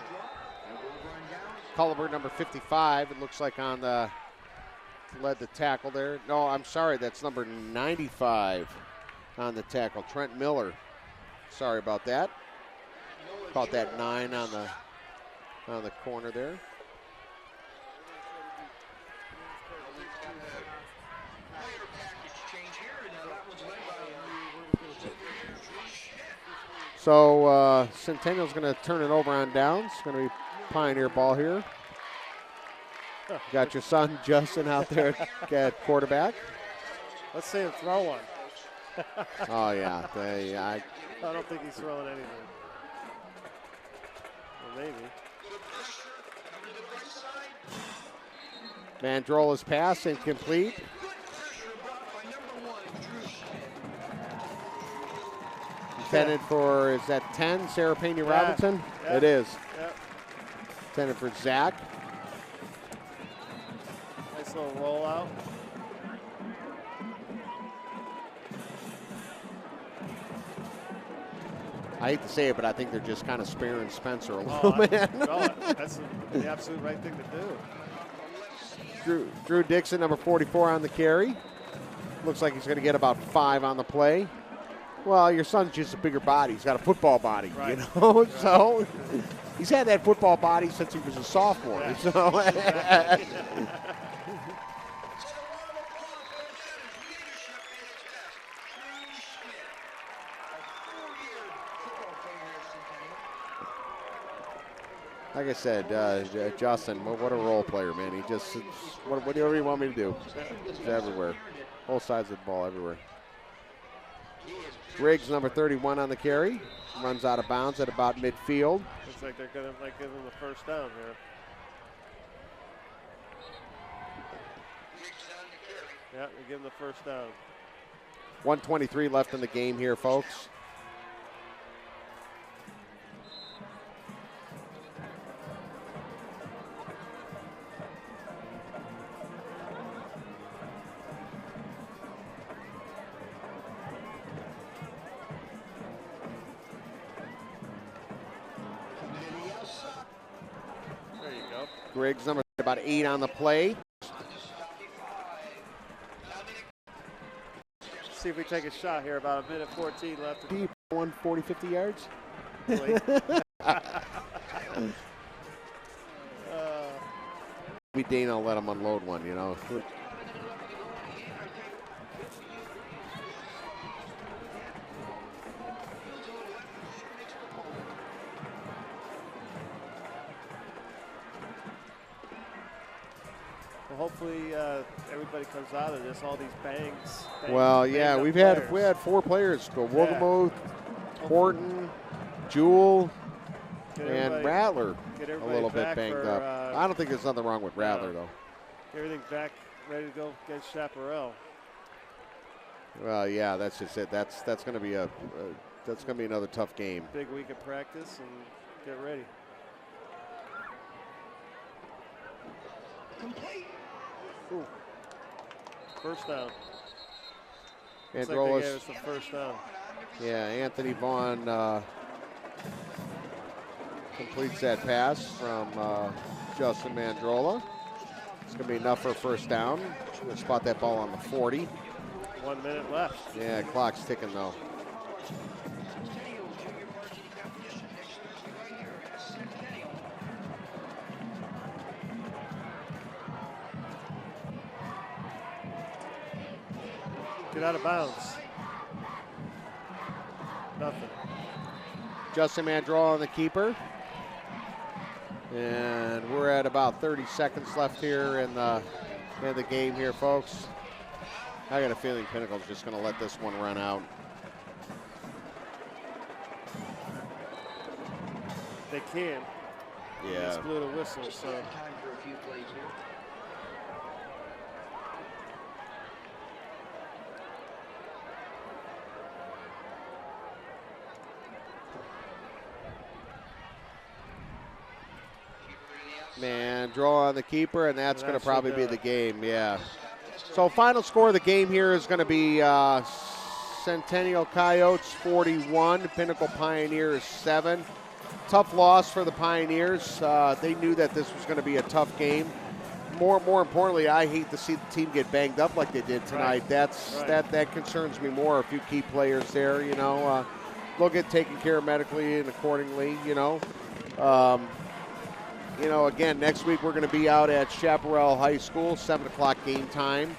Culliver, number 55. It looks like on the led the tackle there. No, I'm sorry. That's number 95 on the tackle. Trent Miller. Sorry about that. Caught that 9 on the corner there. So Centennial's going to turn it over on downs. It's going to be Pioneer ball here. Got your son Justin out there at quarterback. Let's see him throw one. Oh yeah, I don't think he's throwing anything. Well, maybe. Mandrola's pass incomplete. Intended for, is that 10, Sarah Pena Robinson? Yeah. It is. Yep. Intended for Zach. Nice little rollout. I hate to say it, but I think they're just kind of sparing Spencer a little bit. That's the absolute right thing to do. Drew Dixon, number 44 on the carry. Looks like he's going to get about 5 on the play. Well, your son's just a bigger body. He's got a football body, right. You know? Right. So he's had that football body since he was a sophomore. Yeah. So like I said, Justin, what a role player, man. He just, whatever you want me to do. He's everywhere. Both sides of the ball, everywhere. Griggs, number 31 on the carry. Runs out of bounds at about midfield. Looks like they're going to give him the first down here. Yeah, they give him the first down. 1:23 left in the game here, folks. There you go. Griggs, number about 8 on the play. See if we take a shot here. About a minute 14 left. Deep, 140, 50 yards. We Dana will let him unload one, you know. Well, hopefully everybody comes out of this. All these bangs. Well, yeah, we had 4 players go. Wogamoth, Horton, Jewell, and Rattler a little bit banged up. I don't think there's nothing wrong with Rattler, though. Everything back, ready to go against Chaparral. Well, yeah, that's just it. That's going to be that's going to be another tough game. Big week of practice and get ready. Ooh. First down. Looks like they gave us the first down. Yeah, Anthony Vaughn completes that pass from Justin Mandrola. It's going to be enough for a first down. We're going to spot that ball on the 40. 1 minute left. Yeah, clock's ticking, though. Get out of bounds. Nothing. Justin Mandrola on the keeper. And we're at about 30 seconds left here in the game here, folks. I got a feeling Pinnacle's just going to let this one run out. They can. Yeah. They just blew the whistle, so. Time for a few plays here. Mandrola on the keeper, and that's going to probably be the game, yeah. So final score of the game here is going to be Centennial Coyotes 41, Pinnacle Pioneers 7. Tough loss for the Pioneers. They knew that this was going to be a tough game. More importantly, I hate to see the team get banged up like they did tonight. Right. That concerns me more. A few key players there, you know. They'll get taken care of medically and accordingly, you know. You know, again, next week we're going to be out at Chaparral High School, 7 o'clock game time.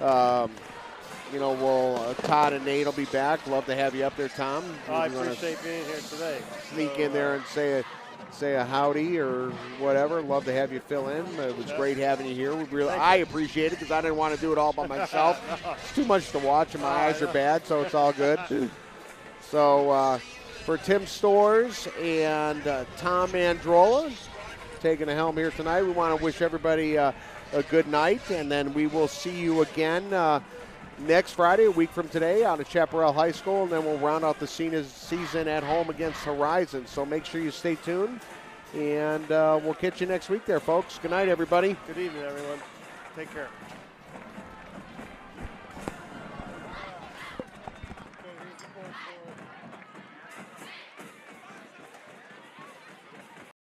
You know, Todd and Nate will be back. Love to have you up there, Tom. I appreciate being here today. Sneak in there and say say a howdy or whatever. Love to have you fill in. It was great having you here. I appreciate it because I didn't want to do it all by myself. It's too much to watch, and my eyes are bad, so it's all good. So for Tim Storrs and Tom Mandrola taking the helm here tonight, we want to wish everybody a good night, and then we will see you again next Friday, a week from today, out at Chaparral High School, and then we'll round out the season at home against Horizon. So make sure you stay tuned, and we'll catch you next week there, folks. Good night, everybody. Good evening, everyone. Take care.